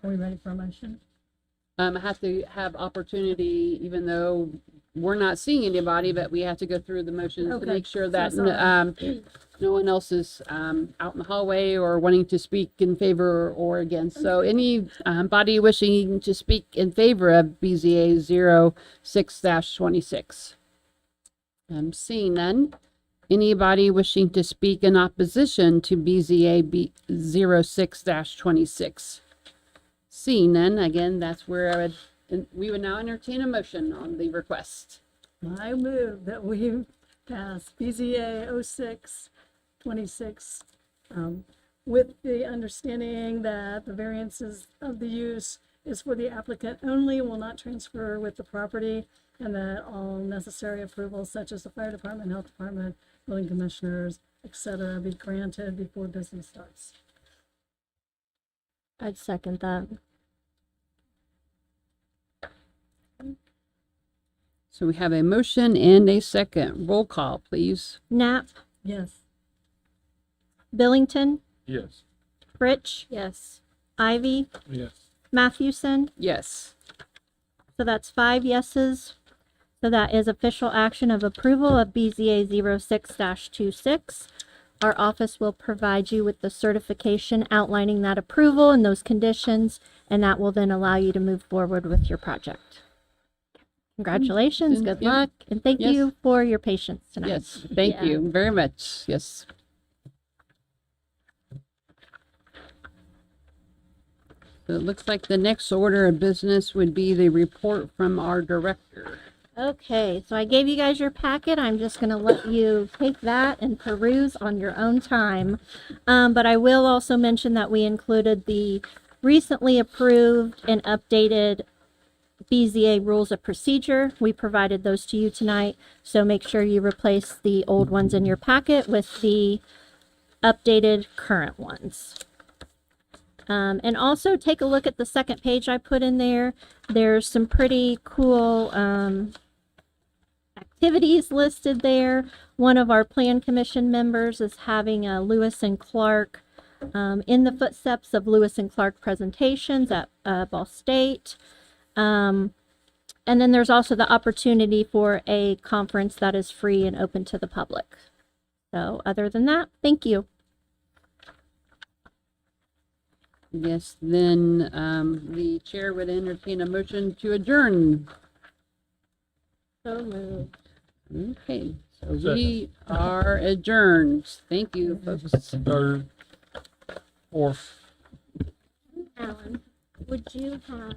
Are we ready for a motion? I have to have opportunity, even though we're not seeing anybody, but we have to go through the motions to Okay. make sure So that sorry. no one else is out in the hallway or wanting to speak in favor or against. So any body wishing to speak in favor of BZA 06-26. I'm seeing none. Anybody wishing to speak in opposition to BZA 06-26? Seeing none, again, that's where we would now entertain a motion on the request. I move that we pass BZA 06-26 with the understanding that the variances of the use is for the applicant only, will not transfer with the property, and that all necessary approvals such as the fire department, health department, building commissioners, etc., be granted before business starts. I'd second that. So we have a motion and a second. Roll call, please. Knapp, Yes. Billington, Yes. Fritsch, Yes. Ivy, Yes. Mathewson. Yes. So that's 5 yeses. So that is official action of approval of BZA 06-26. Our office will provide you with the certification outlining that approval and those conditions, and that will then allow you to move forward with your project. Congratulations, Mm, good yep. luck, and thank Yes. you for your patience tonight. Yes, thank Yeah. you very much. Yes. So it looks like the next order of business would be the report from our director. Okay, so I gave you guys your packet. I'm just gonna let you take that and peruse on your own time. But I will also mention that we included the recently approved and updated BZA rules of procedure. We provided those to you tonight, so make sure you replace the old ones in your packet with the updated current ones. And also take a look at the second page I put in there. There's some pretty cool activities listed there. One of our plan commission members is having a Lewis and Clark in the footsteps of Lewis and Clark presentations at Ball State. And then there's also the opportunity for a conference that is free and open to the public. So other than that, thank you. Yes, then the chair would entertain a motion to adjourn. So moved. Okay, so we are adjourned. Thank you, folks. Third, fourth. Alan, would you have